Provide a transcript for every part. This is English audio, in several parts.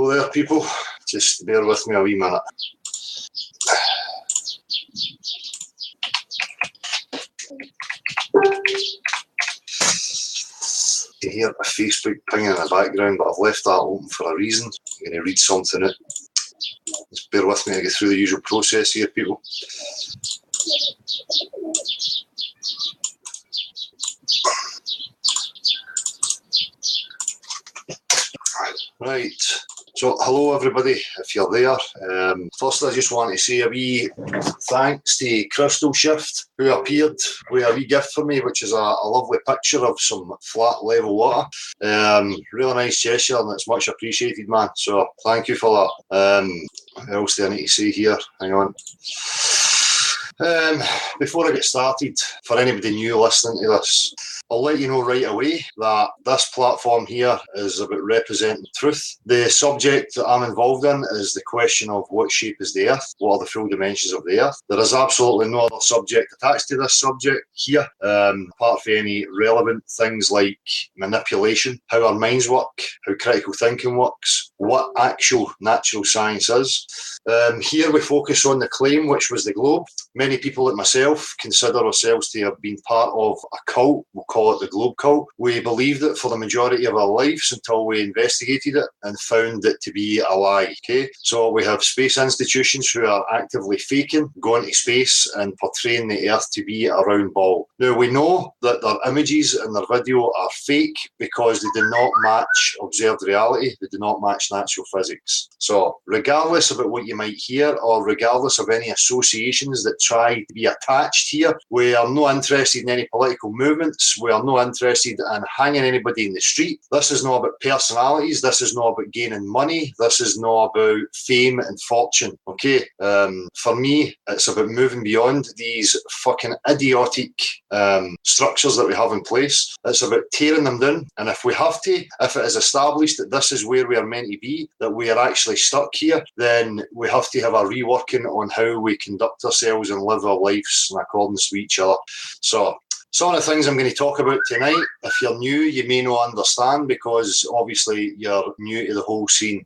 Hello there, people. Just bear with me a wee minute. You hear a Facebook ping in the background, but I've left that open for a reason. I'm going to read something out. Just bear with me to get through the usual process here, people. Right. So, hello everybody, if you're there. First, I just want to say a wee thanks to Crystal Shift, who appeared with a wee gift for me, which is a lovely picture of some flat level water. Really nice gesture, and it's much appreciated, man. So, thank you for that. What else do I need to say here? Hang on. Before I get started, for anybody new listening to this, I'll let you know right away that this platform here is about representing truth. The subject that I'm involved in is the question of what shape is the Earth, what are the full dimensions of the Earth. There is absolutely no other subject attached to this subject here, apart from any relevant things like manipulation, how our minds work, how critical thinking works, what actual natural science is. Here we focus on the claim, which was the globe. Many people like myself consider ourselves to have been part of a cult. We'll call it the globe cult. We believed it for the majority of our lives until we investigated it and found it to be a lie. Okay, so we have space institutions who are actively faking going to space and portraying the Earth to be a round ball. Now we know that their images and their video are fake because they do not match observed reality. They do not match natural physics. So regardless about what you might hear, or regardless of any associations that try to be attached here, we are not interested in any political movements. We are not interested in hanging anybody in the street. This is not about personalities. This is not about gaining money. This is not about fame and fortune. Okay, for me, it's about moving beyond these fucking idiotic structures that we have in place. It's about tearing them down. And if we have to, if it is established that this is where we are meant to be, that we are actually stuck here, then we have to have a reworking on how we conduct ourselves and live our lives in accordance with each other. So, some of the things I'm going to talk about tonight, if you're new, you may not understand because obviously you're new to the whole scene.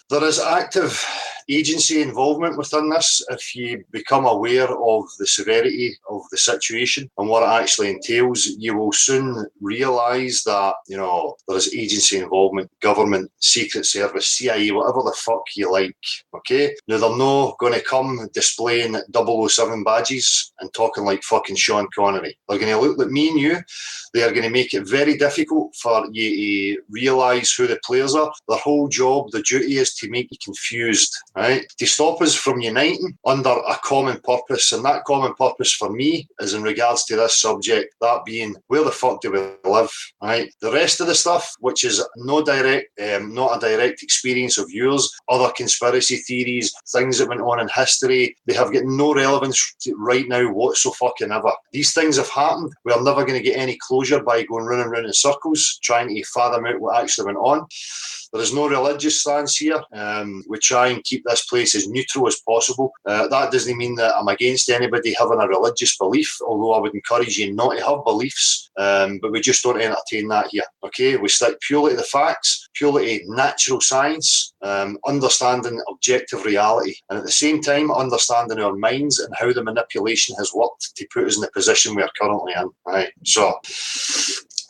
There is active agency involvement within this if you become aware of the severity of the situation and what it actually entails. You will soon realise that, you know, there is agency involvement, government, secret service, CIA, whatever the fuck you like, okay? Now, they're not going to come displaying 007 badges and talking like fucking Sean Connery. They're going to look like me and you. They are going to make it very difficult for you to realise who the players are. Their whole job, the duty is to make you confused, right? To stop us from uniting under a common purpose. And that common purpose for me is in regards to this subject, that being, where the fuck do we live, right? The rest of the stuff, which is not a direct experience of yours, other conspiracy theories, things that went on in history, they have got no relevance right now whatsoever. These things have happened. We are never going to get any closure by going round and round in circles, trying to fathom out what actually went on. There is no religious stance here. We try and keep this place as neutral as possible. That doesn't mean that I'm against anybody having a religious belief, although I would encourage you not to have beliefs, but we just don't entertain that here. Okay, we stick purely to the facts, purely to natural science, understanding objective reality, and at the same time understanding our minds and how the manipulation has worked to put us in the position we are currently in. Right, so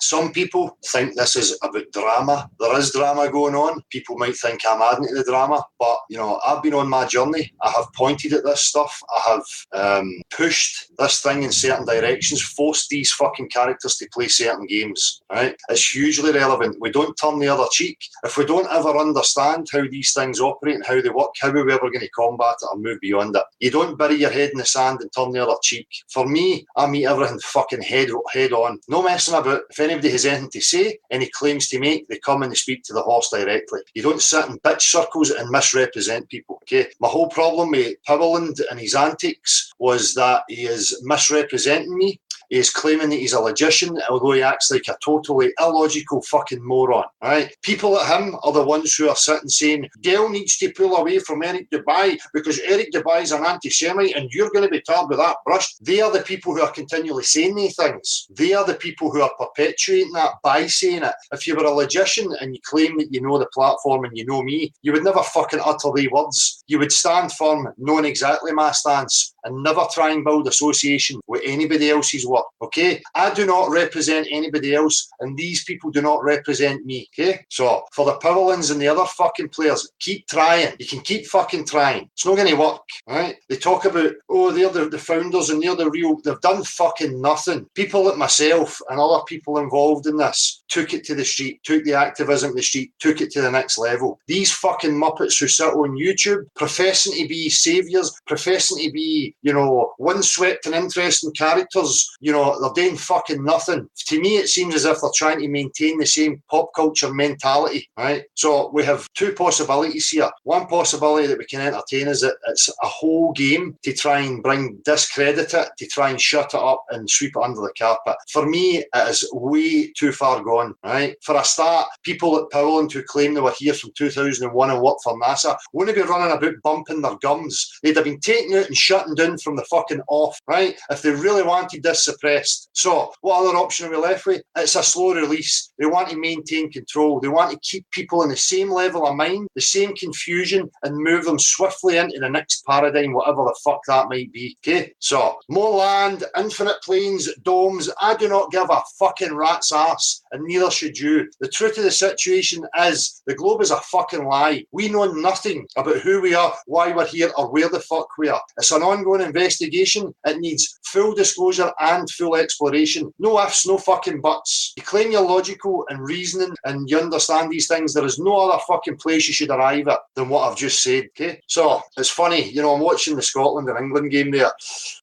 some people think this is about drama. There is drama going on. People might think I'm adding to the drama, but, you know, I've been on my journey. I have pointed at this stuff. I have pushed this thing in certain directions, forced these fucking characters to play certain games, right? It's hugely relevant. We don't turn the other cheek. If we don't ever understand how these things operate and how they work, how are we ever going to combat it or move beyond it? You don't bury your head in the sand and turn the other cheek. For me, I meet everything fucking head on. No messing about. If anybody has anything to say, any claims to make, they come and they speak to the horse directly. You don't sit in bitch circles and misrepresent people, okay? My whole problem with Boylan and his antics was that he is misrepresenting me. He is claiming that he's a logician, although he acts like a totally illogical fucking moron, right? People like him are the ones who are sitting saying, Gail needs to pull away from Eric Dubai because Eric Dubai is an anti-Semite and you're going to be tarred with that brush. They are the people who are continually saying these things. They are the people who are perpetuating that by saying it. If you were a logician and you claim that you know the platform and you know me, you would never fucking utter these words. You would stand firm, knowing exactly my stance, and never try and build association with anybody else's work, okay? I do not represent anybody else, and these people do not represent me, okay? So, for the Powellans and the other fucking players, keep trying. You can keep fucking trying. It's not going to work, right? They talk about, oh, they're the founders and they're the real... They've done fucking nothing. People like myself and other people involved in this took it to the street, took the activism to the street, took it to the next level. These fucking muppets who sit on YouTube professing to be saviours, professing to be, you know, windswept and interesting characters, you know, they're doing fucking nothing. To me, it seems as if they're trying to maintain the same pop culture mentality, right? So we have two possibilities here. One possibility that we can entertain is that it's a whole game to try and discredit it, to try and shut it up and sweep it under the carpet. For me, it is way too far gone, right? For a start, people at Powell who claim they were here from 2001 and worked for NASA wouldn't be running about bumping their gums. They'd have been taken out and shutting down from the fucking off, right? If they really wanted this suppressed. So, what other option are we left with? It's a slow release. They want to maintain control. They want to keep people in the same level of mind, the same confusion, and move them swiftly into the next paradigm, whatever the fuck that might be, okay? So, more land, infinite planes, domes, I do not give a fucking rat's ass, and neither should you. The truth of the situation is, the globe is a fucking lie. We know nothing about who we are, why we're here, or where the fuck we are. It's an ongoing investigation. It needs full disclosure and full exploration. No ifs, no fucking buts. You claim you're logical and reasoning and you understand these things. There is no other fucking place you should arrive at than what I've just said, okay? So, it's funny, you know, I'm watching the Scotland and England game there,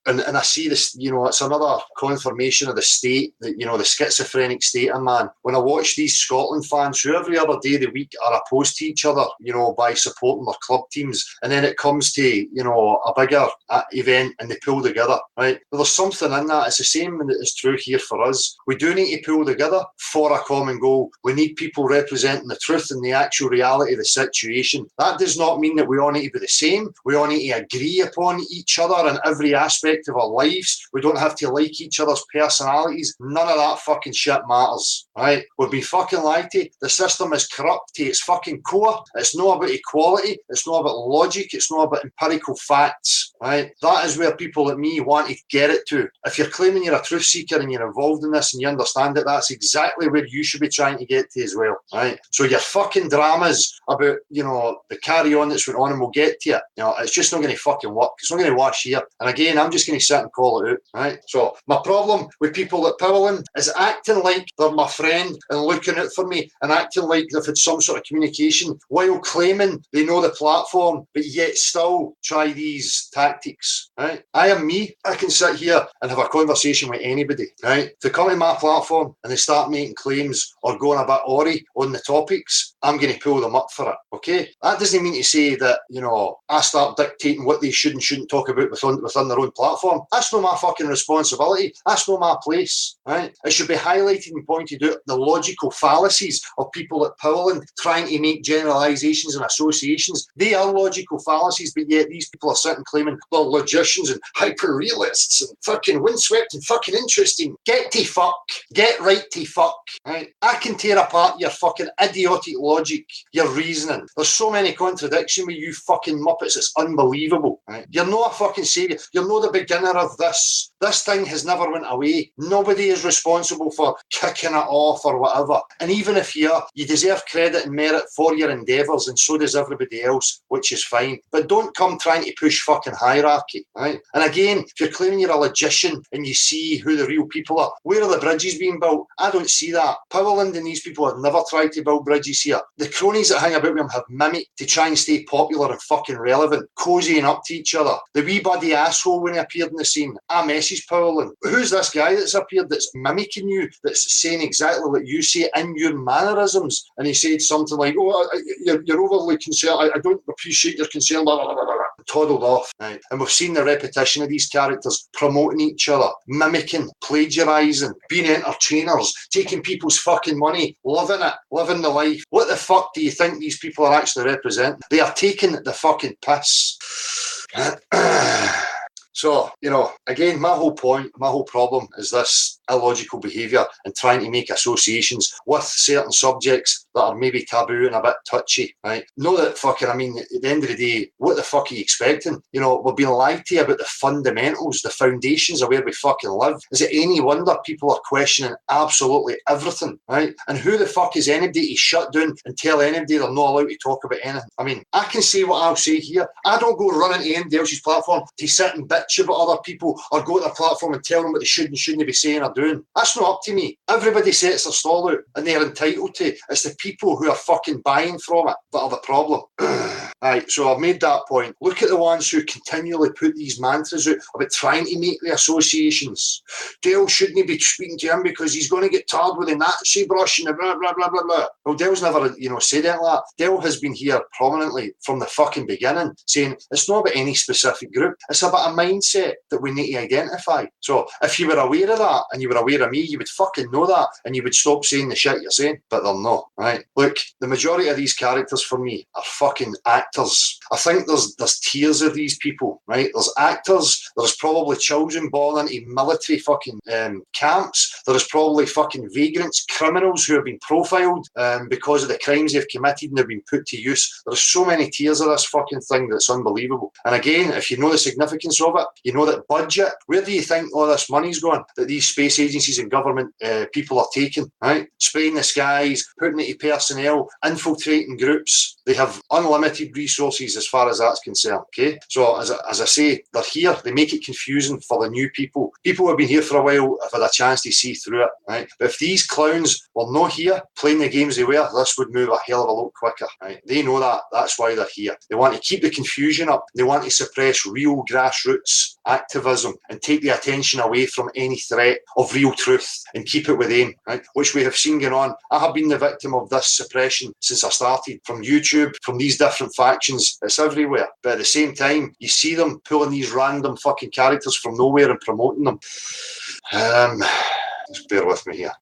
and I see this, you know, it's another confirmation of the state, that, you know, the schizophrenic state of man. When I watch these Scotland fans who every other day of the week are opposed to each other, you know, by supporting their club teams, and then it comes to, you know, a bigger event and they pull together, right? Well, there's something in that. It's the same that is true here for us. We do need to pull together for a common goal. We need people representing the truth and the actual reality of the situation. That does not mean that we all need to be the same. We all need to agree upon each other in every aspect of our lives. We don't have to like each other's personalities. None of that fucking shit matters, right? We've been fucking lied to. The system is corrupt to its fucking core. It's not about equality. It's not about logic. It's not about empirical facts, right? That is where people like me want to get it to. If you're claiming you're a truth seeker and you're involved in this and you understand it, that's exactly where you should be trying to get to as well, right? So your fucking dramas about, you know, the carry on that's went on, and we'll get to it, you know, it's just not going to fucking work. It's not going to wash here. And again, I'm just going to sit and call it out, right? So my problem with people at Powell is acting like they're my friend and looking out for me and acting like they've had some sort of communication while claiming they know the platform, but yet still try these tactics, right? I am me. I can sit here and have a conversation with anybody, right? If they come to my platform and they start making claims or going a bit awry on the topics, I'm going to pull them up for it, okay? That doesn't mean to say that, you know, I start dictating what they should and shouldn't talk about within their own platform. That's not my fucking responsibility. That's not my place, right? It should be highlighted and pointed out the logical fallacies of people at Powell trying to make generalisations and associations. They are logical fallacies, but yet these people are sitting claiming they're logicians and hyper-realists and fucking windswept and fucking interesting. Get to fuck. Get right to fuck, right? I can tear apart your fucking idiotic logic, your reasoning. There's so many contradictions with you fucking muppets, it's unbelievable, right? You're not a fucking saviour. You're not the beginner of this. This thing has never went away. Nobody is responsible for kicking it off or whatever. And even if you are, you deserve credit and merit for your endeavours, and so does everybody else, which is fine. But don't come trying to push fucking hierarchy, right? And again, if you're claiming you're a logician and you see who the real people are, where are the bridges being built? I don't see that. Powell and these people have never tried to build bridges here. The cronies that hang about with him have mimicked to try and stay popular and fucking relevant, cozying up to each other. The wee buddy asshole when he appeared in the scene, I messaged Powell, and who's this guy that's appeared that's mimicking you, that's saying exactly what you say in your mannerisms? And he said something like, oh, you're overly concerned, I don't appreciate your concern, blah, blah, blah, blah. Toddled off, right? And we've seen the repetition of these characters promoting each other, mimicking, plagiarising, being entertainers, taking people's fucking money, loving it, living the life. What the fuck do you think these people are actually representing? They are taking the fucking piss. So, again, my whole point, my whole problem is this illogical behaviour and trying to make associations with certain subjects that are maybe taboo and a bit touchy, right? Know that fucking, at the end of the day, what the fuck are you expecting? We're being lied to about the fundamentals, the foundations of where we fucking live. Is it any wonder people are questioning absolutely everything, right? And who the fuck is anybody to shut down and tell anybody they're not allowed to talk about anything? I can say what I'll say here. I don't go running to anybody else's platform to sit and bitch about other people or go to their platform and tell them what they should and shouldn't be saying or doing. That's not up to me. Everybody sets their stall out and they're entitled to. It's the people who are fucking buying from it that are the problem. Right, so I've made that point. Look at the ones who continually put these mantras out about trying to make the associations. Dale shouldn't be speaking to him because he's going to get tarred with a Nazi brush and blah, blah, blah, blah, blah. Well, Dale's never, said anything like that. Dale has been here prominently from the fucking beginning saying it's not about any specific group. It's about a mindset that we need to identify. So if you were aware of that and you were aware of me, you would fucking know that and you would stop saying the shit you're saying. But they're not, right? Look, the majority of these characters for me are fucking actors. I think there's tiers of these people, right? There's actors. There's probably children born into military fucking camps. There's probably fucking vagrants, criminals who have been profiled because of the crimes they've committed and they've been put to use. There's so many tiers of this fucking thing that's unbelievable. And again, if you know the significance of it, you know that budget, where do you think all this money's going that these space agencies and government people are taking, right? Spraying the skies, putting it to personnel, infiltrating groups. They have unlimited resources as far as that's concerned, okay? So as I say, they're here. They make it confusing for the new people. People who have been here for a while have had a chance to see through it, right? But if these clowns were not here playing the games they were, this would move a hell of a lot quicker, right? They know that. That's why they're here. They want to keep the confusion up. They want to suppress real grassroots activism and take the attention away from any threat of real truth and keep it with them, right? Which we have seen going on. I have been the victim of this suppression since I started, from YouTube, from these different factions. It's everywhere. But at the same time, you see them pulling these random fucking characters from nowhere and promoting them. Just bear with me here.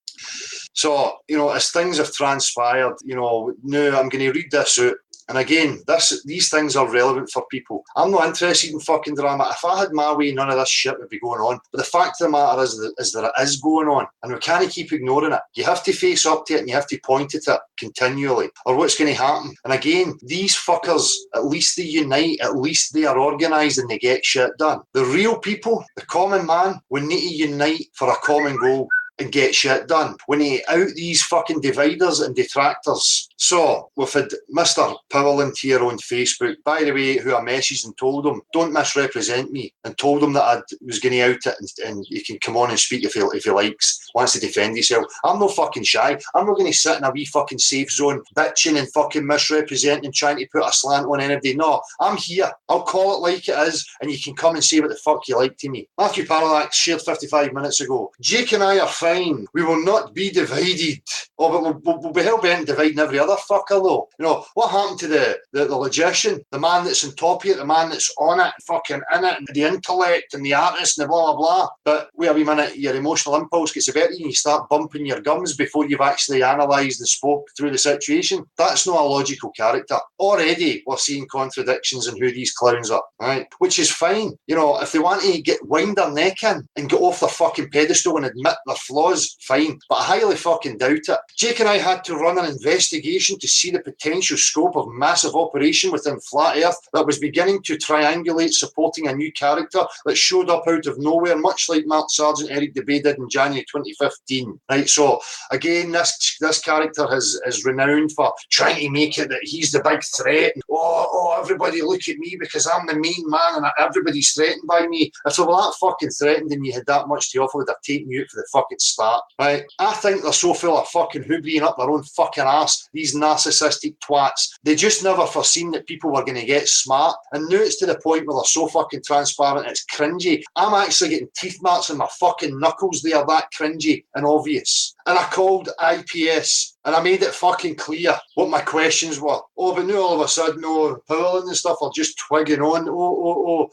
So, as things have transpired, now I'm going to read this out. And again, these things are relevant for people. I'm not interested in fucking drama. If I had my way, none of this shit would be going on. But the fact of the matter is that it is going on. And we can't keep ignoring it. You have to face up to it and you have to point at it continually. Or what's going to happen? And again, these fuckers, at least they unite. At least they are organised and they get shit done. The real people, the common man, we need to unite for a common goal and get shit done. We need to out these fucking dividers and detractors. So, we've had Mr. Boylan here on Facebook, by the way, who I messaged and told him, don't misrepresent me, and told him that I was going to out it and you can come on and speak if he likes, wants to defend himself. I'm no fucking shy. I'm not going to sit in a wee fucking safe zone bitching and fucking misrepresenting and trying to put a slant on anybody. No, I'm here. I'll call it like it is and you can come and say what the fuck you like to me. Matthew Paralax shared 55 minutes ago. Jake and I are fine. We will not be divided. Oh, but we'll be hell-bent dividing every other fucker, though. What happened to the logician, the man that's on top of it, the man that's on it, fucking in it, and the intellect and the artist and the blah, blah, blah. But wait a wee minute, your emotional impulse gets better and you start bumping your gums before you've actually analysed and spoke through the situation. That's not a logical character. Already, we're seeing contradictions in who these clowns are, right? Which is fine. If they want to wind their neck in and get off their fucking pedestal and admit their flaws, fine. But I highly fucking doubt it. Jake and I had to run an investigation to see the potential scope of massive operation within Flat Earth that was beginning to triangulate supporting a new character that showed up out of nowhere, much like Mark Sergeant Eric DeBay did in January 2015. Right, so again, this character is renowned for trying to make it that he's the big threat. Oh, everybody look at me because I'm the main man and everybody's threatened by me. If they were that fucking threatened and you had that much to offer, they'd have taken you out for the fucking start. Right? I think they're so full of fucking hoobrying up their own fucking ass, these narcissistic twats. They just never foreseen that people were going to get smart. And now it's to the point where they're so fucking transparent, it's cringy. I'm actually getting teeth marks on my fucking knuckles. They are that cringy and obvious. And I called IPS and I made it fucking clear what my questions were. Oh, but now all of a sudden, Boylan and stuff are just twigging on.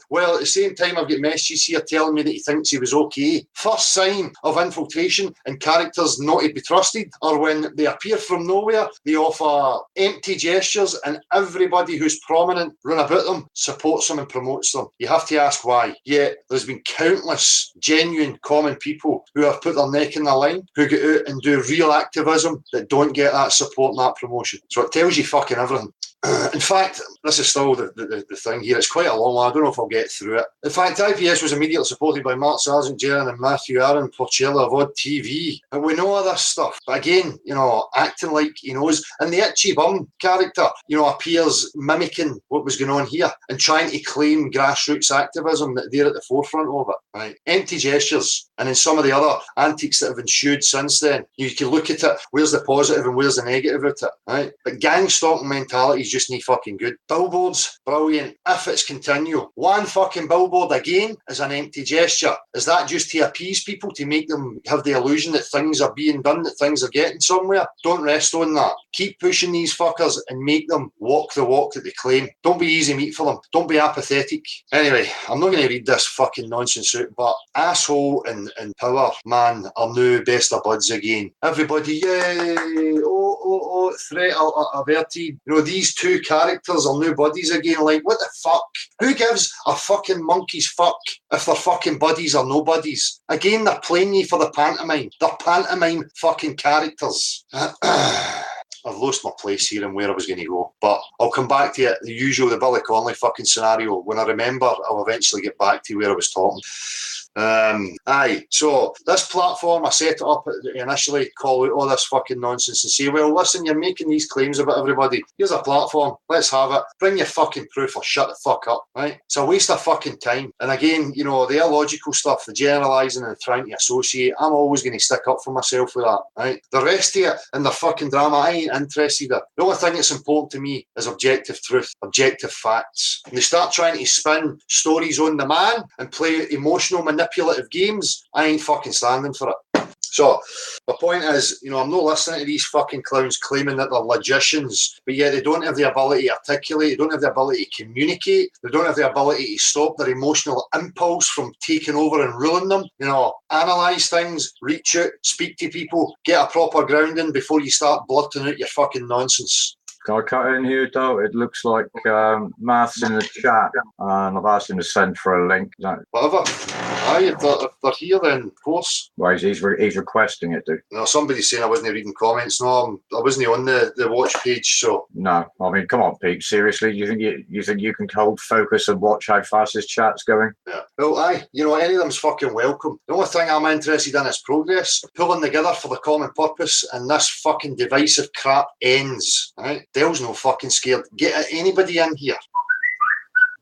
Well, at the same time, I've got messages here telling me that he thinks he was okay. First sign of infiltration and characters not to be trusted are when they appear from nowhere, they offer empty gestures, and everybody who's prominent run about them, supports them and promotes them. You have to ask why. Yet there's been countless genuine common people who have put their neck in the line, who get out and do real activism that don't get that support and that promotion. So it tells you fucking everything. In fact, this is still the thing here. It's quite a long one. I don't know if I'll get through it. In fact, IPS was immediately supported by Mark Sargent, Jaron and Matthew Aaron, Porcella of Odd TV. And we know all this stuff. But again, acting like he knows. And the Itchy Bum character, appears mimicking what was going on here and trying to claim grassroots activism that they're at the forefront of it. Right? Empty gestures. And in some of the other antics that have ensued since then, you can look at it, where's the positive and where's the negative of it, right? But gang stalking mentality is just not fucking good. Billboards, brilliant, if it's continual. One fucking billboard again is an empty gesture. Is that just to appease people, to make them have the illusion that things are being done, that things are getting somewhere? Don't rest on that. Keep pushing these fuckers and make them walk the walk that they claim. Don't be easy meat for them. Don't be apathetic. Anyway, I'm not going to read this fucking nonsense out, but asshole and power, man, are now best of buds again. Everybody, yay! Threat averted. These two characters are new buddies again. Like, what the fuck? Who gives a fucking monkey's fuck if their fucking buddies are no buddies? Again, they're playing you for the pantomime. They're pantomime fucking characters. I've lost my place here and where I was going to go. But I'll come back to it. The usual, the Billy Connolly fucking scenario. When I remember, I'll eventually get back to where I was talking. So this platform, I set it up initially, call out all this fucking nonsense and say, well, listen, you're making these claims about everybody. Here's a platform. Let's have it. Bring your fucking proof or shut the fuck up, right? It's a waste of fucking time. And again, the illogical stuff, the generalising and trying to associate, I'm always going to stick up for myself with that, right? The rest of it and the fucking drama, I ain't interested in. The only thing that's important to me is objective truth, objective facts. When they start trying to spin stories on the man and play emotional manipulative games, I ain't fucking standing for it. So, my point is, I'm not listening to these fucking clowns claiming that they're logicians, but yet they don't have the ability to articulate, they don't have the ability to communicate, they don't have the ability to stop their emotional impulse from taking over and ruling them. Analyse things, reach out, speak to people, get a proper grounding before you start blurting out your fucking nonsense. Can I cut in here, though? It looks like Math's in the chat, and I've asked him to send for a link. Whatever. If they're here, then of course. Well, he's requesting it, dude. No, somebody's saying I wasn't reading comments. No, I wasn't on the watch page, so. No, I mean, come on, Pete. Seriously, you think you can hold focus and watch how fast this chat's going? Yeah. Well, any of them's fucking welcome. The only thing I'm interested in is progress, pulling together for the common purpose, and this fucking divisive crap ends, right? Dale's no fucking scared. Get anybody in here.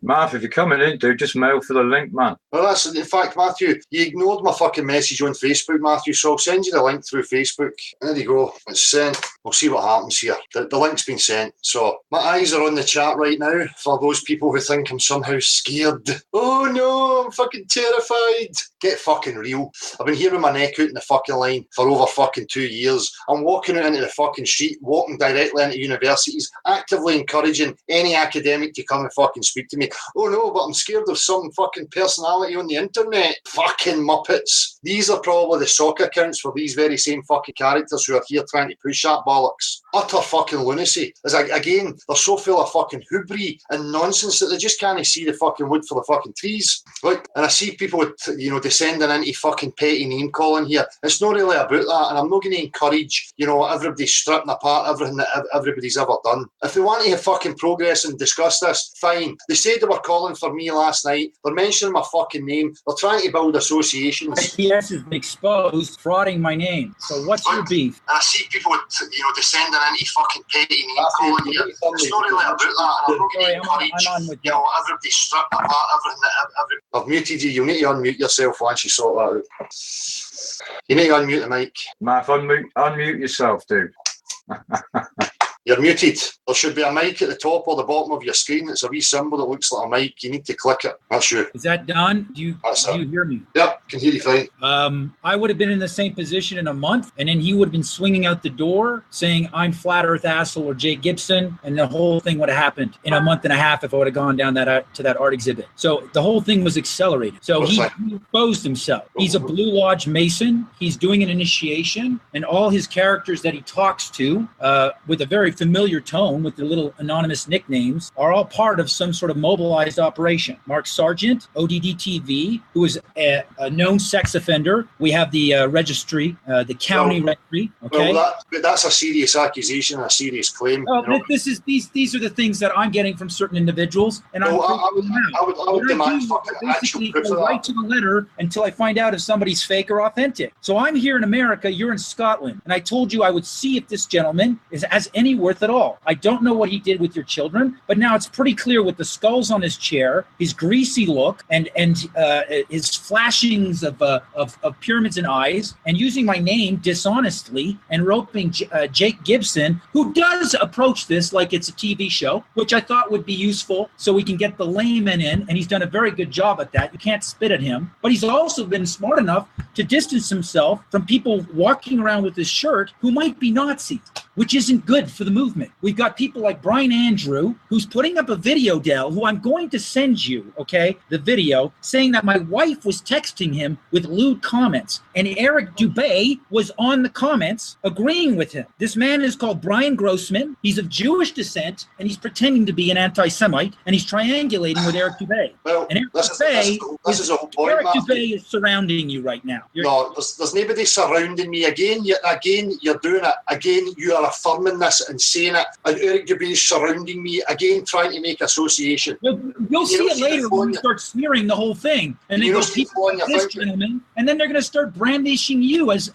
Math, if you're coming in, dude, just mail for the link, man. Well, that's, in fact, Matthew, you ignored my fucking message on Facebook, Matthew, so I'll send you the link through Facebook. There you go. It's sent. We'll see what happens here. The link's been sent. So, my eyes are on the chat right now for those people who think I'm somehow scared. Oh, no, I'm fucking terrified. Get fucking real. I've been here with my neck out in the fucking line for over fucking 2 years. I'm walking out into the fucking street, walking directly into universities, actively encouraging any academic to come and fucking speak to me. Oh no, but I'm scared of some fucking personality on the internet. Fucking Muppets. These are probably the sock accounts for these very same fucking characters who are here trying to push that bollocks. Utter fucking lunacy. Again, they're so full of fucking hoobery and nonsense that they just can't see the fucking wood for the fucking trees. Right? And I see people, descending into fucking petty name calling here. It's not really about that, and I'm not going to encourage, everybody stripping apart everything that everybody's ever done. If they want to have fucking progress and discuss this, fine. They said they were calling for me last night. They're mentioning my fucking name. They're trying to build associations. IPS has been exposed frauding my name. So what's your beef? And I see people, descending into fucking petty name calling here. It's not really about that, and I'm not going to encourage, everybody stripping apart everything that I've muted you. You need to unmute yourself once you sort that out. You need to unmute the mic. Matt, unmute yourself, dude. You're muted. There should be a mic at the top or the bottom of your screen. It's a wee symbol that looks like a mic. You need to click it. That's you. Is that done? Do you hear me? Yep, can hear you fine. I would have been in the same position in a month, and then he would have been swinging out the door saying, I'm Flat Earth Asshole or Jay Gibson, and the whole thing would have happened in a month and a half if I would have gone down to that art exhibit. So the whole thing was accelerated. So he exposed himself. He's a Blue Lodge Mason. He's doing an initiation, and all his characters that he talks to with a very familiar tone with the little anonymous nicknames are all part of some sort of mobilized operation. Mark Sargent, ODD TV, who is a known sex offender. We have the registry, the county registry. Okay, well, that's a serious accusation, a serious claim. Oh, these are the things that I'm getting from certain individuals, and I would demand fucking actual proof of that. Right to the letter until I find out if somebody's fake or authentic. So I'm here in America, you're in Scotland, and I told you I would see if this gentleman has any worth at all. I don't know what he did with your children, but now it's pretty clear with the skulls on his chair, his greasy look, and his flashings of pyramids and eyes, and using my name dishonestly and roping Jake Gibson, who does approach this like it's a TV show, which I thought would be useful so we can get the layman in, and he's done a very good job at that. You can't spit at him, but he's also been smart enough to distance himself from people walking around with his shirt who might be Nazis, which isn't good for the movement. We've got people like Brian Andrew, who's putting up a video, Dell, who I'm going to send you, okay, the video, saying that my wife was texting him with lewd comments, and Eric Dubay was on the comments agreeing with him. This man is called Brian Grossman. He's of Jewish descent, and he's pretending to be an anti-Semite, and he's triangulating with Eric Dubay. Well, and Eric Dubay is surrounding you right now. No, there's nobody surrounding me. Again, you're doing it. Again, you are affirming this and saying it. And Eric Dubay is surrounding me. Again, trying to make association. You'll see it later when you start smearing the whole thing. And then goes people like this gentleman, and then they're going to start brandishing you as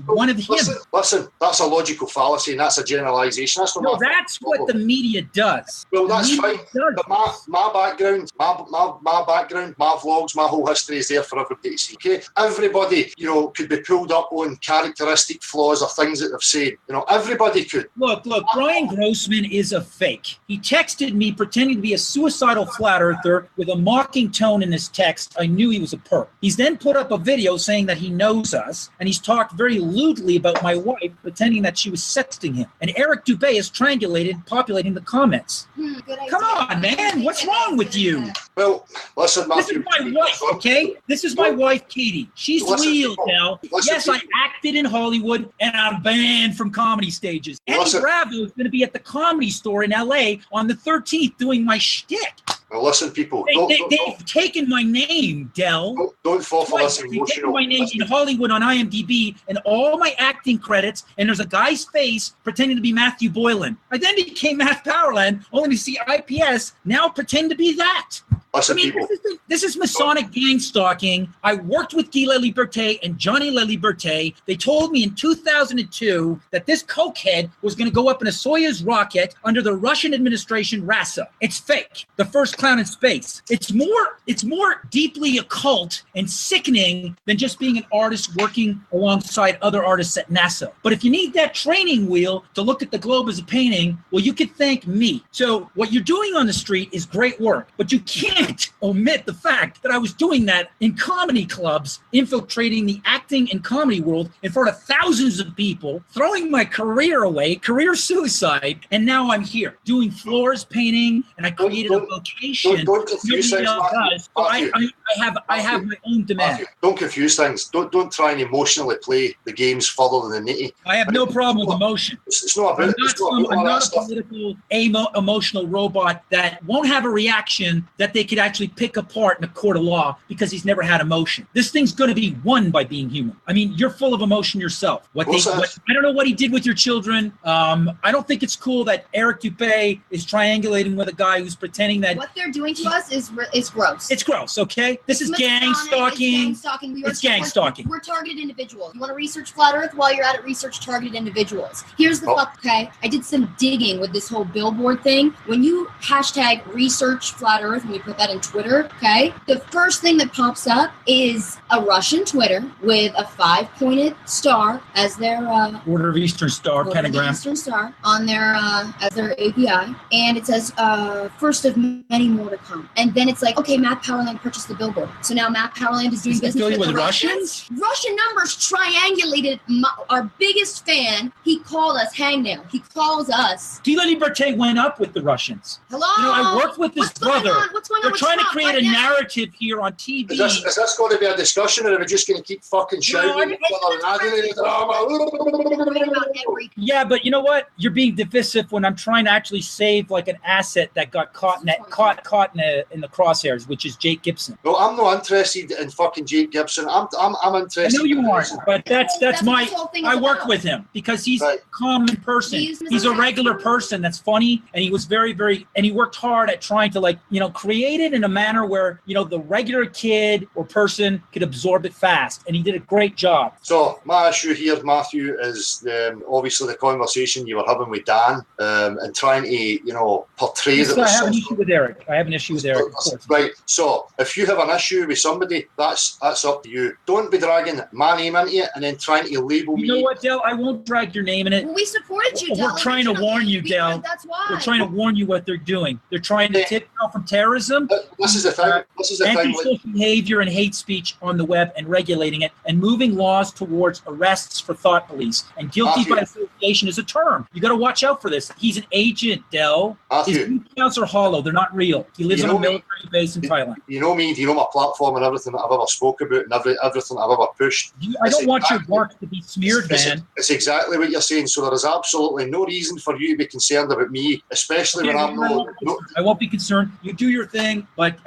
one of him. Listen, that's a logical fallacy, and that's a generalisation. That's what the media does. Well, that's fine. But my background, my vlogs, my whole history is there for everybody to see. Okay, everybody, could be pulled up on characteristic flaws or things that they've said. Everybody could. Look, Brian Grossman is a fake. He texted me pretending to be a suicidal flat earther with a mocking tone in his text. I knew he was a perp. He's then put up a video saying that he knows us, and he's talked very lewdly about my wife, pretending that she was sexting him. And Eric Dubay is triangulated, populating the comments. Come on, man. What's wrong with you? Well, listen, Matthew. This is my wife, okay? This is my wife, Katie. She's real now. Yes, I acted in Hollywood, and I'm banned from comedy stages. Eddie Bravo is going to be at the Comedy Store in L.A. on the 13th doing my shtick. Well, listen, people. They've taken my name, Dell. Don't fall for this emotional. They've taken my name in Hollywood on IMDb and all my acting credits, and there's a guy's face pretending to be Matthew Boylan. I then became Matt Powerland, only to see IPS now pretend to be that. Listen, this is Masonic gang stalking. I worked with Guy Laliberté and Johnny Laliberté. They told me in 2002 that this cokehead was going to go up in a Soyuz rocket under the Russian administration RASA. It's fake. The first clown in space. It's more deeply occult and sickening than just being an artist working alongside other artists at NASA. But if you need that training wheel to look at the globe as a painting, well, you could thank me. So what you're doing on the street is great work, but you can't omit the fact that I was doing that in comedy clubs, infiltrating the acting and comedy world in front of thousands of people, throwing my career away, career suicide, and now I'm here doing floors painting, and I created a vocation. Don't confuse things, I have my own demand. Matthew, don't confuse things. Don't try and emotionally play the games further than the nitty. I have no problem with emotion. It's not about I'm not a political, emotional robot that won't have a reaction that they could actually pick apart in a court of law because he's never had emotion. This thing's going to be won by being human. I mean, you're full of emotion yourself. I don't know what he did with your children. I don't think it's cool that Eric Dubay is triangulating with a guy who's pretending that what they're doing to us is gross. It's gross, okay? This is gang stalking. It's gang stalking. We're targeted individuals. You want to research flat Earth? While you're at it, research targeted individuals. Here's the fuck, okay? I did some digging with this whole billboard thing. When you hashtag research flat Earth and we put put that in Twitter, okay, the first thing that pops up is a Russian Twitter with a 5-pointed star as their Order of Eastern Star pentagram. Eastern Star on their as their API, and it says first of many more to come. And then it's like, okay, Matt Powerland purchased the billboard, so now Matt Powerland is doing business with the Russians. Russian numbers triangulated our biggest fan. He called us hangnail. He calls us. De La Liberté went up with the Russians. Hello. You know, I worked with his brother. What's going on? They're trying to create a narrative here on TV. Is this going to be a discussion, or are we just going to keep fucking shouting? Yeah, but you know what? You're being divisive when I'm trying to actually save like an asset that got caught in the crosshairs, which is Jake Gibson. No, I'm not interested in fucking Jake Gibson. I'm interested. I know you aren't, but that's my. I work with him because he's a common person. He's a regular person that's funny, and he was very, very, and he worked hard at trying to create it in a manner where the regular kid or person could absorb it fast, and he did a great job. So my issue here, Matthew, is obviously the conversation you were having with Dan and trying to portray that. I have an issue with Eric. Right. So if you have an issue with somebody, that's up to you. Don't be dragging my name into it and then trying to label me. You know what, Del? I won't drag your name in it. Well, we supported you, Del. We're trying to warn you, Del. That's why. We're trying to warn you what they're doing. They're trying to tip you off from terrorism. This is the thing. Anti-social behavior and hate speech on the web and regulating it and moving laws towards arrests for thought police. And guilty by association is a term. You got to watch out for this. He's an agent, Del. His accounts are hollow. They're not real. He lives on a military base in Thailand. You know me. Do you know my platform and everything that I've ever spoke about and everything I've ever pushed? I don't want your work to be smeared, man. It's exactly what you're saying. So there is absolutely no reason for you to be concerned about me, especially when I'm not. I won't be concerned. You do your thing, but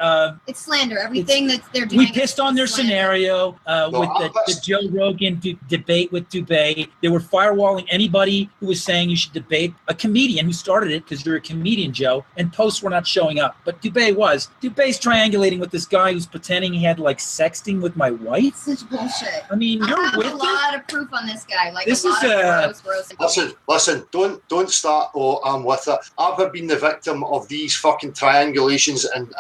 it's slander. Everything that they're doing. We pissed on their scenario with the Joe Rogan debate with Dubé. They were firewalling anybody who was saying you should debate a comedian who started it because you're a comedian, Joe. And posts were not showing up, but Dubé was. Dubé's triangulating with this guy who's pretending he had sexting with my wife. Such bullshit. I mean, I have a lot of proof on this guy. This is gross. Listen. Don't start. Oh, I'm with it. I've been the victim of these fucking triangulations and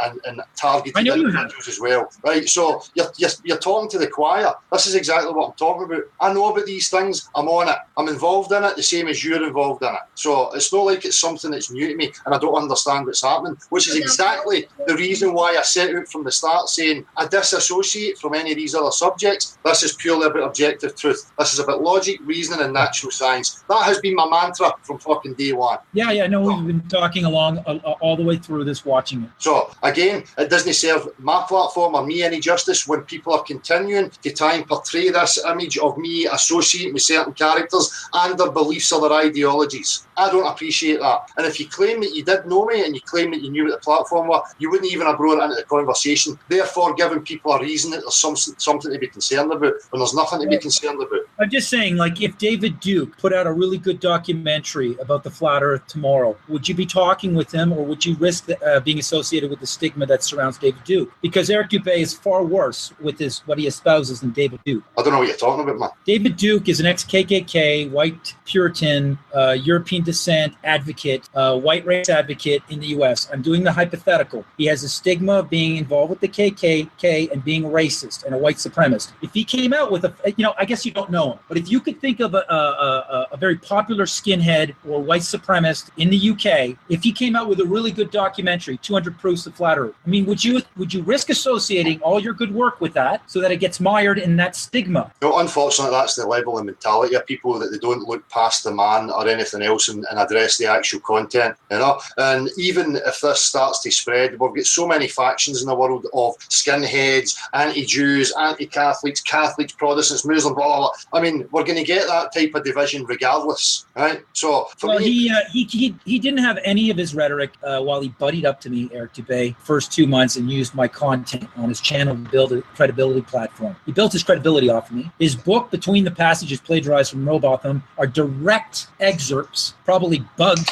targeted individuals as well. Right. So you're talking to the choir. This is exactly what I'm talking about. I know about these things. I'm on it. I'm involved in it the same as you're involved in it. So it's not like it's something that's new to me and I don't understand what's happening, which is exactly the reason why I set out from the start saying I disassociate from any of these other subjects. This is purely about objective truth. This is about logic, reasoning and natural science. That has been my mantra from fucking day one. Yeah, no, we've been talking along all the way through this, watching it. So again, it doesn't serve my platform or me any justice when people are continuing to try and portray this image of me associating with certain characters and their beliefs or their ideologies. I don't appreciate that. And if you claim that you did know me and you claim that you knew what the platform was, you wouldn't even have brought it into the conversation, therefore giving people a reason that there's something to be concerned about when there's nothing to be concerned about. I'm just saying, if David Duke put out a really good documentary about the flat earth tomorrow, would you be talking with him or would you risk being associated with the stigma that surrounds David Duke? Because Eric Dubé is far worse with what he espouses than David Duke. I don't know what you're talking about, man. David Duke is an ex-KKK, white Puritan, European descent advocate, white race advocate in the U.S. I'm doing the hypothetical. He has a stigma of being involved with the KKK and being racist and a white supremacist. If he came out with I guess you don't know him, but if you could think of a very popular skinhead or white supremacist in the UK, if he came out with a really good documentary, 200 Proofs of Flat Earth, I mean, would you risk associating all your good work with that so that it gets mired in that stigma? No, unfortunately, that's the level of mentality of people, that they don't look past the man or anything else and address the actual content, And even if this starts to spread, we've got so many factions in the world of skinheads, anti-Jews, anti-Catholics, Catholics, Protestants, Muslims, blah, blah, blah. I mean, we're going to get that type of division regardless, right? So for me, he didn't have any of his rhetoric while he buddied up to me, Eric Dubé, first 2 months and used my content on his channel to build a credibility platform. He built his credibility off of me. His book, Between the Passages, plagiarized from Robotham, are direct excerpts, probably bugged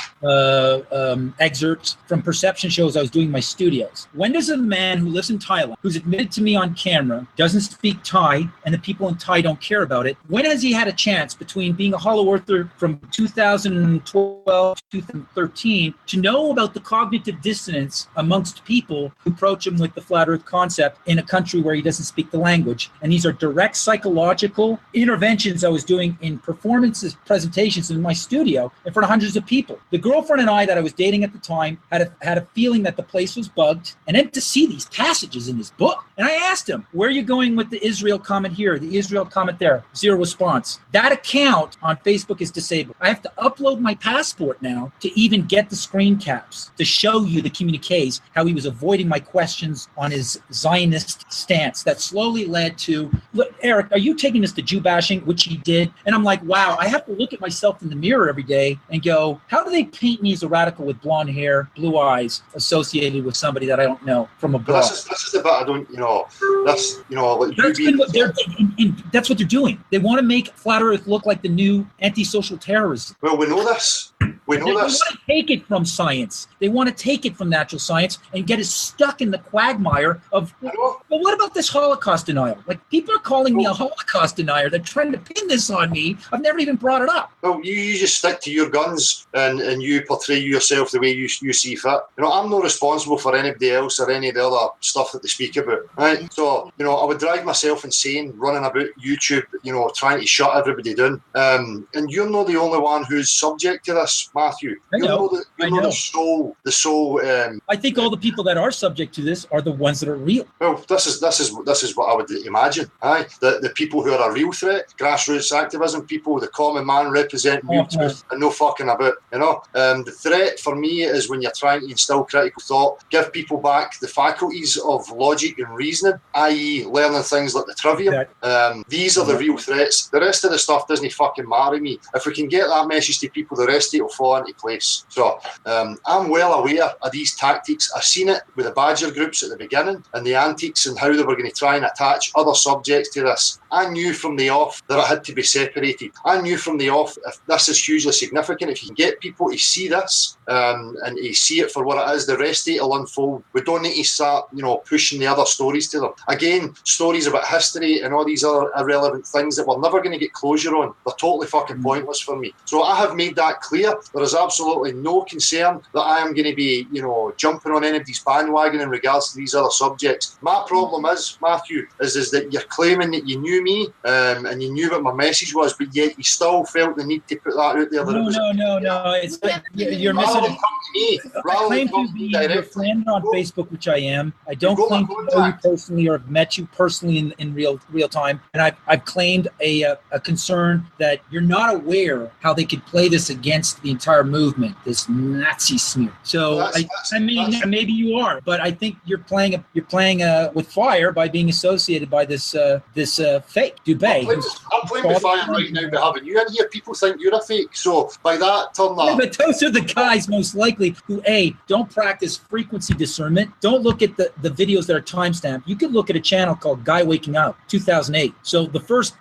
excerpts from perception shows I was doing in my studios. When does a man who lives in Thailand, who's admitted to me on camera, doesn't speak Thai, and the people in Thai don't care about it, when has he had a chance between being a Hollow Earther from 2012 to 2013 to know about the cognitive dissonance amongst people who approach him with the flat earth concept in a country where he doesn't speak the language? And these are direct psychological interventions I was doing in performances, presentations in my studio in front of hundreds of people. The girlfriend and I that I was dating at the time had a feeling that the place was bugged, and then to see these passages in this book. And I asked him, where are you going with the Israel comment here, the Israel comment there? Zero response. That account on Facebook is disabled. I have to upload my passport now to even get the screen caps to show you the communiques, how he was avoiding my questions on his Zionist stance. That slowly led to, look, Eric, are you taking this to Jew bashing, which he did? And I'm like, wow, I have to look at myself in the mirror every day and go, how do they paint me as a radical with blonde hair, blue eyes, associated with somebody that I don't know from abroad? This is the bit I don't, like that's what they're doing. They want to make Flat Earth look like the new anti-social terrorism. Well, we know this. They want to take it from science. They want to take it from natural science and get us stuck in the quagmire of, well, what about this Holocaust denial? Like, people are calling me a Holocaust denier. They're trying to pin this on me. I've never even brought it up. Well, you just stick to your guns and you portray yourself the way you see fit. I'm not responsible for anybody else or any of the other stuff that they speak about. Right? So, I would drive myself insane running about YouTube, trying to shut everybody down. And you're not the only one who's subject to this, Matthew. I know. The sole. I think all the people that are subject to this are the ones that are real. Well, this is what I would imagine. Aye, the people who are a real threat, grassroots activism people, the common man representing real truth and no fucking about. The threat for me is when you're trying to instill critical thought, give people back the faculties of logic and reasoning, i.e., learning things like the trivium. These are the real threats. The rest of the stuff doesn't fucking matter to me. If we can get that message to people, the rest of it will fall into place. So I'm well aware of these tactics. I've seen it with the Badger groups at the beginning and the antics and how they were going to try and attach other subjects to this. I knew from the off that it had to be separated. I knew from the off, if this is hugely significant, if you can get people to see this and to see it for what it is, the rest of it will unfold. We don't need to start, pushing the other stories to them. Again, stories about history and all these other irrelevant things that we're never going to get closure on. They're totally fucking pointless for me. So I have made that clear. There is absolutely no concern that I am going to be, jumping on anybody's bandwagon in regards to these other subjects. My problem is, Matthew, is that you're claiming that you knew me and you knew what my message was, but yet you still felt the need to put that out there. No. It's like you're missing it. I claim to be your friend on Facebook, which I am. I don't claim to know you personally or have met you personally in real time. And I've claimed a concern that you're not aware how they could play this against the entire movement, this Nazi smear. So maybe you are, but I think you're playing with fire by being associated by this fake Dubé. I'm playing with fire right now by having you in here. People think you're a fake, so by that, turn that. Yeah, but those are the guys most likely who don't practice frequency discernment. Don't look at the videos that are timestamped. You could look at a channel called Guy Waking Up 2008. So the first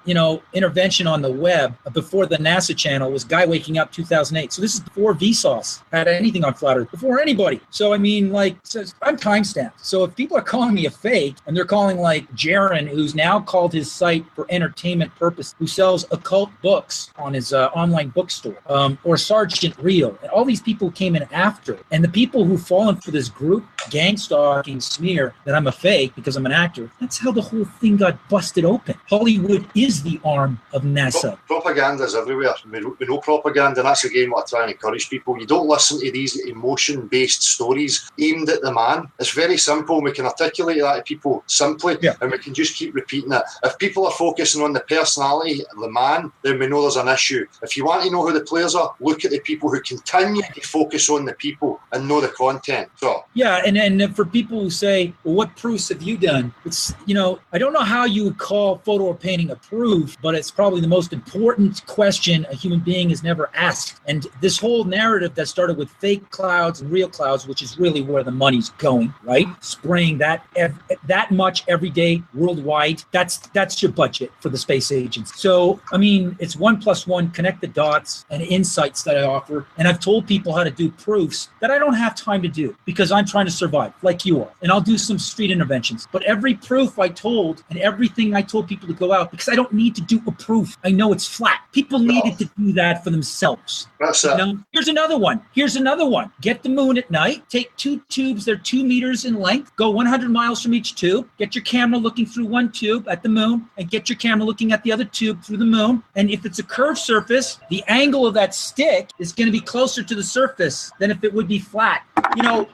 intervention on the web before the NASA channel was Guy Waking Up 2008. So this is before Vsauce had anything on Flat Earth, before anybody. So I mean, I'm timestamped. So if people are calling me a fake and they're calling like Jaron, who's now called his site for entertainment purpose, who sells occult books on his online bookstore, or Sergeant Real, and all these people came in after, and the people who've fallen for this group gang stalking smear that I'm a fake because I'm an actor, that's how the whole thing got busted open. Hollywood is the arm of NASA. Propaganda is everywhere. We know propaganda, and that's again what I try and encourage people. You don't listen to these emotion-based stories aimed at the man. It's very simple. We can articulate that to people simply, and we can just keep repeating it. If people are focusing on the personality of the man, then we know there's an issue. If you want to know who the players are, look at the people who continue to focus on the people and know the content. So yeah, And for people who say, well, what proofs have you done? It's, I don't know how you would call photo or painting a proof, but it's probably the most important question a human being has never asked. And this whole narrative that started with fake clouds and real clouds, which is really where the money's going, right? Spraying that much every day worldwide, that's your budget for the space agents. So, I mean, it's 1 + 1, connect the dots and insights that I offer. And I've told people how to do proofs that I don't have time to do because I'm trying to survive like you are. And I'll do some street interventions. But every proof I told and everything I told people to go out, because I don't need to do a proof. I know it's flat. People needed to do that for themselves. Here's another one. Get the moon at night. Take 2 tubes. They're 2 meters in length. Go 100 miles from each tube. Get your camera looking through one tube at the moon and get your camera looking at the other tube through the moon. And if it's a curved surface, the angle of that stick is going to be closer to the surface than if it would be flat.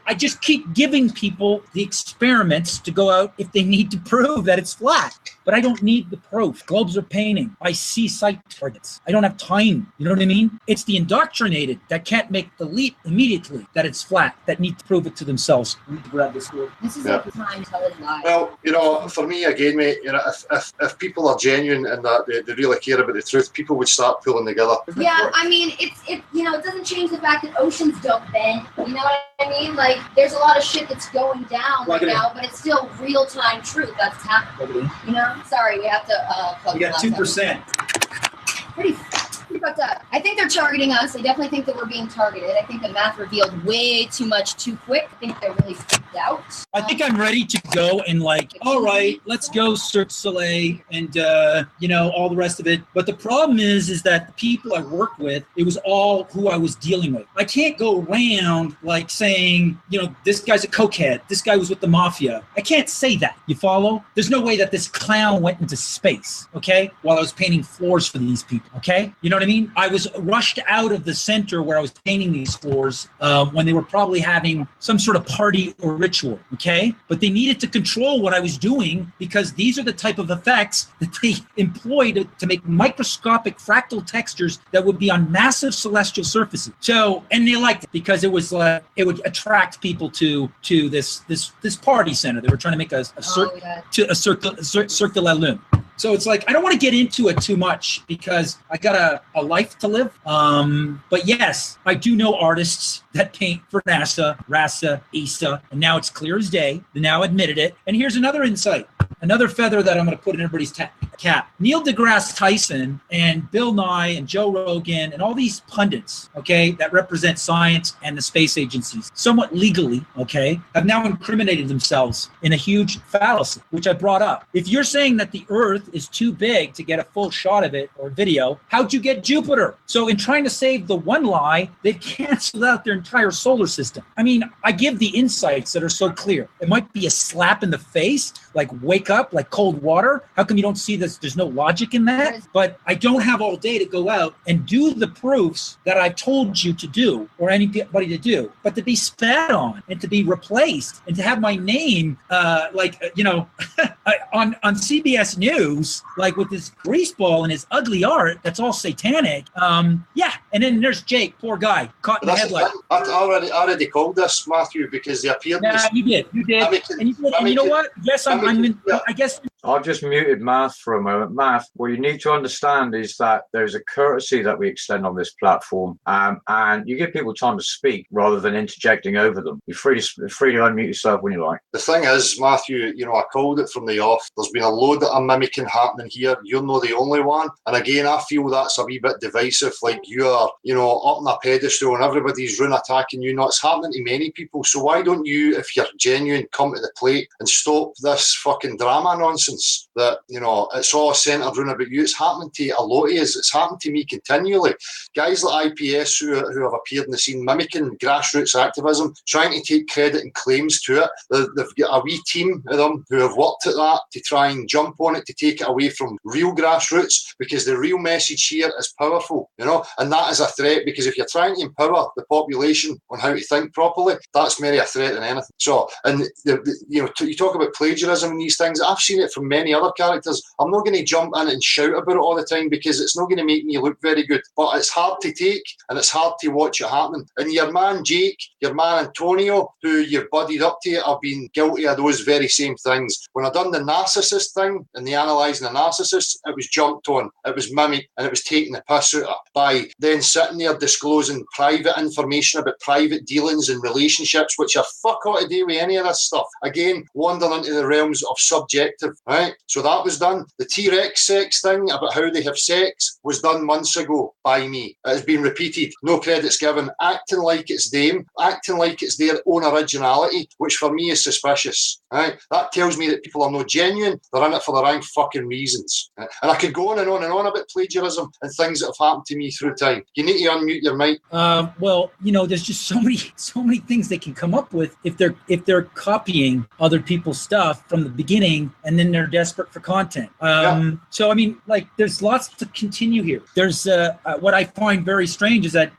I just keep giving people the experiments to go out if they need to prove that it's flat. But I don't need the proof. Globes are painting. I see site targets. I don't have time. You know what I mean? It's the indoctrinated that can't make the leap immediately that it's flat, that need to prove it to themselves. We need to grab this word. This is like the time to tell it lies. Well, for me, again, mate, if people are genuine and that they really care about the truth, people would start pulling together. Yeah, I mean, it doesn't change the fact that oceans don't bend. You know what I mean? Like, there's a lot of shit that's going down right now, but it's still real-time truth that's happening. Sorry, we have to plug. You got 2%. Pretty fucked up. I think they're targeting us. I definitely think that we're being targeted. I think that math revealed way too much too quick. I think they're really freaked out. I think I'm ready to go and all right, let's go Cirque du Soleil and, all the rest of it. But the problem is that the people I work with, it was all who I was dealing with. I can't go around like saying, this guy's a cokehead. This guy was with the mafia. I can't say that. You follow? There's no way that this clown went into space, okay, while I was painting floors for these people, okay? You know what I mean? I was rushed out of the center where I was painting these floors when they were probably having some sort of party or ritual, okay? But they needed to control what I was doing because these are the type of effects that they employed to make microscopic fractal textures that would be on massive celestial surfaces. So, and they liked it because it was it would attract people to this party center. They were trying to make a Cirque de la Lune. So it's like, I don't want to get into it too much because I got a life to live. But yes, I do know artists that paint for NASA, RASA, ESA, and now it's clear as day. They now admitted it. And here's another insight, another feather that I'm going to put in everybody's cap. Neil deGrasse Tyson and Bill Nye and Joe Rogan and all these pundits, okay, that represent science and the space agencies, somewhat legally, okay, have now incriminated themselves in a huge fallacy, which I brought up. If you're saying that the Earth is too big to get a full shot of it or video, how'd you get Jupiter? So in trying to save the one lie, they've canceled out their entire solar system. I mean, I give the insights that are so clear. It might be a slap in the face, like wake up, like cold water. How come you don't see this? There's no logic in that. But I don't have all day to go out and do the proofs that I've told you to do or anybody to do, but to be spat on and to be replaced and to have my name on CBS News, like with this greaseball and his ugly art that's all satanic. Yeah. And then there's Jake, poor guy, caught in the headlight. I already called this, Matthew, because they appeared. Yeah, you did. And you know what? Yes, I guess. I've just muted Math for a moment. Math, what you need to understand is that there's a courtesy that we extend on this platform, and you give people time to speak rather than interjecting over them. You're free to unmute yourself when you like. The thing is, Matthew, I called it from the off. There's been a load that I'm mimicking happening here. You're not the only one. And again, I feel that's a wee bit divisive. Like you are, up on a pedestal and everybody's run attacking you. No, it's happening to many people. So why don't you, if you're genuine, come to the plate and stop this fucking drama nonsense that, it's all centered around about you. It's happening to a lot of us. It's happened to me continually. Guys like IPS who have appeared in the scene mimicking grassroots activism, trying to take credit and claims to it. They've got a wee team of them who have worked at that to try and jump on it, to take it away from real grassroots, because the real message here is powerful, and that is a threat, because if you're trying to empower the population on how to think properly, that's more a threat than anything. So, and you talk about plagiarism and these things. I've seen it from from many other characters. I'm not going to jump in and shout about it all the time because it's not going to make me look very good. But it's hard to take and it's hard to watch it happening. And your man Jake, your man Antonio, who you've buddied up to, have been guilty of those very same things. When I done the narcissist thing and the analysing the narcissist, it was jumped on, it was mimicked, and it was taking the piss out of by then sitting there disclosing private information about private dealings and relationships, which are fuck all to do with any of this stuff. Again, wandering into the realms of subjective, right? So that was done. The T-Rex sex thing about how they have sex was done months ago by me. It has been repeated. No credits given. Acting like it's them, acting like it's their own originality, which for me is suspicious, right? That tells me that people are not genuine. They're in it for the wrong fucking reasons. And I could go on and on and on about plagiarism and things that have happened to me through time. You need to unmute your mic. Well, there's just so many things they can come up with if they're copying other people's stuff from the beginning and then they're desperate for content. So I mean, like, there's lots to continue here. There's what I find very strange is that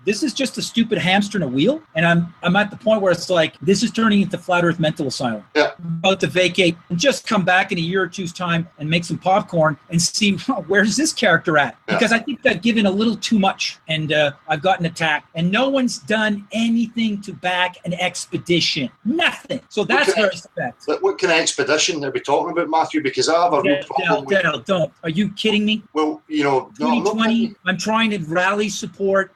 this is just a stupid hamster in a wheel, and I'm at the point where it's like this is turning into flat Earth mental asylum. Yeah. I'm about to vacate and just come back in a year or two's time and make some popcorn and see where's this character at, because I think I've given a little too much and I've gotten attacked, and no one's done anything to back an expedition. Nothing. So that's where it's at. What kind of expedition are we talking about, Matthew? Because I have a real problem with... Don't. Are you kidding me? Well, 2020, I'm trying to rally support,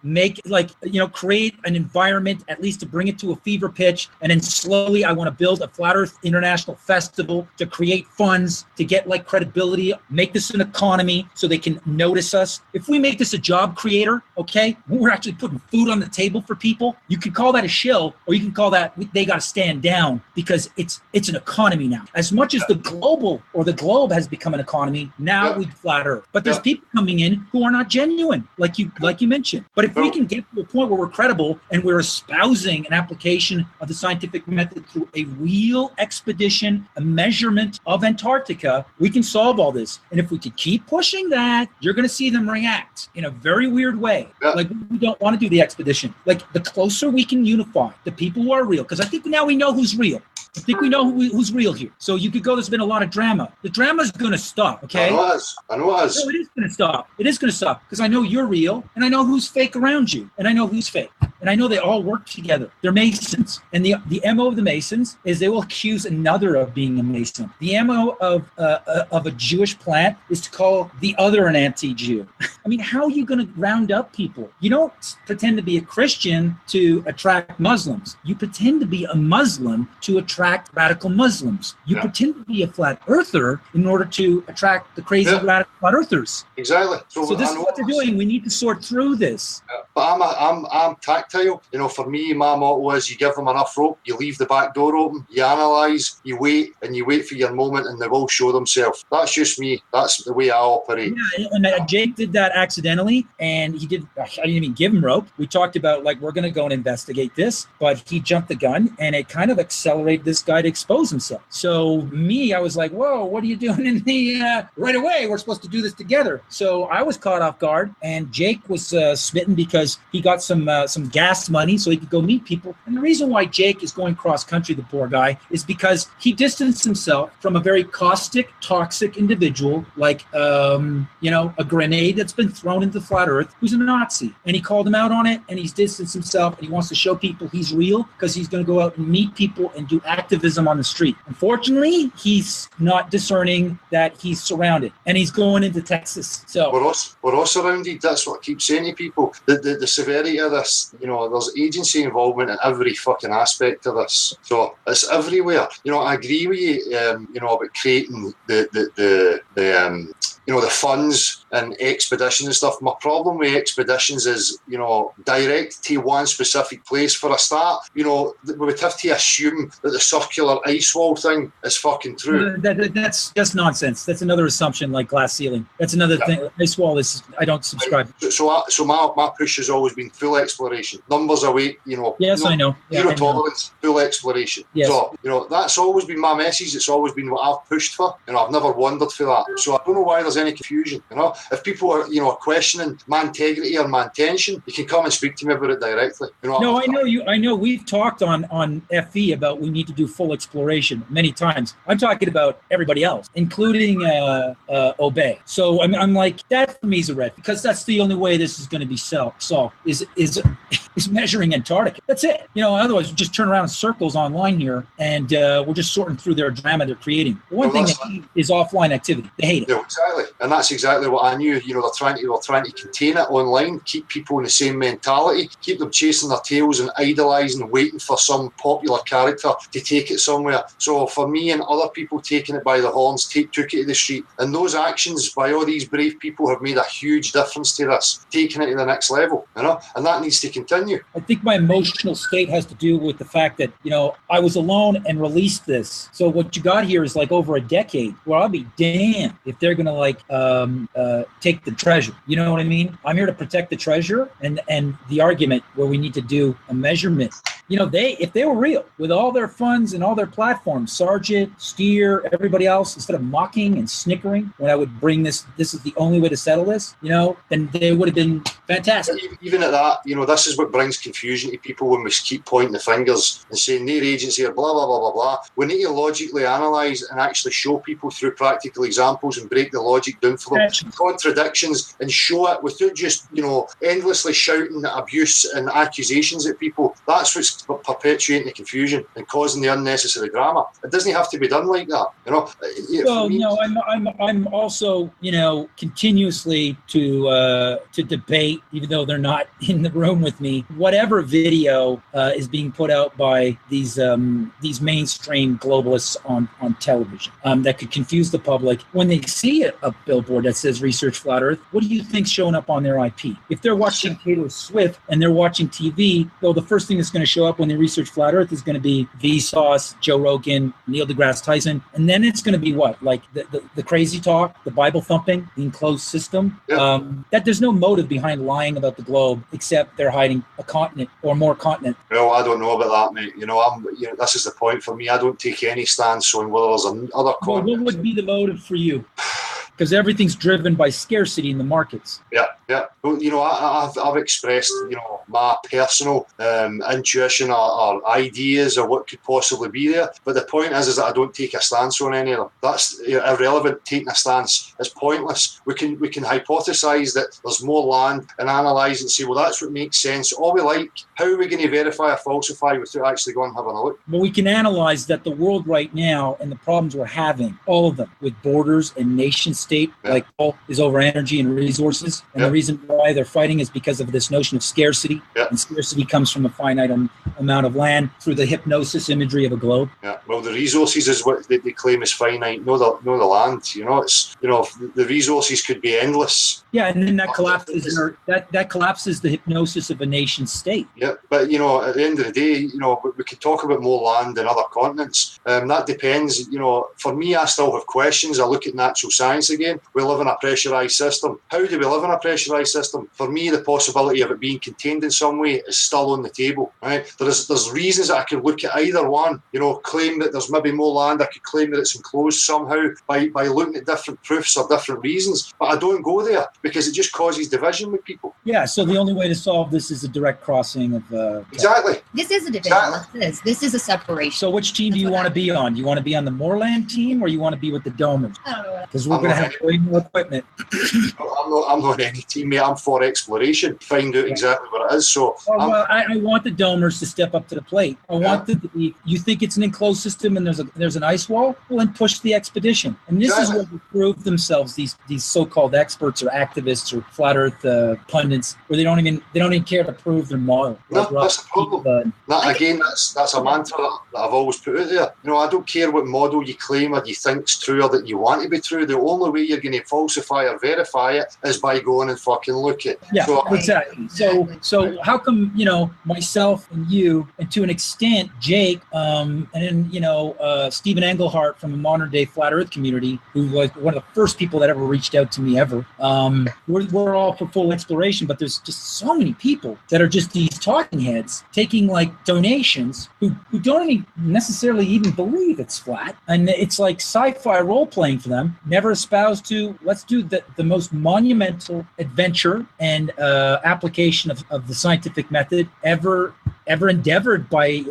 create an environment, at least to bring it to a fever pitch, and then slowly I want to build a Flat Earth International Festival to create funds, to get credibility, make this an economy so they can notice us. If we make this a job creator, okay, we're actually putting food on the table for people. You can call that a shill, or you can call that they got to stand down, because it's an economy now. As much as the globe has become an economy, now we Flat Earth. But there's people coming in who are not genuine, like you mentioned. But if we can get to a point where we're credible and we're espousing an application of the scientific method through a real expedition, a measurement of Antarctica, we can solve all this. And if we could keep pushing that, you're going to see them react in a very weird way. Yeah. Like, we don't want to do the expedition. Like, the closer we can unify the people who are real, because I think now we know who's real. I think we know who's real here. So you could go, there's been a lot of drama. The drama's going to stop, okay? I know it is. No, it is going to stop. It is going to stop, because I know you're real, and I know who's fake around you, and I know who's fake. And I know they all work together. They're Masons. And the MO of the Masons is they will accuse another of being a Mason. The MO of a Jewish plant is to call the other an anti-Jew. I mean, how are you going to round up people? You don't pretend to be a Christian to attract Muslims. You pretend to be a Muslim to attract radical Muslims. You pretend to be a flat earther in order to attract the crazy radical flat earthers. Exactly. So this is what they're doing. We need to sort through this. But I'm tactile. For me, my motto is you give them enough rope, you leave the back door open, you analyse, you wait for your moment, and they will show themselves. That's just me. That's the way I operate. Yeah, and Jake did that accidentally, and I didn't even give him rope. We talked about, we're going to go and investigate this, but he jumped the gun, and it kind of accelerated this guy to expose himself. So I was like, whoa, what are you doing in the right away? We're supposed to do this together. So I was caught off guard, and Jake was smitten because he got some gas money so he could go meet people. And the reason why Jake is going cross country, the poor guy, is because he distanced himself from a very caustic, toxic individual, like a grenade that's been thrown into flat Earth, who's a Nazi. And he called him out on it, and he's distanced himself, and he wants to show people he's real, because he's going to go out and meet people and do activism on the street. Unfortunately, he's not discerning that he's surrounded, and he's going into Texas. So we're all surrounded. That's what I keep saying to people. The severity of this, there's agency involvement in every fucking aspect of this. So it's everywhere. I agree with you, about creating the funds and expeditions and stuff. My problem with expeditions is, direct to one specific place for a start. We would have to assume that the circular ice wall thing is fucking true. That's nonsense. That's another assumption, like glass ceiling. That's another thing. Ice wall is, I don't subscribe. So my push has always been full exploration. Numbers away, Yes, I know. Zero tolerance, full exploration. Yes. So, that's always been my message. It's always been what I've pushed for. I've never wondered for that. So I don't know why there's there's any confusion. If people are, questioning my integrity or my intention, you can come and speak to me about it directly. No, I know you. I know we've talked on FE about we need to do full exploration many times. I'm talking about everybody else, including Obey. So I'm like, that for me is a red, because that's the only way this is going to be solved is measuring Antarctica. That's it. Otherwise we just turn around in circles online here, and we're just sorting through their drama they're creating. The one thing they hate is offline activity. They hate it. Yeah, exactly, and that's exactly what I knew. They're trying to contain it online, keep people in the same mentality, keep them chasing their tails and idolising, waiting for some popular character to take it somewhere. So for me and other people taking it by the horns, took it to the street, and those actions by all these brave people have made a huge difference to this, taking it to the next level, and that needs to continue. I think my emotional state has to do with the fact that, I was alone and released this. So what you got here is like over a decade. Well, I'll be damned if they're going to take the treasure. You know what I mean? I'm here to protect the treasure and the argument where we need to do a measurement. If they were real with all their funds and all their platforms, Sargent, Steer, everybody else, instead of mocking and snickering when I would bring this is the only way to settle this, then they would have been fantastic. Even at that, this is what brings confusion to people when we keep pointing the fingers and saying their agency are blah, blah, blah, blah, blah. We need to logically analyse and actually show people through practical examples and break the logic down for them, contradictions, and show it without just, endlessly shouting abuse and accusations at people. That's what's perpetuating the confusion and causing the unnecessary drama. It doesn't have to be done like that, I'm also, continuously to debate, even though they're not in the room with me, whatever video is being put out by these mainstream globalists on television that could confuse the public. When they see a billboard that says Research Flat Earth, what do you think's showing up on their IP? If they're watching Taylor Swift and they're watching TV, well, the first thing that's going to show up when they research Flat Earth is going to be Vsauce, Joe Rogan, Neil deGrasse Tyson, and then it's going to be what? Like the crazy talk, the Bible thumping, the enclosed system. Yeah. That there's no motive behind lying about the globe except they're hiding a continent or more continent. Well, I don't know about that, mate. This is the point for me. I don't take any stance on whether there's another continent. Well, what would be the motive for you? Because everything's driven by scarcity in the markets. Yeah. Well, I've expressed, my personal intuition or ideas or what could possibly be there. But the point is that I don't take a stance on any of them. That's irrelevant. Taking a stance is pointless. We can hypothesize that there's more land and analyse and say, well, that's what makes sense. All we like. How are we going to verify or falsify without actually going and having a look? Well, we can analyze that the world right now and the problems we're having, all of them, with borders and nation state, like all is over energy and resources. And the reason why they're fighting is because of this notion of scarcity. And scarcity comes from a finite amount of land through the hypnosis imagery of a globe. Yeah. Well, the resources is what they claim is finite. No, the land. It's the resources could be endless. Yeah, and then that collapses that collapses the hypnosis of a nation state. Yeah, but at the end of the day, we could talk about more land than other continents. That depends. For me, I still have questions. I look at natural science again. We live in a pressurised system. How do we live in a pressurised system? For me, the possibility of it being contained in some way is still on the table. Right? There's reasons that I could look at either one. Claim that there's maybe more land. I could claim that it's enclosed somehow by looking at different proofs or different reasons. But I don't go there because it just causes division with people. Yeah. So the only way to solve this is a direct crossing of. Exactly. This is a division. Exactly. This is a separation. So which team do you want to be on? You want to be on the Moorland team or you want to be with the Domers? I don't know. Because we're going to have way more equipment. I'm not any team, mate. I'm for exploration. Find out exactly what it is. So I want the Domers to step up to the plate. I want you think it's an enclosed system and there's an ice wall? Well, then push the expedition. And this is where they prove themselves, these so-called experts or activists or flat earth pundits, where they don't even care to prove their model. No, that's the problem. That's a mantra that I've always put out there. I don't care what model you claim or you think's true or that you want to be true. The only way you're going to falsify or verify it is by going and fucking look at. Yeah, exactly. So how come myself and you, and to an extent Jake, and then Stephen Englehart from the modern day flat Earth community, who was one of the first people that ever reached out to me ever. We're all for full exploration, but there's just so many people that are just these talking heads taking like donations who don't necessarily even believe it's flat, and it's like sci-fi role playing for them. Never espouse allows to, let's do the most monumental adventure and application of the scientific method ever endeavored by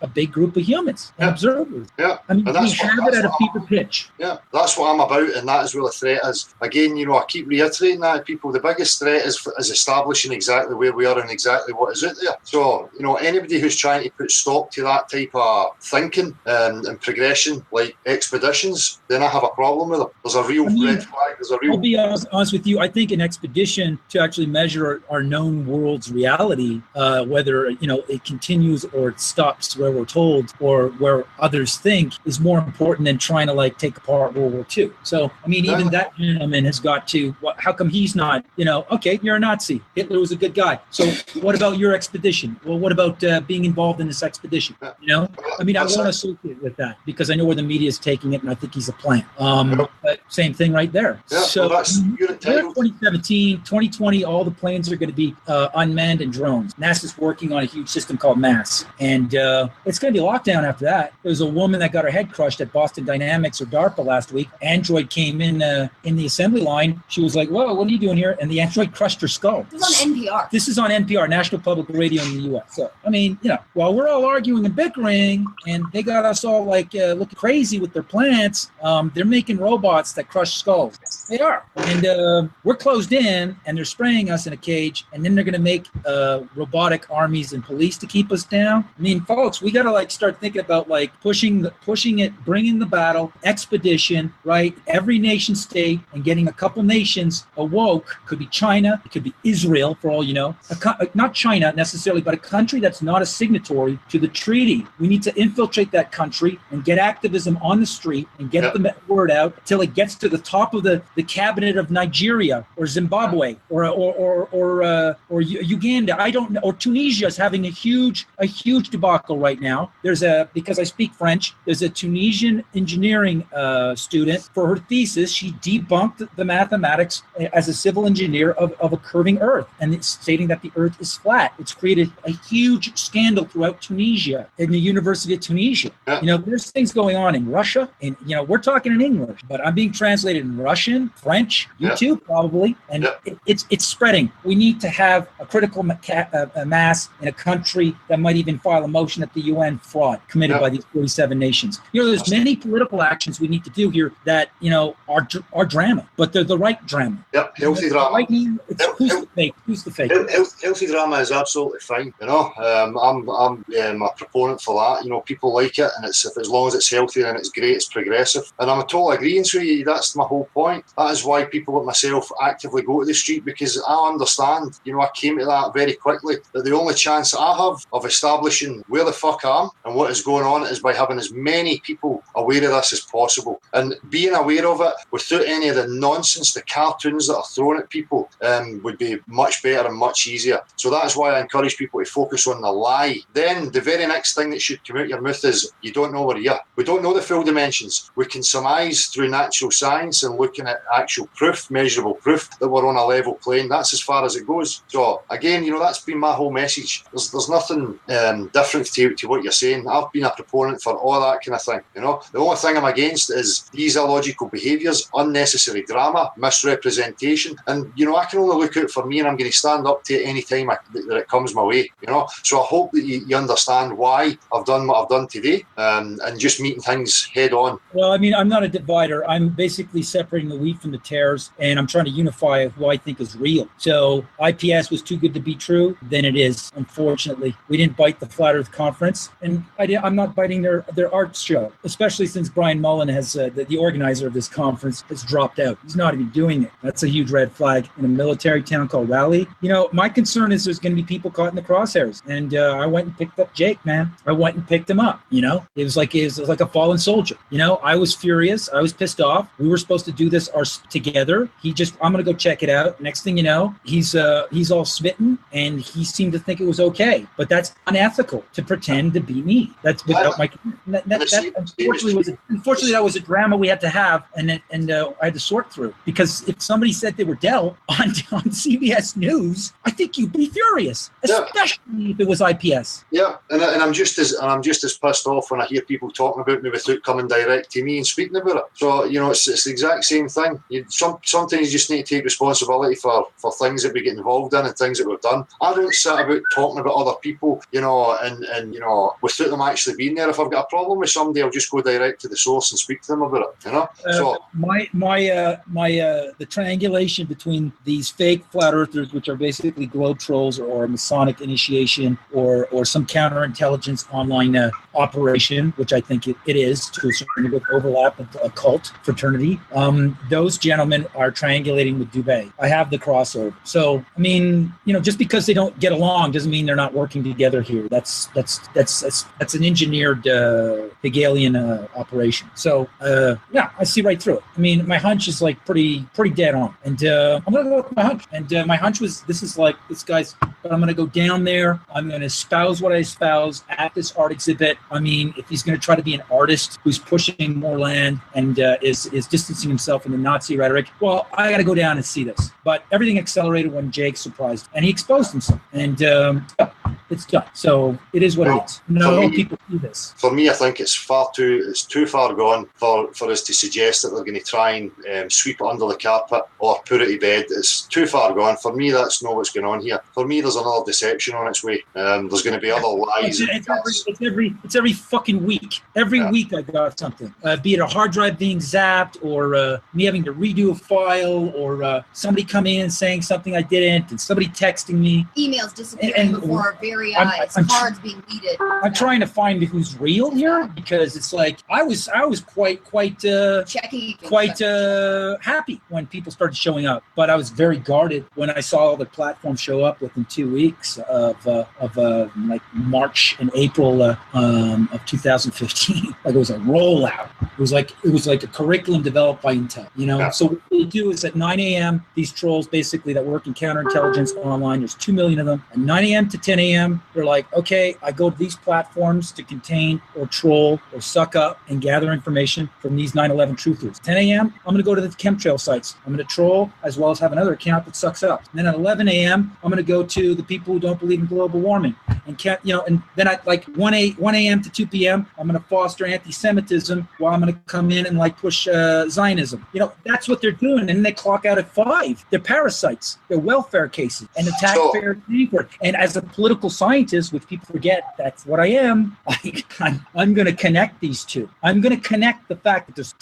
a big group of humans and observers. Yeah. I mean, we have it at a fever pitch. Yeah, that's what I'm about, and that is where the threat is. Again, I keep reiterating that to people. The biggest threat is establishing exactly where we are and exactly what is out there. So, anybody who's trying to put stop to that type of thinking and progression, like expeditions, then I have a problem with them. There's a real red flag. I'll be honest with you. I think an expedition to actually measure our known world's reality, whether it continues or it stops where we're told or where others think, is more important than trying to take apart World War II. So, I mean, even that gentleman has got to, how come he's not, okay, you're a Nazi. Hitler was a good guy. So what about your expedition? Well, what about being involved in this expedition? I mean, I want to associate with that because I know where the media is taking it and I think he's a plant. But same thing right there. Yeah, so you're 2017, 2020, all the planes are going to be unmanned and drones. NASA's working on a huge system called MASS. And it's going to be lockdown after that. There was a woman that got her head crushed at Boston Dynamics or DARPA last week. Android came in the assembly line. She was like, whoa, what are you doing here? And the android crushed her skull. This is on NPR. This is on NPR, National Public Radio in the U.S. So, I mean, while we're all arguing and bickering and they got us all looking crazy with their plants, they're making robots that crush skulls. They are. And we're closed in and they're spraying us in a cage and then they're going to make robotic armies and police to keep us down. I mean, folks, we got to start thinking about pushing it, bringing the battle, expedition, right? Every nation state and getting a couple nations awoke. Could be China, it could be Israel for all you know. Not China necessarily, but a country that's not a signatory to the treaty. We need to infiltrate that country and get activism on the street and get the word out until it gets to the top of the cabinet of Nigeria or Zimbabwe or Uganda. I don't know. Or Tunisia is having a huge debacle right now. Because I speak French, there's a Tunisian engineering student. For her thesis, she debunked the mathematics as a civil engineer of a curving Earth, and it's stating that the Earth is flat. It's created a huge scandal throughout Tunisia, in the University of Tunisia. Yeah. There's things going on in Russia, and we're talking in English, but I'm being translated in Russian, French, you too probably, and it's spreading. We need to have a critical mass in a country that might even file a motion at the UN fraud committed by these 47 nations. There's many political actions we need to do here that are drama, but they're the right drama. Yep, healthy drama. Right now, who's the fake? Healthy drama is absolutely fine. I'm a proponent for that. People like it, and it's as long as it's healthy and it's great, it's progressive. And I'm totally agreeing with you. That's my whole point. That is why people like myself actively go to the street, because I understand. I came to that very quickly, that the only chance I have of establishing where the fuck I am and what is going on is by having as many people aware of this as possible, and being aware of it without any of the nonsense, the cartoons that are thrown at people, would be much better and much easier. So that's why I encourage people to focus on the lie. Then the very next thing that should come out your mouth is, you don't know where you are. We don't know the full dimensions. We can surmise through natural science and looking at actual proof, measurable proof, that we're on a level plane. That's as far as it goes. So again, that's been my whole message. There's nothing different to what you're saying. I've been a proponent for all that kind of thing. The only thing I'm against is these illogical behaviours, unnecessary drama, misrepresentation, and I can only look out for me, and I'm going to stand up to it any time that it comes my way. So I hope that you understand why I've done what I've done today, and just meeting things head on. Well, I mean, I'm not a divider. I'm basically separating the wheat from the tares, and I'm trying to unify who I think is real. So IPS was too good to be true, then it is. Unfortunately, we didn't bite the Flat Earth Conference, and I'm not biting their arts show, especially since Brian Mullen has the organizer of this conference has dropped out. He's not even doing it. That's a huge red flag in a military town called Raleigh. My concern is there's going to be people caught in the crosshairs, and I went and picked up Jake, man. I went and picked him up. It was like a fallen soldier. I was furious. I was pissed off. We were supposed to do this together. I'm going to go check it out. Next thing you know, he's all smitten, and he seemed to think it was okay, but that's unethical to pretend to be me. That's without my. Unfortunately, that was a drama we had to have, and I had to sort through, because if somebody said they were Dell on CBS News, I think you'd be furious, especially if it was IPS. Yeah, and I'm just as pissed off when I hear people talking about me without coming direct to me and speaking about it. So it's the exact same thing. Sometimes you just need to take responsibility for things that we get involved in and things that we've done. I don't sit about talking about other people, and without them actually being there. If I've got a problem with somebody, I'll just go direct to the source and speak to them about it. So the triangulation between these fake flat earthers, which are basically globe trolls or Masonic initiation or some counterintelligence online operation, which I think it is to a certain degree, overlap with a cult fraternity. Those gentlemen are triangulating with Dubé. I have the crossover. So, I mean, just because they don't get along doesn't mean they're not working together here. That's an engineered Hegelian operation. So, I see right through it. I mean, my hunch is like pretty dead on. And I'm going to go with my hunch. And my hunch was, this guy's, but I'm going to go down there. I'm going to espouse what I espouse at this art exhibit. I mean, if he's going to try to be an artist who's pushing more land and is distancing himself from the Nazi rhetoric, well, I got to go down and see this. But everything accelerated when Jake surprised, and he exposed himself. And it's done. So it is what it is. No people do this. For me, I think it's too far gone for us to suggest that they're going to try and sweep it under the carpet or put it to bed. It's too far gone. For me, that's not what's going on here. For me, there's another deception on its way. There's going to be other lies. It's every fucking week. Every week I got something. Be it a hard drive being zapped, or me having to redo a file, or somebody coming in and saying something I didn't, and somebody texting me. Emails disappearing before our very eyes. Cards being deleted. I'm trying to find who's real here, because it's like I was quite happy when people started showing up, but I was very guarded when I saw all the platforms show up within 2 weeks of like March and April of 2015. Like it was a rollout. It was like a curriculum developed by Intel. Yeah. So what we do is at 9 a.m. these trolls basically that work in counterintelligence online. There's 2 million of them. At 9 a.m. to 10 a.m. they're like, okay, I go to these platforms to contain or troll or suck up and gather information from these 9/11 truthers. 10 a.m. I'm going to go to the chemtrail sites. I'm going to troll as well as have another account that sucks up. And then at 11 a.m. I'm going to go to the people who don't believe in global warming. And then at like 1 a.m. to 2 p.m. I'm going to foster anti-Semitism while I'm going to come in and like push Zionism. That's what they're doing. And then they clock out at 5. They're parasites. They're welfare cases and the taxpayer. And as a political scientist, which people forget, that's what I am. I'm going to connect these two. I'm going to connect the fact that there's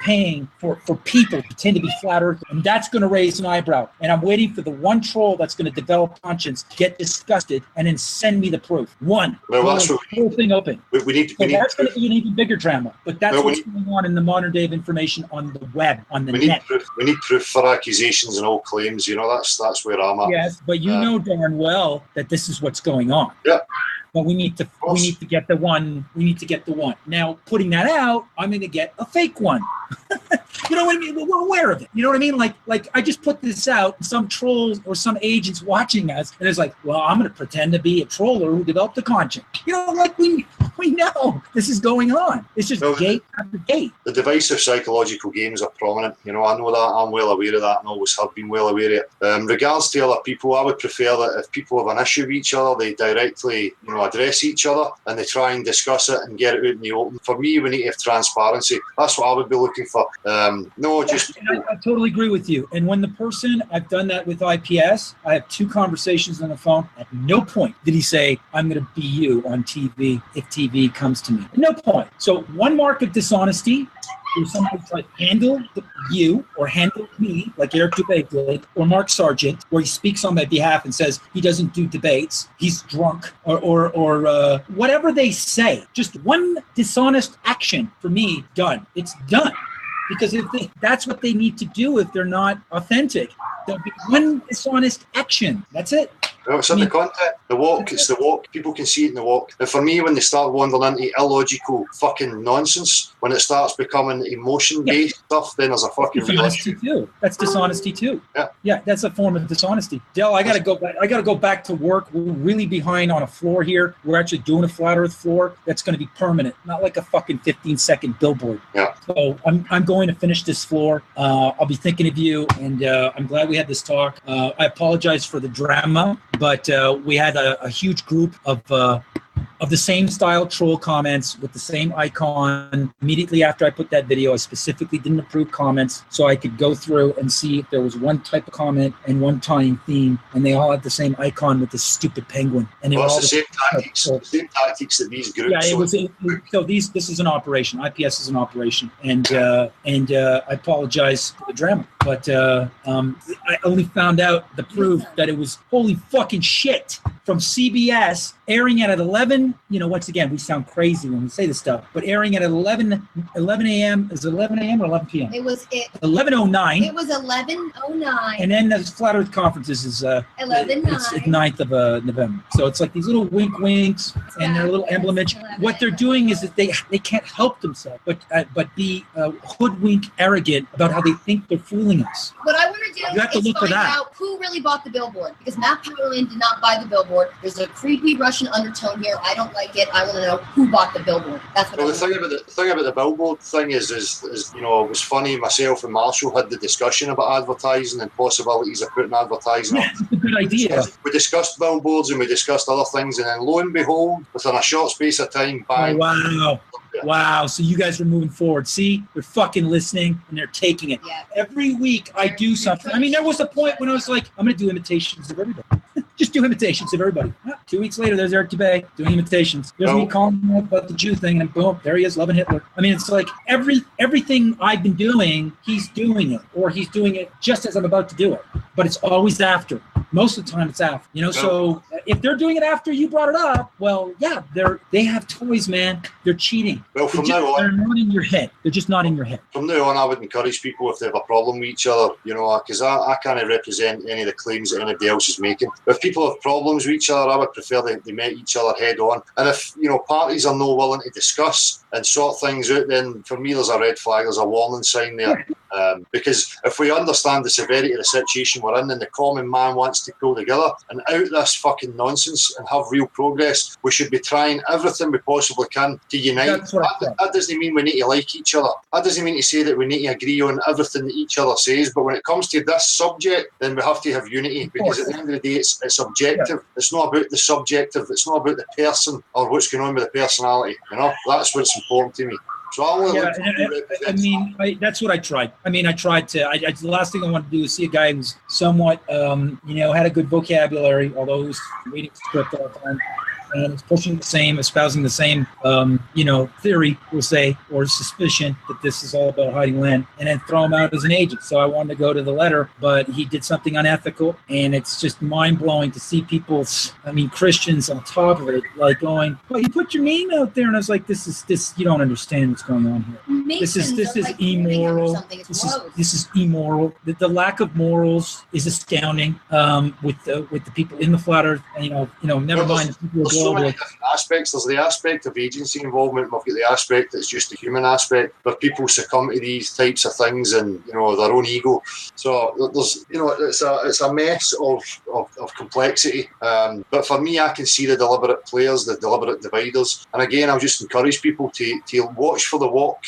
paying for people to pretend to be flat earth, and that's going to raise an eyebrow. And I'm waiting for the one troll that's going to develop conscience, get disgusted, and then send me the proof. Well, that's what the whole thing open. That's going to be an even bigger drama. But that's what's going on in the modern day of information on the web, on the net. We need proof for accusations and all claims. That's where I'm at. Yes, but you know darn well that this is what's going on. Yeah. But we need to get the one. We need to get the one. Now, putting that out, I'm going to get a fake one. You know what I mean? We're aware of it. You know what I mean? Like I just put this out, some trolls or some agents watching us, and it's like, well, I'm going to pretend to be a troller who developed a conscience. Like we know this is going on. It's just gate after gate. The divisive psychological games are prominent. I know that. I'm well aware of that and always have been well aware of it. Regards to other people, I would prefer that if people have an issue with each other, they directly, address each other and they try and discuss it and get it out in the open. For me, we need to have transparency. That's what I would be looking for. I totally agree with you. And when I've done that with IPS, I have 2 conversations on the phone. At no point did he say, I'm going to be you on TV if TV comes to me. At no point. So one mark of dishonesty is somebody tries to handle you or handle me, like Eric Dubé did, or Mark Sargent, where he speaks on my behalf and says he doesn't do debates, he's drunk, or whatever they say. Just one dishonest action for me, done. It's done. Because that's what they need to do if they're not authentic. There'll be one dishonest action. That's it. It's in the content. The walk, it's the walk. People can see it in the walk. And for me, when they start wandering into illogical fucking nonsense, when it starts becoming emotion-based stuff, then there's a fucking real issue. Too. That's dishonesty too. Yeah, that's a form of dishonesty. Del, I gotta go back to work. We're really behind on a floor here. We're actually doing a flat Earth floor that's going to be permanent, not like a fucking 15-second billboard. Yeah. So I'm going to finish this floor. I'll be thinking of you, and I'm glad we had this talk. I apologize for the drama, but we had a huge group of the same style troll comments with the same icon. Immediately after I put that video, I specifically didn't approve comments so I could go through and see if there was one type of comment and one time theme, and they all had the same icon with the stupid penguin. And well, it's the same tactics that these groups. Yeah, so this is an operation. IPS is an operation, and I apologize for the drama, but I only found out the proof that it was holy fucking shit from CBS airing at 11. Once again, we sound crazy when we say this stuff, but airing at 11 a.m. Is it 11 a.m. or 11 p.m.? It was 11:09. It was 11:09. And then the Flat Earth Conferences is 11:09. It's 9th of November. So it's like these little winks and their little emblem image. What they're doing is that they can't help themselves, but be hoodwink arrogant about how they think they're fooling us. What I want to do is find out who really bought the billboard, because Matt Powerland did not buy the billboard. There's a creepy Russian undertone here. I don't like it. I want to know who bought the billboard. That's what. Well, the thing about the billboard thing is it was funny. Myself and Marshall had the discussion about advertising and possibilities of putting advertising. Yeah, that's a good idea. We discussed billboards and we discussed other things, and then lo and behold, within a short space of time, bang. Oh, wow. Yeah. Wow. So you guys are moving forward. See, they're fucking listening and they're taking it. Yeah. Every week I do something. I mean, there was a point when I was like, I'm going to do imitations of everybody. Just do imitations of everybody. 2 weeks later, there's Eric Dubay doing imitations. There's me calling him about the Jew thing, and boom, there he is, loving Hitler. I mean, it's like everything I've been doing, he's doing it, or he's doing it just as I'm about to do it. But it's always after. Most of the time, it's after. So if they're doing it after you brought it up, well, yeah, they have toys, man. They're cheating. Well, from now on, they're not in your head. They're just not in your head. From now on, I would encourage people if they have a problem with each other, because I can't represent any of the claims that anybody else is making. If people have problems with each other, I would prefer they met each other head on. And if parties are not willing to discuss and sort things out, then for me there's a red flag, there's a warning sign there. Because if we understand the severity of the situation we're in and the common man wants to pull together and out this fucking nonsense and have real progress, we should be trying everything we possibly can to unite. That doesn't mean we need to like each other. That doesn't mean to say that we need to agree on everything that each other says. But when it comes to this subject, then we have to have unity, because at the end of the day, it's objective. Yeah. It's not about the subjective. It's not about the person or what's going on with the personality. That's what's important to me. So that's what I tried. I tried to. The last thing I wanted to do is see a guy who's somewhat, had a good vocabulary, although he was reading script all the time, and is espousing the same, theory, we'll say, or suspicion that this is all about hiding land, and then throw him out as an agent. So I wanted to go to the letter, but he did something unethical, and it's just mind-blowing to see people, Christians on top of it, like going, well, you put your name out there, and I was like, this, you don't understand what's going on here. This is immoral. This is immoral. The lack of morals is astounding with the people in the flat earth, and never mind the people who so many different aspects. There's the aspect of agency involvement. We've got the aspect that's just the human aspect, where people succumb to these types of things and their own ego. So there's it's a mess of complexity. But for me, I can see the deliberate players, the deliberate dividers. And again, I'll just encourage people to watch for the walk.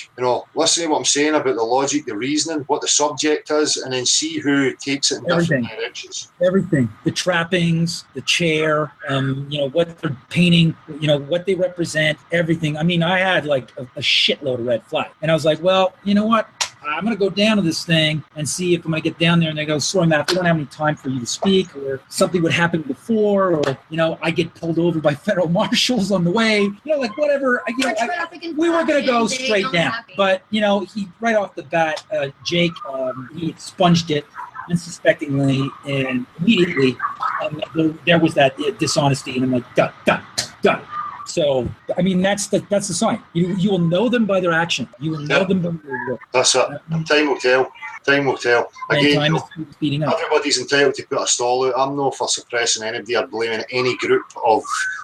Listen to what I'm saying about the logic, the reasoning, what the subject is, and then see who takes it in different directions. Everything, the trappings, the chair, what they're painting, what they represent, everything. I had like a shitload of red flag, and I was like, well, you know what? I'm going to go down to this thing and see if I'm going to get down there and they go, sorry, Matt, we don't have any time for you to speak, or something would happen before, or, I get pulled over by federal marshals on the way, whatever. We were going to go straight down. But, he right off the bat, Jake, he expunged it unsuspectingly and immediately. There was that dishonesty, and I'm like, done. So, that's the sign. You will know them by their action. You will know them by their work. That's it. Time will tell. Time will tell. Again, time is speeding up. Everybody's entitled to put a stall out. I'm not for suppressing anybody or blaming any group of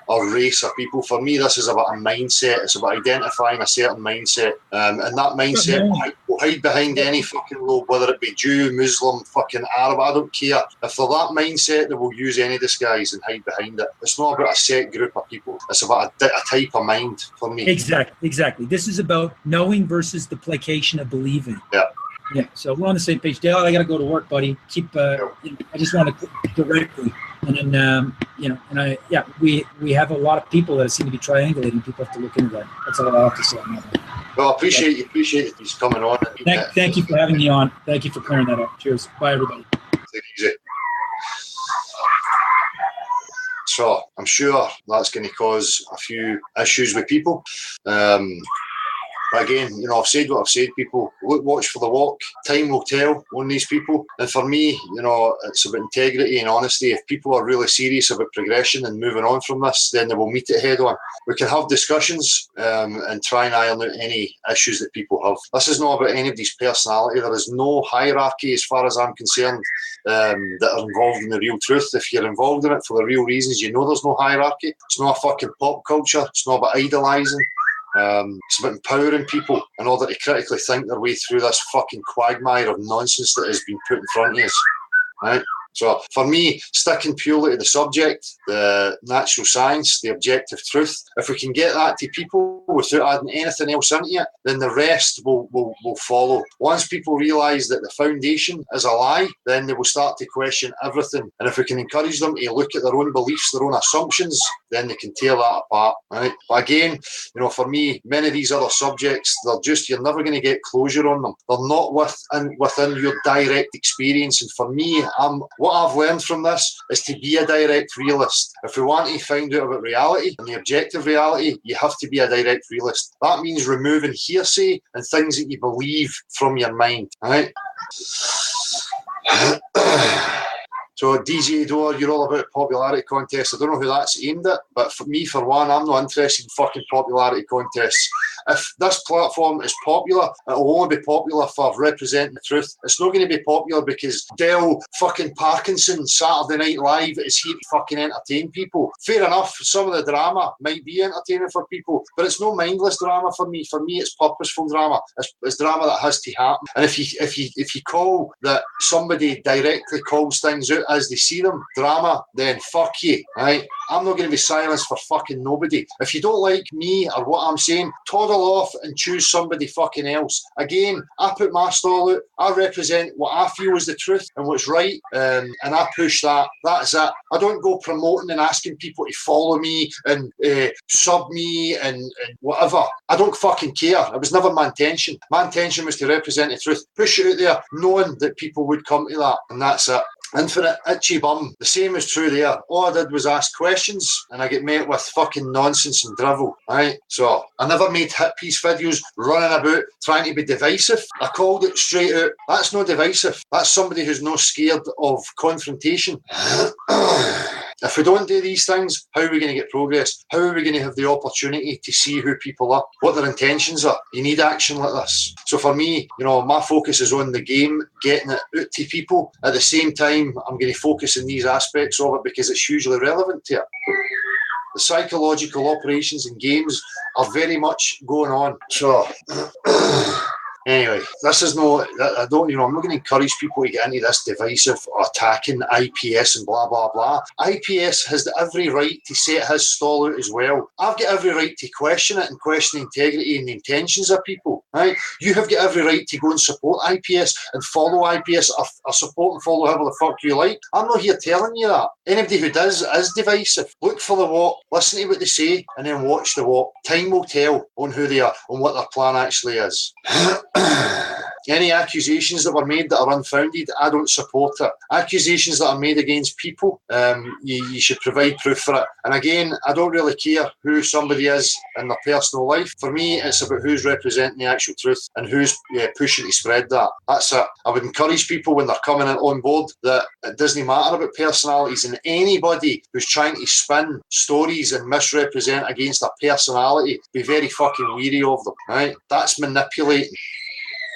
or race or people. For me, this is about a mindset. It's about identifying a certain mindset, and that mindset will hide behind any fucking robe, whether it be Jew, Muslim, fucking Arab. I don't care. If they're that mindset, they will use any disguise and hide behind it. It's not about a set group of people. It's about a type of mind for me. Exactly. This is about knowing versus the placation of believing. Yeah, so we're on the same page. Dale, I got to go to work, buddy. I just want to directly, and then we have a lot of people that seem to be triangulating. People have to look into that. That's all I have to say. Well, I appreciate you coming on. Thank you for having me on. Thank you for clearing that up. Cheers. Bye, everybody. Take it easy. So I'm sure that's going to cause a few issues with people. But again, I've said what I've said, people. Watch for the walk. Time will tell on these people. And for me, it's about integrity and honesty. If people are really serious about progression and moving on from this, then they will meet it head on. We can have discussions and try and iron out any issues that people have. This is not about anybody's personality. There is no hierarchy as far as I'm concerned that are involved in the real truth. If you're involved in it for the real reasons, there's no hierarchy. It's not a fucking pop culture. It's not about idolising. It's about empowering people in order to critically think their way through this fucking quagmire of nonsense that has been put in front of us. Right? So for me, sticking purely to the subject, the natural science, the objective truth, if we can get that to people without adding anything else into it, then the rest will follow. Once people realise that the foundation is a lie, then they will start to question everything. And if we can encourage them to look at their own beliefs, their own assumptions, then they can tear that apart. Right? But again, for me, many of these other subjects, you're never going to get closure on them. They're not within your direct experience. And for me, what I've learned from this is to be a direct realist. If we want to find out about reality and the objective reality, you have to be a direct realist. That means removing hearsay and things that you believe from your mind. All right? So DJ Door, you're all about popularity contests. I don't know who that's aimed at, but for me, for one, I'm not interested in fucking popularity contests. If this platform is popular, it'll only be popular for representing the truth. It's not going to be popular because Del fucking Parkinson Saturday Night Live is here to fucking entertain people. Fair enough, some of the drama might be entertaining for people, but it's no mindless drama for me. For me, it's purposeful drama. It's drama that has to happen. And if you call that somebody directly calls things out as they see them, drama, then fuck you, right? I'm not going to be silenced for fucking nobody. If you don't like me or what I'm saying, toddle off and choose somebody fucking else. Again, I put my stall out. I represent what I feel is the truth and what's right, and I push that. That's it. I don't go promoting and asking people to follow me and sub me and whatever. I don't fucking care. It was never my intention. My intention was to represent the truth, push it out there, knowing that people would come to that, and that's it. Infinite itchy bum. The same is true there. All I did was ask questions and I get met with fucking nonsense and drivel, right? So I never made hit piece videos running about trying to be divisive. I called it straight out. That's not divisive. That's somebody who's not scared of confrontation. If we don't do these things, how are we going to get progress? How are we going to have the opportunity to see who people are, what their intentions are? You need action like this. So for me, my focus is on the game, getting it out to people. At the same time, I'm going to focus on these aspects of it because it's hugely relevant to it. The psychological operations in games are very much going on. So anyway, this is I'm not going to encourage people to get into this divisive or attacking IPS and blah, blah, blah. IPS has every right to set his stall out as well. I've got every right to question it and question the integrity and the intentions of people, right? You have got every right to go and support IPS and follow IPS or support and follow whoever the fuck you like. I'm not here telling you that. Anybody who does is divisive. Look for the what, listen to what they say, and then watch the what. Time will tell on who they are and what their plan actually is. Any accusations that were made that are unfounded, I don't support it. Accusations that are made against people, you should provide proof for it. And again, I don't really care who somebody is in their personal life. For me, it's about who's representing the actual truth and who's pushing to spread that. That's it. I would encourage people when they're coming on board that it doesn't matter about personalities, and anybody who's trying to spin stories and misrepresent against a personality, be very fucking weary of them, right? That's manipulating.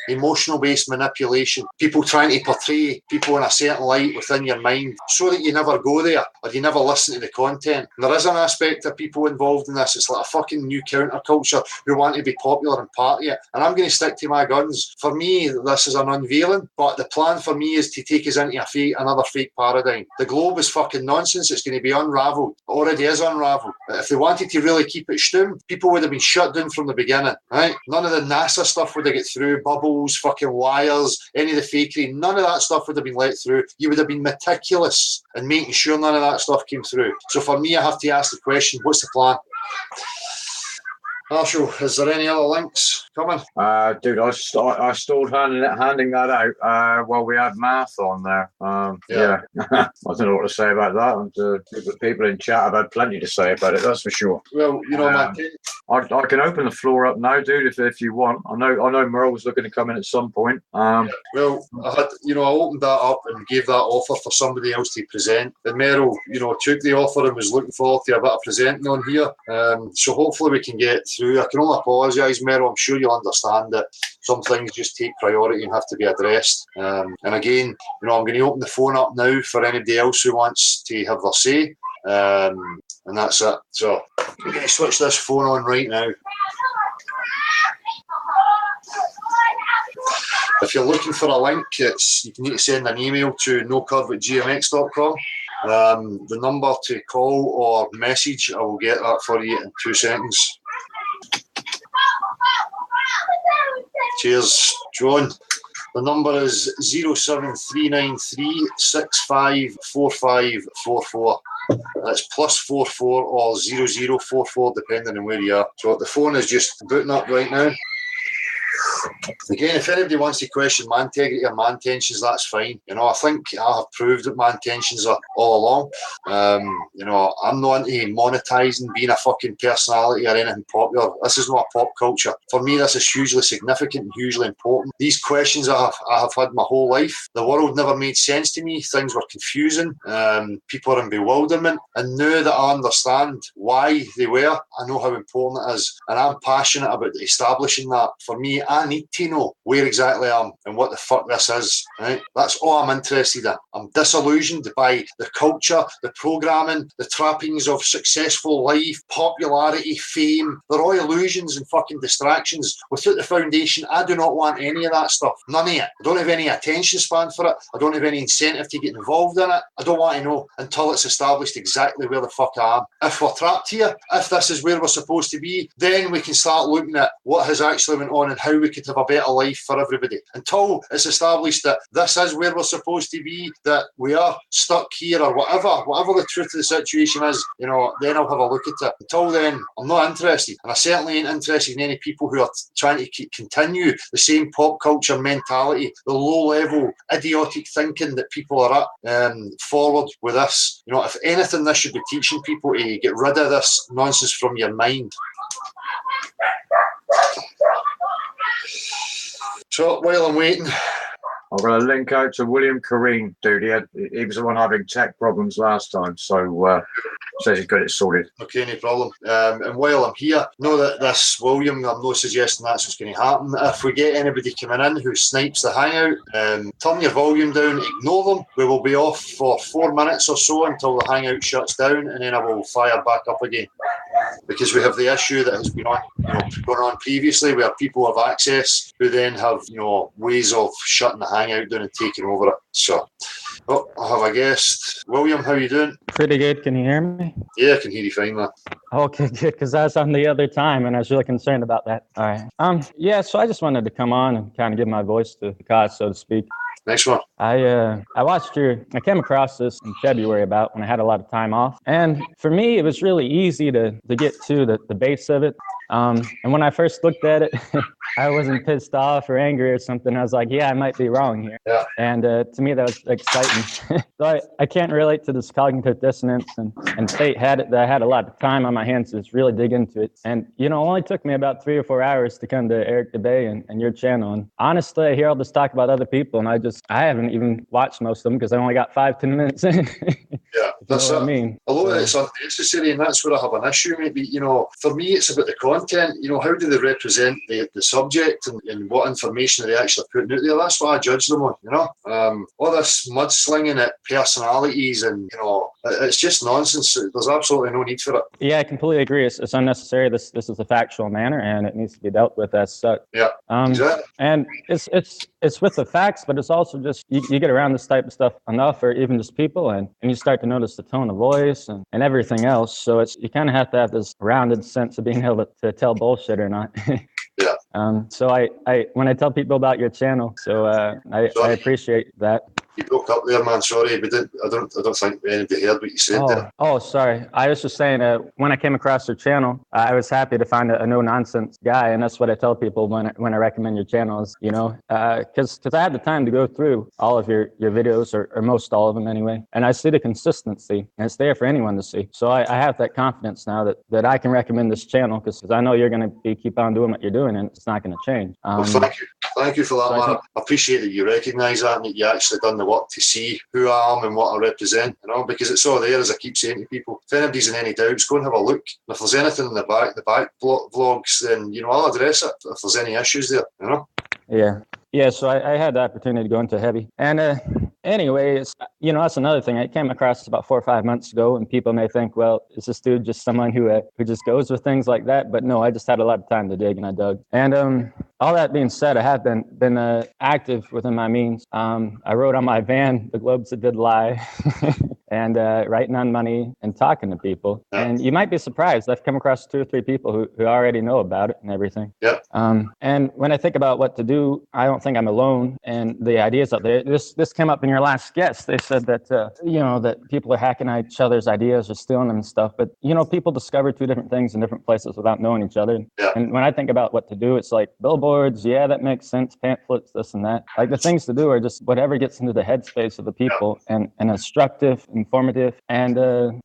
emotional-based manipulation, people trying to portray people in a certain light within your mind so that you never go there or you never listen to the content. And there is an aspect of people involved in this. It's like a fucking new counterculture who want to be popular and party it. And I'm going to stick to my guns. For me, this is an unveiling, but the plan for me is to take us into another fake paradigm. The globe is fucking nonsense. It's going to be unravelled. It already is unravelled. But if they wanted to really keep it stum, people would have been shut down from the beginning, right? None of the NASA stuff would have get through, bubbles, fucking wires, any of the fakery, none of that stuff would have been let through. You would have been meticulous in making sure none of that stuff came through. So for me, I have to ask the question, what's the plan? Marshall, is there any other links coming? Dude, I stalled handing that out while we had math on there. Yeah. I don't know what to say about that. And the people in chat have had plenty to say about it, that's for sure. Well, you know, I can open the floor up now, dude, if you want. I know Merle was looking to come in at some point. Well, I opened that up and gave that offer for somebody else to present. And Merle, took the offer and was looking forward to a bit of presenting on here. So hopefully we can get through. I can only apologise, Merle. I'm sure you'll understand that some things just take priority and have to be addressed. And again, I'm going to open the phone up now for anybody else who wants to have their say. And that's it. So I'm going to switch this phone on right now. If you're looking for a link, you need to send an email to nocurve@gmx.com. The number to call or message, I will get that for you in 2 seconds. Cheers, John. The number is 07393654544. That's +44 or 0044, depending on where you are. So the phone is just booting up right now. Again, if anybody wants to question my integrity or my intentions, that's fine. I think I have proved that my intentions are all along. I'm not into monetising, being a fucking personality or anything popular. This is not a pop culture. For me, this is hugely significant and hugely important. These questions I have had my whole life. The world never made sense to me. Things were confusing. People are in bewilderment. And now that I understand why they were, I know how important it is. And I'm passionate about establishing that. For me, I need to know where exactly I am and what the fuck this is, right? That's all I'm interested in. I'm disillusioned by the culture, the programming, the trappings of successful life, popularity, fame. They're all illusions and fucking distractions. Without the foundation, I do not want any of that stuff. None of it. I don't have any attention span for it. I don't have any incentive to get involved in it. I don't want to know until it's established exactly where the fuck I am. If we're trapped here, if this is where we're supposed to be, then we can start looking at what has actually went on and how we could have a better life for everybody. Until it's established that this is where we're supposed to be, that we are stuck here or whatever the truth of the situation is, then I'll have a look at it. Until then, I'm not interested. And I certainly ain't interested in any people who are trying to continue the same pop culture mentality, the low-level idiotic thinking that people are at forward with this. If anything, this should be teaching people to get rid of this nonsense from your mind. So while I'm waiting, I'm going to link out to William Kareem, dude. He was the one having tech problems last time, so says he's got it sorted. Okay, no problem. And while I'm here, know that this William, I'm not suggesting that's what's going to happen. If we get anybody coming in who snipes the hangout, turn your volume down, ignore them. We will be off for 4 minutes or so until the hangout shuts down, and then I will fire back up again. Because we have the issue that has been on, going on previously, where people have access who then have, ways of shutting the hangout down and taking over it. So, I have a guest. William, how you doing? Pretty good. Can you hear me? Yeah, I can hear you fine, man. Okay, good. Because I was on the other time, and I was really concerned about that. All right. Yeah. So I just wanted to come on and kind of give my voice to the cause, so to speak. Next one. I came across this in February about when I had a lot of time off. And for me, it was really easy to get to the base of it. And when I first looked at it, I wasn't pissed off or angry or something. I was like, yeah, I might be wrong here. Yeah. And to me, that was exciting. So I can't relate to this cognitive dissonance. And fate had it that I had a lot of time on my hands to just really dig into it. And, it only took me about 3 or 4 hours to come to Eric DeBay and your channel. And honestly, I hear all this talk about other people, and I just just, I haven't even watched most of them because I only got 5-10 minutes in. Yeah, that's what it. I mean. A lot of it's unnecessary, and that's where I have an issue. Maybe, for me, it's about the content. How do they represent the subject and what information are they actually putting out there? That's what I judge them on. All this mudslinging at personalities and, it's just nonsense. There's absolutely no need for it. Yeah, I completely agree. It's unnecessary. This is a factual manner, and it needs to be dealt with as such. Yeah, exactly. And it's with the facts, but it's also just you get around this type of stuff enough, or even just people, and you start to notice the tone of voice and everything else. So you kind of have to have this rounded sense of being able to tell bullshit or not. Yeah. So I when I tell people about your channel, so I appreciate that. You broke up there, man. Sorry, but I don't think anybody heard what you said there. Oh, sorry. I was just saying, when I came across your channel, I was happy to find a no-nonsense guy, and that's what I tell people when I recommend your channels, because I had the time to go through all of your videos, or most all of them anyway, and I see the consistency, and it's there for anyone to see. So I have that confidence now that I can recommend this channel, because I know you're going to keep on doing what you're doing, and it's not going to change. Well, thank you. Thank you for that, man. I appreciate that you recognise that and that you actually done the work to see who I am and what I represent, because it's all there, as I keep saying to people. If anybody's in any doubts, go and have a look. And if there's anything in the back vlogs, then, I'll address it if there's any issues there, Yeah, so I had the opportunity to go into heavy. And anyway, that's another thing. I came across about 4 or 5 months ago, and people may think, well, is this dude just someone who just goes with things like that? But no, I just had a lot of time to dig, and I dug. And all that being said, I have been active within my means. I wrote on my van, "The Globe's a Good Lie," and writing on money and talking to people. And you might be surprised. I've come across 2 or 3 people who already know about it and everything. Yeah. And when I think about what to do, I don't think I'm alone. And the ideas out there, this came up in your last guest. They said that, that people are hacking at each other's ideas or stealing them and stuff. But, people discover 2 different things in different places without knowing each other. Yeah. And when I think about what to do, it's like billboards. Yeah, that makes sense. Pamphlets, this and that. Like the things to do are just whatever gets into the headspace of the people and instructive, informative, and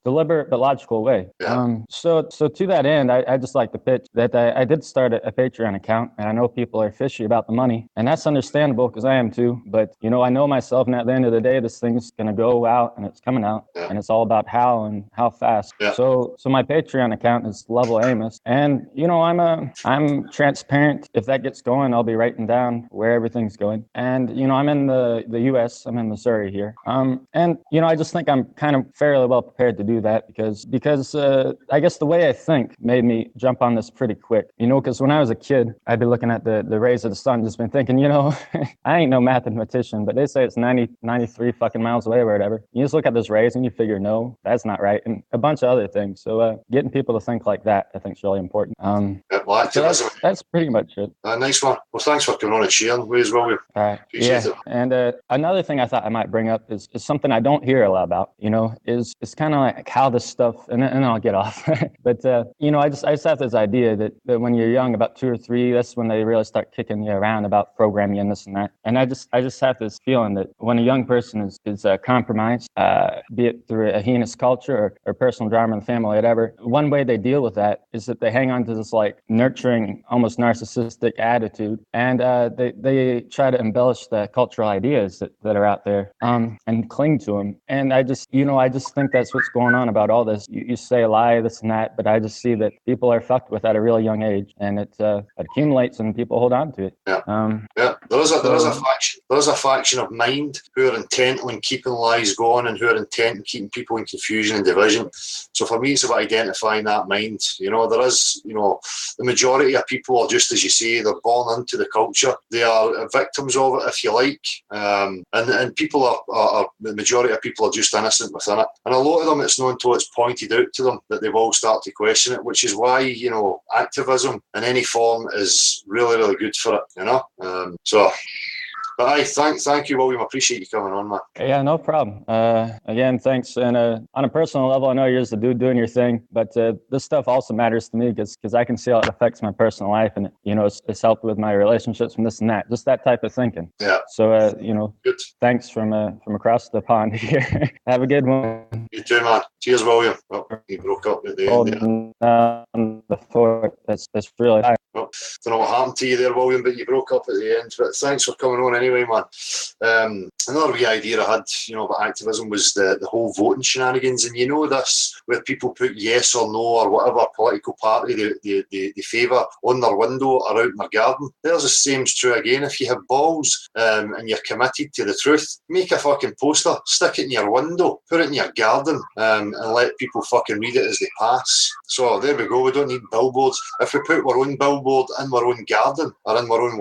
deliberate but logical way. Yeah. So to that end, I just like to pitch that I did start a Patreon account, and I know people are fishy about the money, and that's understandable because I am too. But I know myself, and at the end of the day, this thing's gonna go out, and it's coming out, and it's all about how and how fast. Yeah. So my Patreon account is Level Amos, and I'm transparent. If that gets going, I'll be writing down where everything's going. And I'm in the U.S. I'm in Missouri here. And I just think I'm kind of fairly well prepared to do that because I guess the way I think made me jump on this pretty quick. Because when I was a kid, I'd be looking at the rays of the sun, just been thinking, I ain't no mathematician, but they say it's 93 fucking miles away or whatever. You just look at those rays and you figure, no, that's not right, and a bunch of other things. So getting people to think like that, I think, is really important. So that's pretty much it. Nice one. Well, thanks for coming on and sharing with us, Will. All right. Appreciate it. And another thing I thought I might bring up is something I don't hear a lot about. Is kind of like how this stuff, and then I'll get off. But I just have this idea that when you're young, about 2 or 3, that's when they really start kicking you around about programming and this and that. And I just have this feeling that when a young person is compromised, be it through a heinous culture or personal drama in the family, whatever, one way they deal with that is that they hang on to this like nurturing, almost narcissistic attitude, and they try to embellish the cultural ideas that are out there and cling to them. And I just think that's what's going on about all this. You say a lie, this and that, but I just see that people are fucked with at a really young age, and it accumulates and people hold on to it. There is a faction of mind who are intent on keeping lies going and who are intent on keeping people in confusion and division. So for me, it's about identifying that mind. There is, the majority of people are just as you say, they're born into the culture. They are victims of it, if you like. And people are the majority of people are just innocent within it. And a lot of them, it's not until it's pointed out to them that they've all start to question it, which is why, activism in any form is really, really good for it, But I thank you, William. I appreciate you coming on, man. Yeah, no problem. Again, thanks. And on a personal level, I know you're just a dude doing your thing, but this stuff also matters to me because I can see how it affects my personal life, and it's helped with my relationships and this and that. Just that type of thinking. Yeah. So good. Thanks from across the pond here. Have a good one. You too, man. Cheers, William. Oh, he broke up at the end. The fort. That's really high. Oh. don't know what happened to you there, William, but you broke up at the end. But thanks for coming on anyway, man. Another wee idea I had, about activism was the whole voting shenanigans. And this, where people put yes or no or whatever political party they favour on their window or out in their garden. There's the same's true again. If you have balls and you're committed to the truth, make a fucking poster, stick it in your window, put it in your garden, and let people fucking read it as they pass. So there we go. We don't need billboards. If we put our own billboard in our own garden or in our own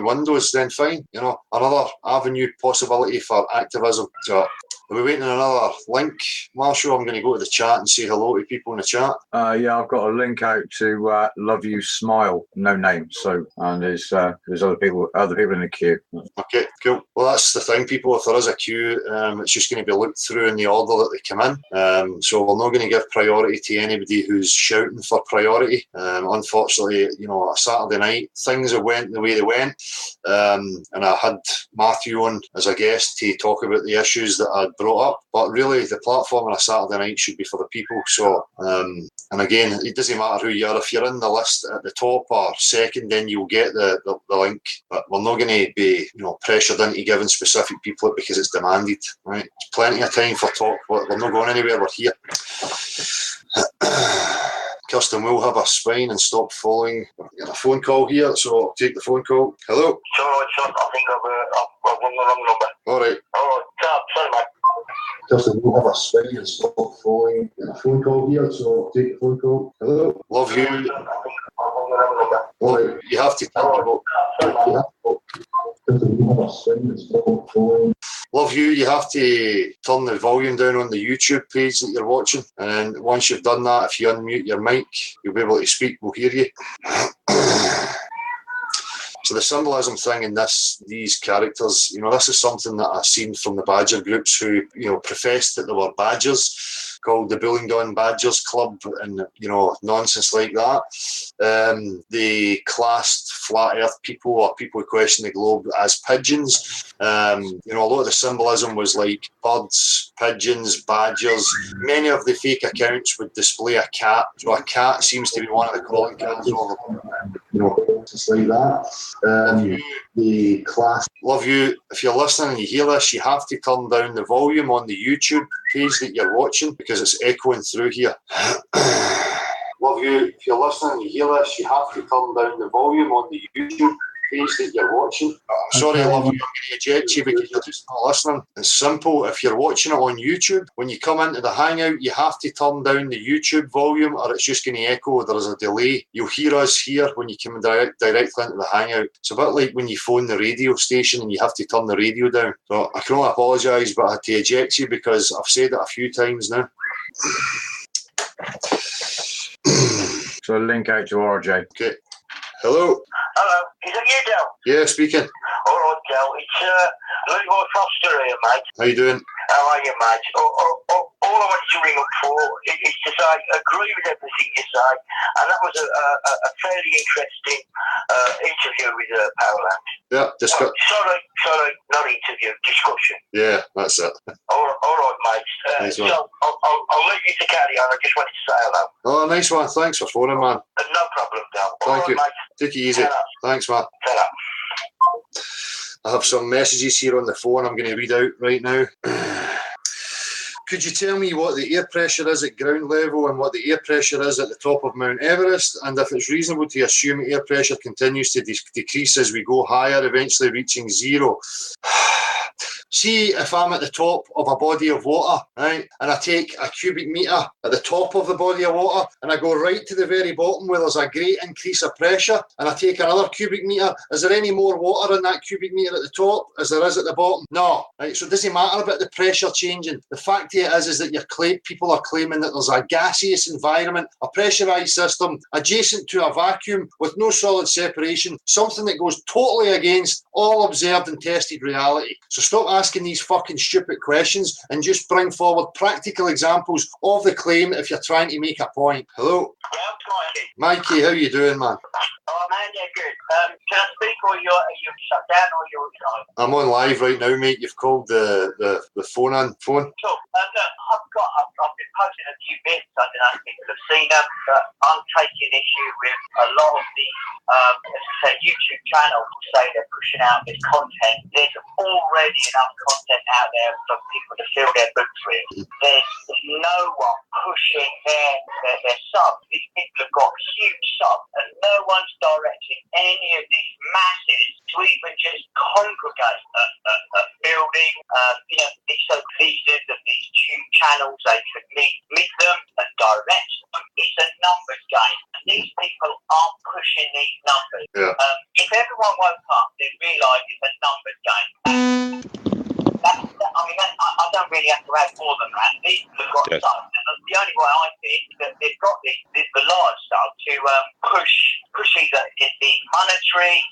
windows, then fine. Another avenue, possibility for activism. So are we waiting on another link, Marshall? I'm going to go to the chat and say hello to people in the chat. Yeah, I've got a link out to Love You Smile, no name. So, and there's other people in the queue. Okay, cool. Well, that's the thing, people. If there is a queue, it's just going to be looked through in the order that they come in. So we're not going to give priority to anybody who's shouting for priority. Unfortunately, a Saturday night, things have went the way they went. And I had Matthew on as a guest to talk about the issues that I'd brought up, but really the platform on a Saturday night should be for the people. So and again, it doesn't matter who you are. If you're in the list at the top or second, then you'll get the link, but we're not going to be pressured into giving specific people it because it's demanded, right? There's plenty of time for talk. We're not going anywhere. We're here. Kirsten will have a spine and stop following. We've got a phone call here, so I'll take the phone call. Hello? Sorry, I think I've rung the wrong number. All right. Sorry, mate. Kirsten will have a spine and stop following. Got a phone call here, so I'll take the phone call. Hello? Love you. I think I've rung the wrong number. All right. You have to talk about... Love you. You have to turn the volume down on the YouTube page that you're watching, and once you've done that, if you unmute your mic, you'll be able to speak. We'll hear you. So the symbolism thing in these characters, this is something that I've seen from the Badger groups who, professed that they were Badgers, called the Boylan Badgers Club, and nonsense like that. They classed flat Earth people or people who question the globe as pigeons. A lot of the symbolism was like birds, pigeons, badgers. Many of the fake accounts would display a cat, so a cat seems to be one of the calling cards. Just like that. The class. Love you. If you're listening and you hear this, you have to turn down the volume on the YouTube page that you're watching because it's echoing through here. Love you. If you're listening and you hear this, you have to turn down the volume on the YouTube page that you're watching. Sorry, love you. I'm going to eject you because you're just not listening. It's simple. If you're watching it on YouTube, when you come into the Hangout, you have to turn down the YouTube volume or it's just going to echo. There's a delay. You'll hear us here when you come directly into the Hangout. It's a bit like when you phone the radio station and you have to turn the radio down. So I can only apologise, but I had to eject you because I've said it a few times now. So a link out to RJ. Okay. Hello. Hello. Is it you, Del? Yeah, speaking. All right, Del. It's Leroy Foster here, mate. How you doing? How are you, mate? All I wanted to ring up for is to say, agree with everything you say, and that was a fairly interesting interview with Boylan. Yeah, sorry, not interview, discussion. Yeah, that's it. All right, mate. Nice so one. I'll leave you to carry on. I just wanted to say hello. Oh, nice one. Thanks for phoning, man. No problem, Del. Thank you. Mate. Take it easy. Thanks, man. I have some messages here on the phone I'm going to read out right now. Could you tell me what the air pressure is at ground level and what the air pressure is at the top of Mount Everest, and if it's reasonable to assume air pressure continues to decrease as we go higher, eventually reaching zero? See, if I'm at the top of a body of water, right, and I take a cubic metre at the top of the body of water and I go right to the very bottom where there's a great increase of pressure and I take another cubic metre, is there any more water in that cubic metre at the top as there is at the bottom? No. Right, so it doesn't matter about the pressure changing. The fact here is that people are claiming that there's a gaseous environment, a pressurised system adjacent to a vacuum with no solid separation, something that goes totally against all observed and tested reality. So stop asking these fucking stupid questions and just bring forward practical examples of the claim if you're trying to make a point. Hello? Yeah, Mikey, how you doing, man? I'm man. Yeah, good. Can I speak, or are you shut down, or you're live? I'm on live right now, mate. You've called the phone in. Phone. Cool. Look, I've been posting a few bits. I don't know if people have seen them, but I'm taking issue with a lot of the, as I say, YouTube channels say they're pushing out this content. There's already enough content out there for people to fill their books with. There's no one pushing their subs. These people have got huge subs, and no one's directing any of these masses to even just congregate a building. These leaders of these tube channels, they could meet them and direct them. It's a numbers game, and these people aren't pushing these numbers. Yeah. If everyone woke up, they'd realise it's a numbers game. I don't really have to add more than that. These people have got subs. The only way I see it is that they've got the large sub to push either the monetary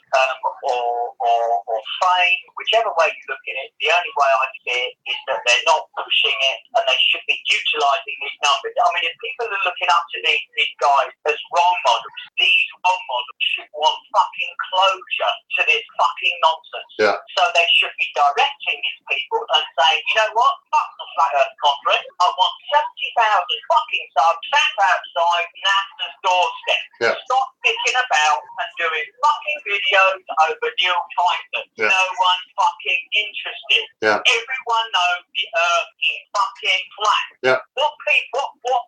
or fame, whichever way you look at it. The only way I see it is that they're not pushing it, and they should be utilising these numbers. I mean, if people are looking up to these guys as role models, these role models should want fucking closure to this fucking nonsense. Yeah. So they should be directing these people and saying, you know what, fuck the Flat Earth Conference. I want 70,000 fucking subs sat outside NASA's doorstep. Yeah. Stop picking about and doing fucking videos over Neil Tyson. Yeah. No one's fucking interested. Yeah. Everyone knows the Earth is fucking flat. Yeah. What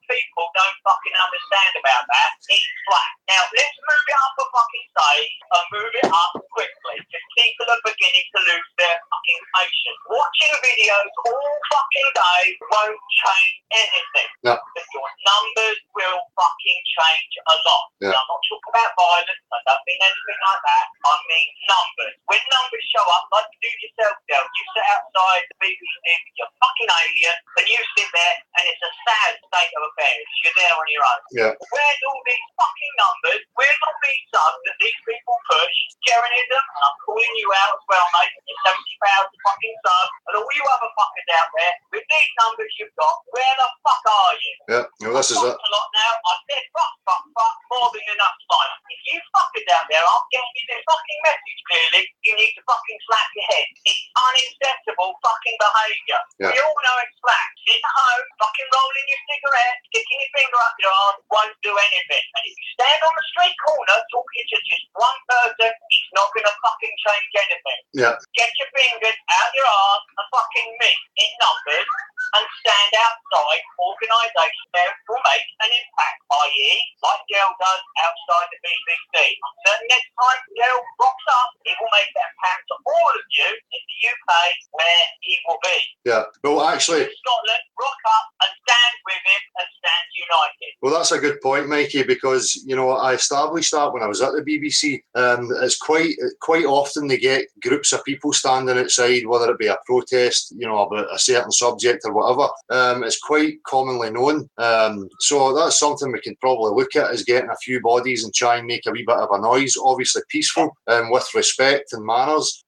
people don't fucking understand about that is flat. Now let's move it up a fucking stage and move it up quickly, because people are beginning to lose their fucking patience. Watching videos all fucking day won't change anything. No. But your numbers will fucking change a lot. Yeah. Now, I'm not talking about violence. I don't mean anything like that. I mean numbers. When numbers show up, like you do yourself, Del, you sit outside the BBC with your fucking alien, and you sit there, and it's a sad state of affairs. You're there on your own. Yeah. Where's all these fucking numbers? Where's all these subs that these people push? Jerryism, and I'm calling you out as well, mate. You're 70,000 fucking subs, and all you other fuckers out there, with these numbers you've got, where the fuck are you? Yeah. Well, this is it. A lot now. I said fuck, more than enough time. If you fuckers out there aren't getting me this fucking message clearly, you need to fucking slap your head. It's unacceptable fucking behaviour. Yeah. We all know it's flat. Sitting at home, fucking rolling your cigarette, sticking your finger up your arse, won't do anything. And if you stand on the street corner talking to just one person, it's not going to fucking change anything. Yeah. Get your fingers out your arse and fucking meet in numbers and stand outside organisations that will make an impact, i.e., like Dell does outside the BBC. So next time Dell rocks up, he will make that impact to all of you in the UK where he will be. Yeah. Well, actually, Scotland, rock up and stand with him and stand united. well, that's a good point, Mikey, because, I established that when I was at the BBC. It's quite often they get groups of people standing outside, whether it be a protest, about a certain subject or whatever. It's quite commonly known. So that's something we can probably look at, is getting a few bodies and try and make a wee bit of a noise, obviously peaceful, with respect and manners,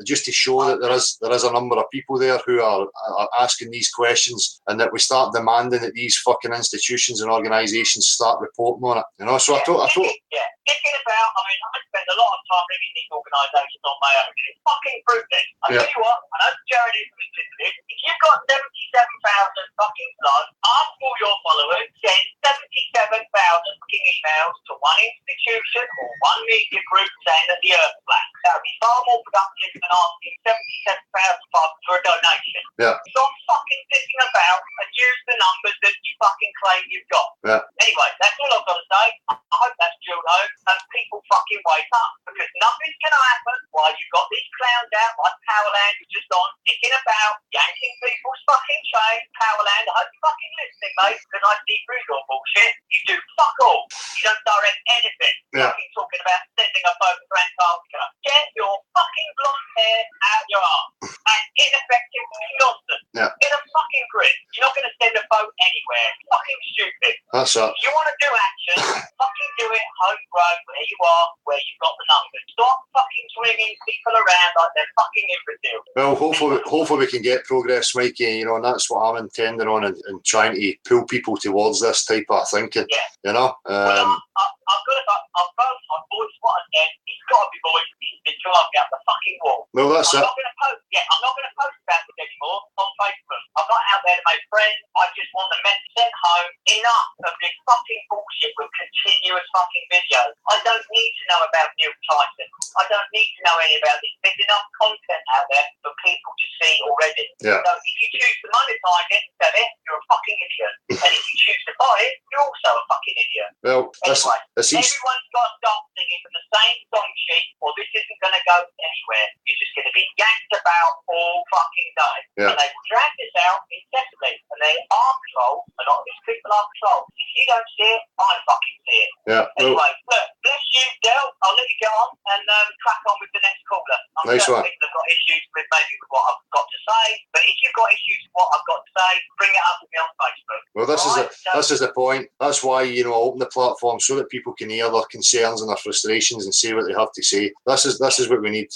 just to show that there is a number of people there who are asking these questions, and that we start demanding that these fucking institutions and organisations start reporting on it. So I thought. Kicking about, I spend a lot of time reading these organisations on my own. It's fucking fruitless. I tell you what, I know journalism is listening. If you've got 77,000 fucking slugs, ask all your followers, send 77,000 fucking emails to one institution or one media group saying that the Earth's flat. That would be far more productive than asking 77,000 bucks for a donation. Yeah. Stop fucking sitting about and use the numbers that you fucking claim you've got. Yeah. Anyway, that's all I've got to say. I hope that's drilled home and people fucking wake up, because nothing's going to happen while you've got these clowns out like Powerland who's just on, sticking about, yanking people's fucking chain. Powerland, I hope you're fucking listening, mate, because I see through your bullshit. You do fuck all. You don't direct anything. Yeah. Fucking talking about sending a boat to Antarctica. Get your fucking blonde hair out your arm. That's ineffective nonsense. Yeah. Get a fucking grip. You're not going to send a boat anywhere. Fucking stupid. That's it. If you want to do action, fucking do it homegrown where you are, where you've got the numbers. Stop fucking swinging people around like they're fucking imbeciles. Well, hopefully we can get progress, Mikey, and that's what I'm intending on, and trying to pull people towards this type of thinking. Yeah. Well, I'm both on voice what I said. It's got to be voice. He's been driving out the fucking wall. Well, that's I'm it. not going to post. Yeah, I'm not going to post about this anymore on Facebook. I'm not out there to make friends. I just want the message sent home. Enough of this fucking bullshit with continuous fucking videos. I don't need to know about Neil Tyson. I don't need to know any about this. There's enough content out there for people to see already. Yeah. So if you choose to monetize it, sell it, you're a fucking idiot. And if you choose to buy it, you're also a fucking idiot. Well, Anyway, that's everyone's got to start singing from the same song sheet, or this isn't going to go anywhere. You're just going to be yanked about all fucking day. Yeah. And they will drag this out incessantly. And they are controlled. A lot of these people are controlled. If you don't see it, I fucking see it. Yeah. Well, Anyway, look, bless you, Del. I'll let you go on and crack on with the next caller. I'm Nice certain one. people have got issues with maybe with what I've got to say, but if you've got issues with what I've got to say, bring it up with me on Facebook. well, this is the point. That's why, I open the platform so that people can hear their concerns and their frustrations and say what they have to say. This is what we need,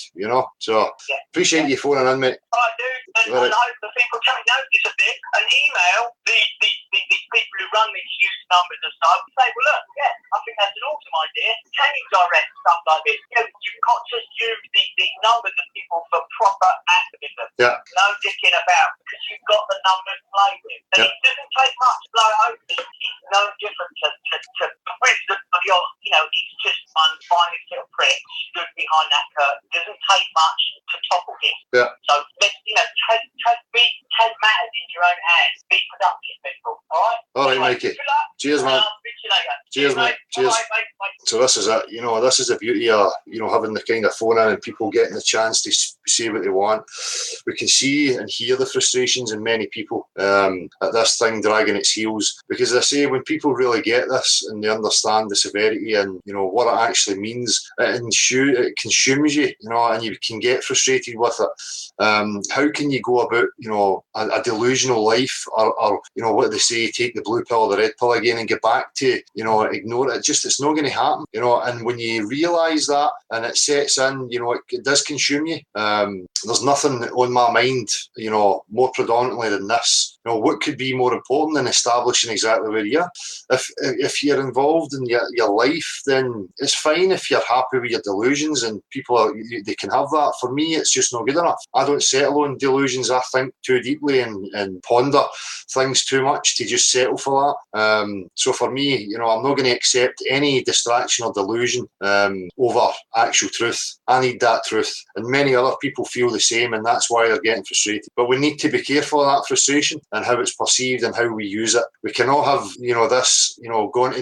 So appreciate you phoning in, mate. I do, and I hope the people take notice of this and email these people who run these huge numbers and stuff and say, well, look, I think that's an awesome idea. Can you direct stuff like this? You've got to use these numbers of people for proper activism. Yeah. No dicking about, because you've got the numbers to play with. And it doesn't take much to blow it open. It's no different to the wisdom of he's just one finest little prick stood behind that curtain. It doesn't take much to topple him. Yeah. So let's, take matters into your own hands. Be productive, people. All right? All right, Mikey. Good luck. Cheers, man. I'll speak to you later. Cheers, mate. Cheers. Bye, mate. So this is it. This is the beauty of having the kind of phone in and people getting the chance to say what they want. We can see and hear the frustrations in many people at this thing dragging its heels, because as I say, when people really get this and they understand the severity and what it actually means, it consumes you, and you can get frustrated with it. How can you go about a delusional life, or what they say, take the blue pill or the red pill again and get back to ignore it? It's not going to happen, and when you realise that and it sets in, it does consume you. There's nothing on my mind more predominantly than this. What could be more important than establishing exactly where you are? If you're involved in your life, then it's fine if you're happy with your delusions and they can have that. For me, it's just not good enough. I don't settle on delusions. I think too deeply and ponder things too much to just settle for that. So for me, I'm not going to accept any distraction or delusion over actual truth. I need that truth, and many other people feel the same, and that's why they're getting frustrated. But we need to be careful of that frustration and how it's perceived and how we use it. We cannot have this going to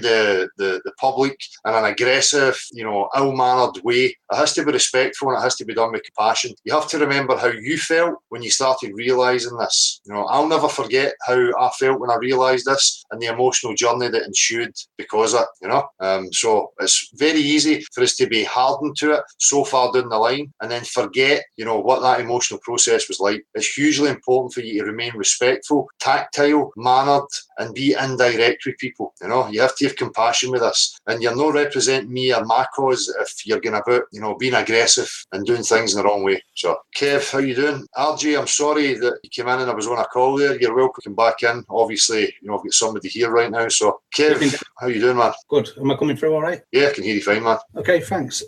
the public in an aggressive, ill-mannered way. It has to be respectful and it has to be done with compassion. You have to remember how you felt when you started realising this. I'll never forget how I felt when I realised this and the emotional journey that ensued because of it. So it's very easy for us to be hardened to it so far down the line and then forget what that emotional process was like. It's hugely important for you to remain respectful, tactile, mannered, and be indirect with people. You have to have compassion with this, and you're not representing me or my cause if you're going about being aggressive and doing things in the wrong way. So Kev, how you doing? RJ, I'm sorry that you came in and I was on a call there. You're welcome to come back in. Obviously, I've got somebody here right now. So Kev, how you doing, man? Good. Am I coming through all right? Yeah, I can hear you fine, man. Okay, thanks.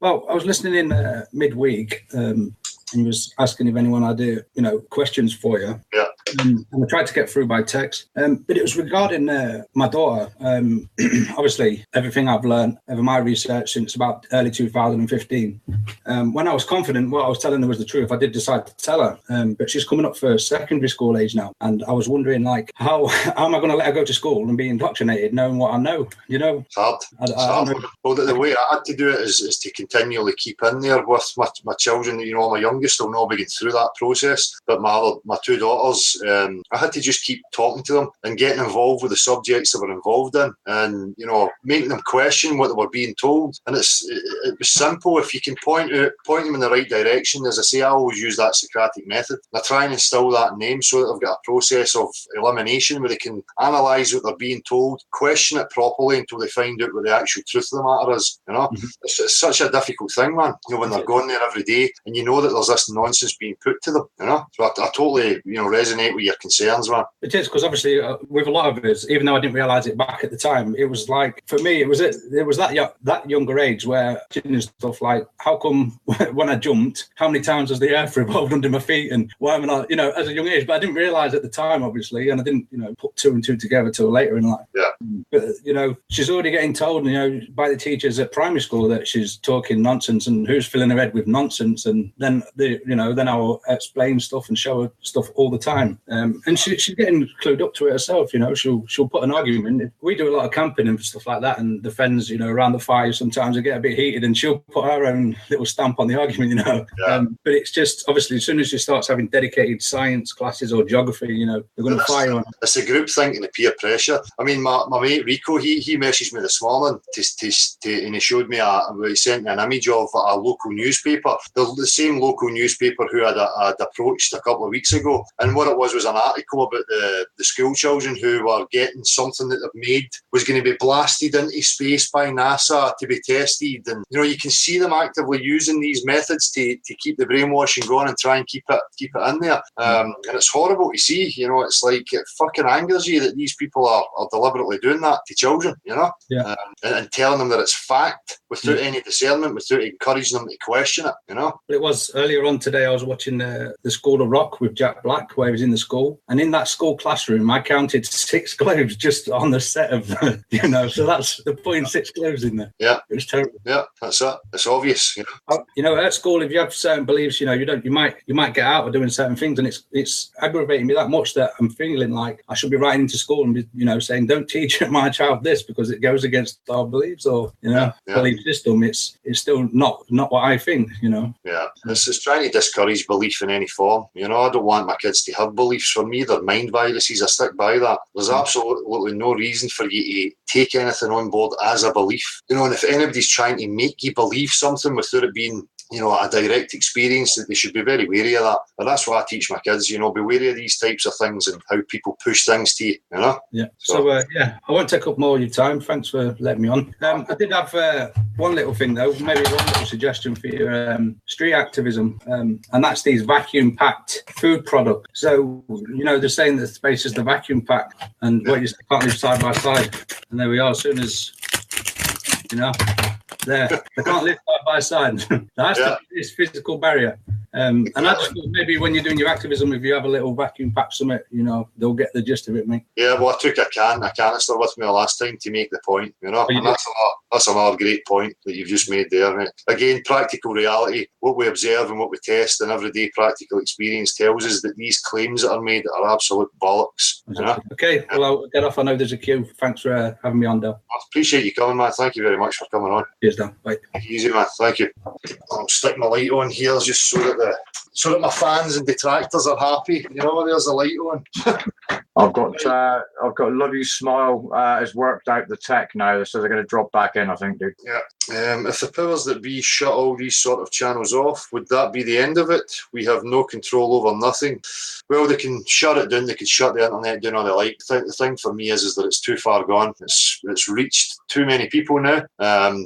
Well, I was listening in midweek and he was asking if anyone had questions for you. Yeah. And I tried to get through by text, but it was regarding my daughter. Obviously, everything I've learned over my research since about early 2015. When I was confident what I was telling her was the truth, I did decide to tell her. But she's coming up for secondary school age now, and I was wondering, how am I going to let her go to school and be indoctrinated, knowing what I know? It's hard. Well, the way I had to do it is to continually keep in there with my children. My youngest will not be going through that process, but my two daughters, I had to just keep talking to them and getting involved with the subjects they were involved in, and making them question what they were being told. And it was simple. If you can point them in the right direction, as I say, I always use that Socratic method. I try and instill that in them so that they've got a process of elimination where they can analyse what they're being told, question it properly until they find out what the actual truth of the matter is. It's such a difficult thing, man. When they're going there every day and that there's this nonsense being put to them. So I totally resonate resonate with your concerns, man. It is, because obviously with a lot of us, even though I didn't realise it back at the time, it was like, for me, it was that younger age where stuff like, how come when I jumped, how many times has the earth revolved under my feet, and why am I not, as a young age? But I didn't realise at the time, obviously, and I didn't, put two and two together till later in life. Yeah. But, she's already getting told, by the teachers at primary school that she's talking nonsense, and who's filling her head with nonsense, and then then I'll explain stuff and show her stuff all the time. And she's getting clued up to it herself. She'll put an argument. We do a lot of camping and stuff like that, and the fens, around the fire, sometimes they get a bit heated, and she'll put her own little stamp on the argument. Yeah. But it's just obviously as soon as she starts having dedicated science classes or geography, they're going to fire on. It's a group think and the peer pressure. I mean, my mate Rico, he messaged me this morning and he showed me he sent me an image of a local newspaper, the same local newspaper who I'd approached a couple of weeks ago, and what it was an article about the school children who were getting something that they've made was going to be blasted into space by NASA to be tested, and you can see them actively using these methods to keep the brainwashing going and try and keep it in there, and it's horrible to see. It's like it fucking angers you that these people are deliberately doing that to children, and telling them that it's fact without any discernment, without encouraging them to question it, It was earlier on today, I was watching the School of Rock with Jack Black, where he was in the school, and in that school classroom I counted 6 globes just on the set of so that's the putting 6 globes in there. Yeah, it was terrible. Yeah, that's it. It's obvious. At school, if you have certain beliefs, you might get out of doing certain things, and it's aggravating me that much that I'm feeling like I should be writing into school and be, saying, don't teach my child this because it goes against our beliefs or belief system. It's still not what I think. Yeah, it's trying to discourage belief in any form. I don't want my kids to have beliefs. For me, they're mind viruses. I stick by that. There's absolutely no reason for you to take anything on board as a belief. And if anybody's trying to make you believe something without it being a direct experience, that they should be very wary of that. But that's what I teach my kids, be wary of these types of things and how people push things to you, Yeah. So I won't take up more of your time. Thanks for letting me on. I did have one little thing, though, maybe one little suggestion for your street activism, and that's these vacuum-packed food products. So, they're saying that space is the vacuum pack, and what you can't live side by side. And there we are, as soon as, they can't live side by side. That's this physical barrier. And I just thought maybe when you're doing your activism, if you have a little vacuum pack summit, they'll get the gist of it, mate. Yeah, well, I took a canister with me the last time to make the point, and that's another great point that you've just made there, mate. Again, practical reality, what we observe and what we test and everyday practical experience tells us that these claims that are made are absolute bollocks. Okay, well, I'll get off. I know there's a queue. Thanks for having me on, Dale. I appreciate you coming, man. Thank you very much for coming on. Cheers, Dan. Bye. Easy, man. Thank you. I'll stick my light on here just so that my fans and detractors are happy. There's the light on. I've got Love You Smile has worked out the tech now, so they're going to drop back in, I think, dude. Yeah. If the powers that be shut all these sort of channels off, would that be the end of it? We have no control over nothing. Well, they can shut it down. They can shut the internet down all they like. The thing for me is that it's too far gone. It's reached too many people now.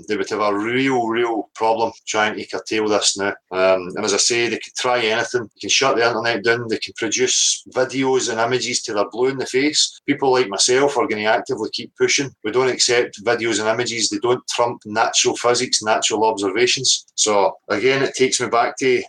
They would have a real problem trying to curtail this now. And as I say, they could try anything. They can shut the internet down. They can produce videos and images till they're blue in the face. People like myself are going to actively keep pushing. We don't accept videos and images. They don't trump natural physics, natural observations. So again, it takes me back to,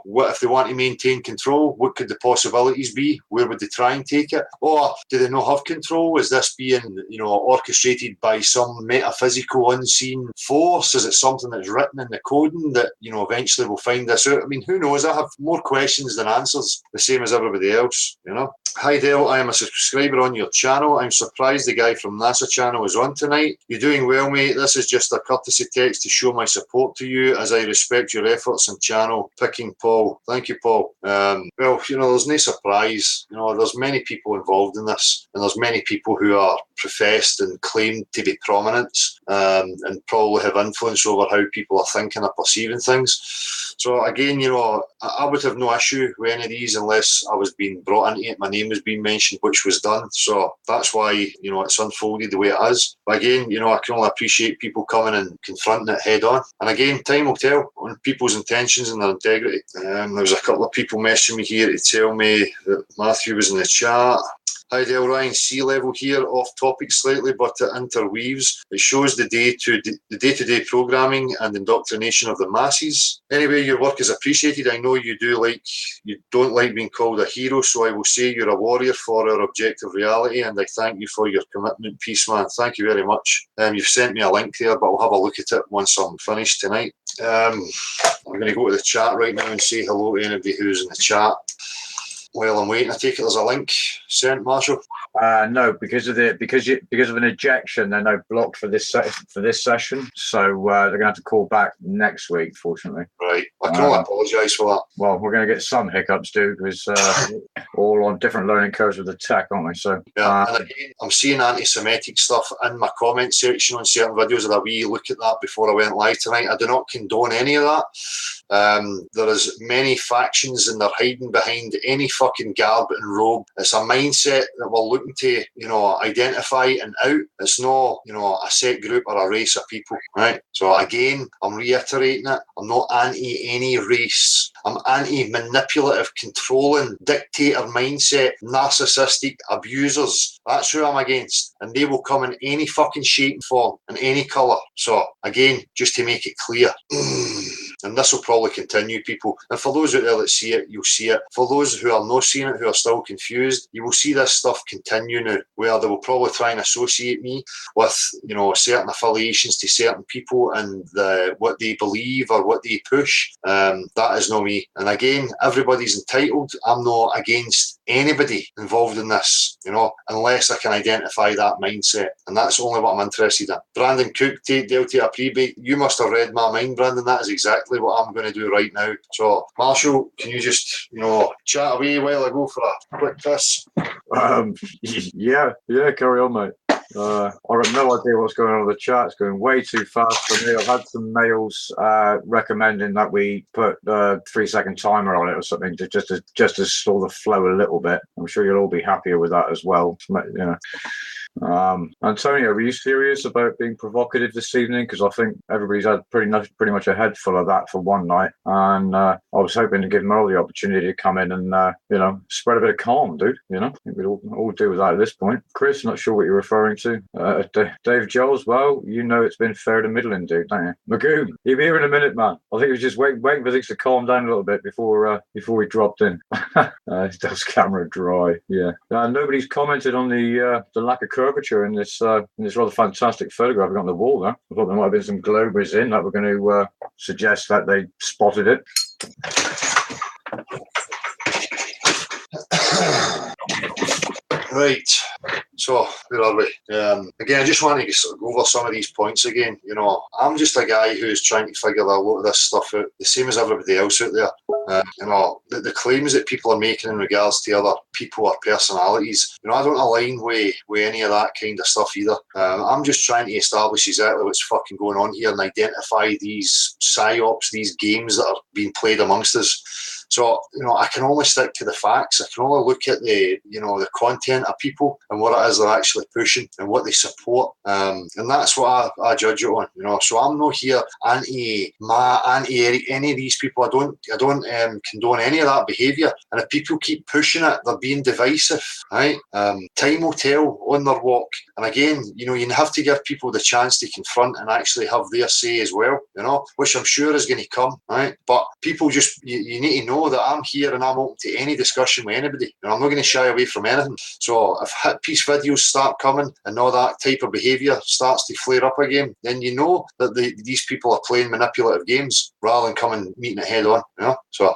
what if they want to maintain control? What could the possibilities be? Where would they try and take it? Or do they not have control? Is this being, orchestrated by some metaphysical unseen force? Is it something that's written in the coding that, eventually we'll find this out? I mean, who knows? I have more questions than answers, the same as everybody else, Hi Dale, I am a subscriber on your channel. I'm surprised the guy from NASA channel is on tonight. You're doing well, mate. This is just a courtesy text to show my support to you as I respect your efforts and channel. Picking Paul. Thank you, Paul. Well, there's no surprise. There's many people involved in this, and there's many people who are professed and claimed to be prominent and probably have influence over how people are thinking or perceiving things. So again, I would have no issue with any of these unless I was being brought into it. My name name was being mentioned, which was done. So that's why, you know, it's unfolded the way it is. But again, you know, I can only appreciate people coming and confronting it head on. And again, time will tell on people's intentions and their integrity. There was a couple of people messaging me here to tell me that Matthew was in the chat. Hi Del Ryan, sea level here, off topic slightly, but it interweaves. It shows the day-to-day programming and indoctrination of the masses. Anyway, your work is appreciated. I know you don't like being called a hero, so I will say you're a warrior for our objective reality, and I thank you for your commitment. Peace, man. Thank you very much. You've sent me a link there, but I'll have a look at it once I'm finished tonight. I'm going to go to the chat right now and say hello to anybody who's in the chat. Well, I'm waiting. I take it there's a link sent, Marshall. No, because of an ejection, they're now blocked for this session. So they're going to have to call back next week, fortunately. Right. I can only apologise for that. Well, we're going to get some hiccups, dude, because all on different learning curves with the tech, aren't we? So yeah. And again, I'm seeing anti-Semitic stuff in my comment section on certain videos. That I wee look at that before I went live tonight. I do not condone any of that. There is many factions and they're hiding behind any fucking garb and robe. It's a mindset that we're looking to, you know, identify and out. It's not, you know, a set group or a race of people, right? So again, I'm reiterating it. I'm not anti any race. I'm anti-manipulative, controlling, dictator mindset, narcissistic abusers. That's who I'm against. And they will come in any fucking shape and form, in any colour. So again, just to make it clear. And this will probably continue, people. And for those out there that see it, you'll see it. For those who are not seeing it, who are still confused, you will see this stuff continue now, where they will probably try and associate me with, you know, certain affiliations to certain people and what they believe or what they push. That is not me. And again, everybody's entitled. I'm not against anybody involved in this, you know, unless I can identify that mindset. And that's only what I'm interested in. Brandon Cook, Delta Prebe, you must have read my mind, Brandon. That is exactly what I'm going to do right now. So, Marshall, can you just, you know, chat away while I go for a quick piss? Yeah, carry on, mate. I've got no idea what's going on with the chat. It's going way too fast for me. I've had some mails recommending that we put a 3-second timer on it or something just to slow the flow a little bit. I'm sure you'll all be happier with that as well. You know. Antonio, were you serious about being provocative this evening? Because I think everybody's had pretty much a head full of that for one night, and I was hoping to give them all the opportunity to come in and you know, spread a bit of calm, dude. You know, I think we'd all do with that at this point. Chris, not sure what you're referring to. Dave Jones, well, you know it's been fair to middling, dude, don't you? Magoon, you'll be here in a minute, man. I think he was just waiting for things to calm down a little bit before we dropped in. Does camera dry? Yeah. Nobody's commented on the lack of curvature in this rather fantastic photograph we've got on the wall there. I thought there might have been some globers in that were going to suggest that they spotted it. Right. So, where are we? Again, I just want to sort of go over some of these points again. You know, I'm just a guy who's trying to figure a lot of this stuff out, the same as everybody else out there. You know, the claims that people are making in regards to other people or personalities, you know, I don't align with any of that kind of stuff either. I'm just trying to establish exactly what's fucking going on here and identify these psyops, these games that are being played amongst us. So, you know, I can only stick to the facts. I can only look at the content of people and what it is they're actually pushing and what they support. And that's what I judge it on, you know. So I'm not here anti any of these people. I don't condone any of that behaviour. And if people keep pushing it, they're being divisive, right? Time will tell on their walk. And again, you know, you have to give people the chance to confront and actually have their say as well, you know, which I'm sure is going to come, right? But people just, you need to know that I'm here and I'm open to any discussion with anybody, and I'm not going to shy away from anything. So if hit piece videos start coming and all that type of behaviour starts to flare up again, then you know that these people are playing manipulative games rather than coming meeting it head on, you know. So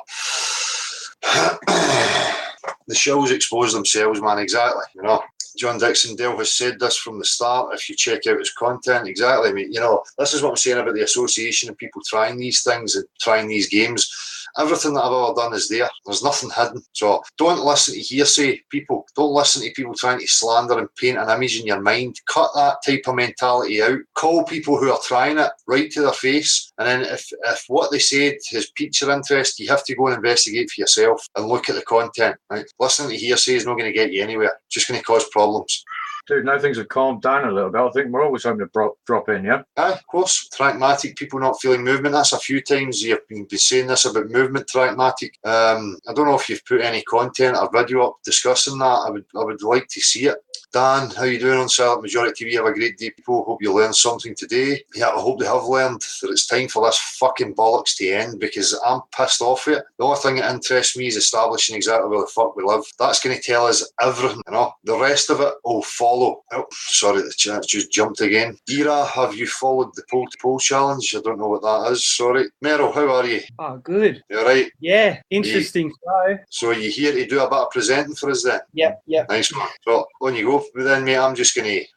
the shows expose themselves, man. Exactly, you know. John Dixon Dale has said this from the start. If you check out his content, exactly. I mean, you know, this is what I'm saying about the association of people trying these things and trying these games. Everything that I've ever done is there. There's nothing hidden. So don't listen to hearsay, people. Don't listen to people trying to slander and paint an image in your mind. Cut that type of mentality out. Call people who are trying it right to their face. And then if what they said has piqued your interest, you have to go and investigate for yourself and look at the content. Right? Listening to hearsay is not going to get you anywhere. It's just going to cause problems. Dude, now things have calmed down a little bit. I think we're always having to drop in, yeah? Aye, of course. Pragmatic, people not feeling movement. That's a few times you've been saying this about movement, pragmatic. I don't know if you've put any content or video up discussing that. I would like to see it. Dan, how you doing on Silent Majority TV? Have a great day, people. Hope you learned something today. Yeah, I hope they have learned that it's time for this fucking bollocks to end, because I'm pissed off with it. The only thing that interests me is establishing exactly where the fuck we live. That's going to tell us everything, you know. The rest of it will follow. Oh, sorry, the chat just jumped again. Ira, have you followed the poll challenge? I don't know what that is, sorry. Meryl, how are you? Oh, good. You alright? Yeah, interesting show. So are you here to do a bit of presenting for us then? Yep. Nice one. So on you go then, mate.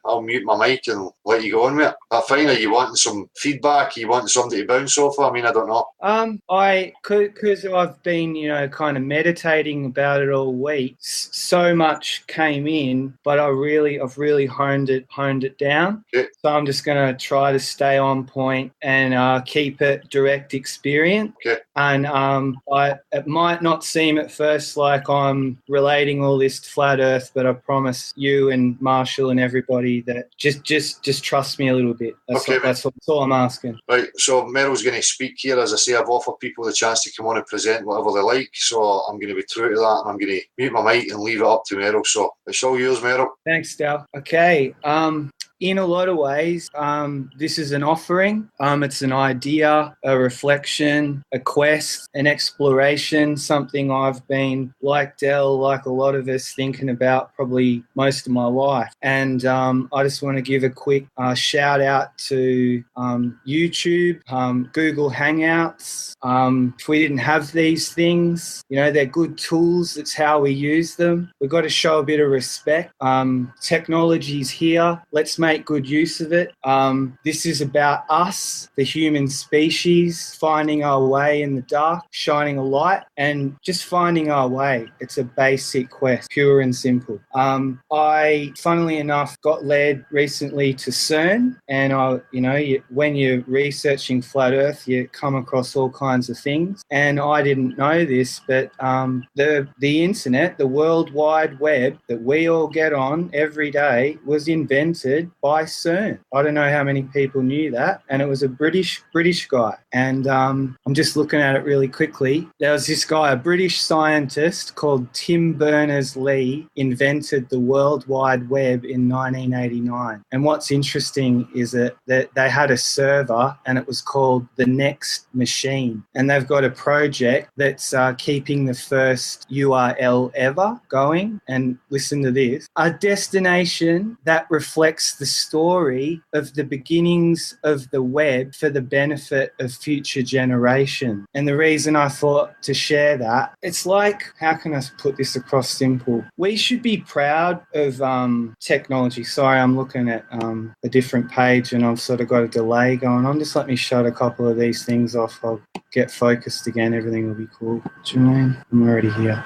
I'll mute my mic and let you go on with it. I find that you wanting some feedback, you want somebody to bounce off of? I mean, I don't know. Because I've been, kind of meditating about it all week. So much came in, but I've really honed it down. Okay. So I'm just going to try to stay on point and keep it direct experience. Okay. And it might not seem at first like I'm relating all this to Flat Earth, but I promise you and Marshall and everybody that just trust me a little bit. That's all I'm asking. Right, so Meryl's going to speak here. As I say, I've offered people the chance to come on and present whatever they like, so I'm going to be true to that, and I'm going to mute my mic and leave it up to Meryl. So it's all yours, Meryl. Thanks, Dal. Okay. In a lot of ways, this is an offering. It's an idea, a reflection, a quest, an exploration, something I've been, like Del, like a lot of us, thinking about probably most of my life. And I just want to give a quick shout out to YouTube, Google Hangouts. If we didn't have these things, they're good tools. It's how we use them. We've got to show a bit of respect. Technology's here. Let's make good use of it. This is about us, the human species, finding our way in the dark, shining a light, and just finding our way. It's a basic quest, pure and simple. I, funnily enough, got led recently to CERN, and when you're researching Flat Earth, you come across all kinds of things. And I didn't know this, but the internet, the World Wide Web that we all get on every day, was invented by CERN. I don't know how many people knew that, and it was a British guy. And I'm just looking at it really quickly. There was this guy, a British scientist called Tim Berners-Lee, invented the World Wide Web in 1989. And what's interesting is that they had a server, and it was called the Next Machine. And they've got a project that's keeping the first URL ever going. And listen to this: a destination that reflects the story of the beginnings of the web for the benefit of future generations. And the reason I thought to share that, it's like, how can I put this across simple? We should be proud of technology. Sorry, I'm looking at a different page and I've sort of got a delay going on. Just let me shut a couple of these things off. I'll get focused again. Everything will be cool. Jermaine, I'm already here.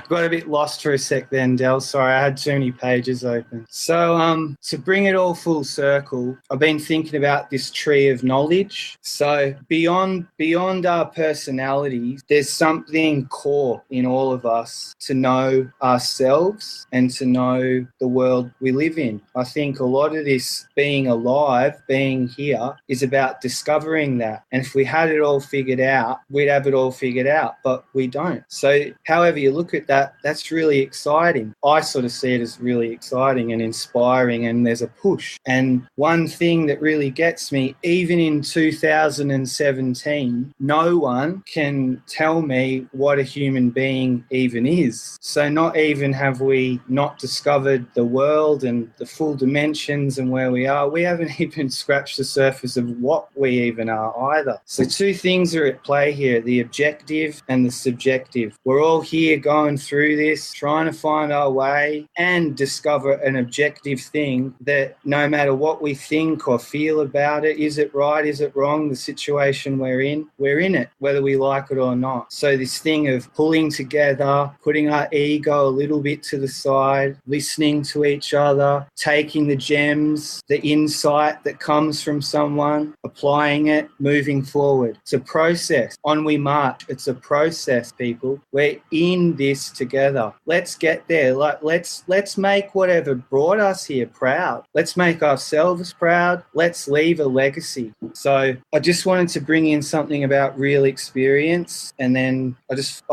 Got a bit lost for a sec then, Del. Sorry, I had too many pages open. So to bring it all full circle, I've been thinking about this tree of knowledge. So beyond our personalities, there's something core in all of us to know ourselves and to know the world we live in. I think a lot of this being alive, being here, is about discovering that. And if we had it all figured out, we'd have it all figured out, but we don't. So however you look at that, that's really exciting. I sort of see it as really exciting and inspiring, and there's a push. And one thing that really gets me, even in 2017, no one can tell me what a human being even is. So not even have we not discovered the world and the full dimensions and where we are, we haven't even scratched the surface of what we even are either. So things are at play here, the objective and the subjective. We're all here going through this, trying to find our way and discover an objective thing that no matter what we think or feel about it, is it right, is it wrong, the situation we're in it, whether we like it or not. So this thing of pulling together, putting our ego a little bit to the side, listening to each other, taking the gems, the insight that comes from someone, applying it, moving forward. It's a process. On we march. It's a process, people. We're in this together. Let's get there. Like, let's make whatever brought us here proud. Let's make ourselves proud. Let's leave a legacy. So I just wanted to bring in something about real experience, and then I just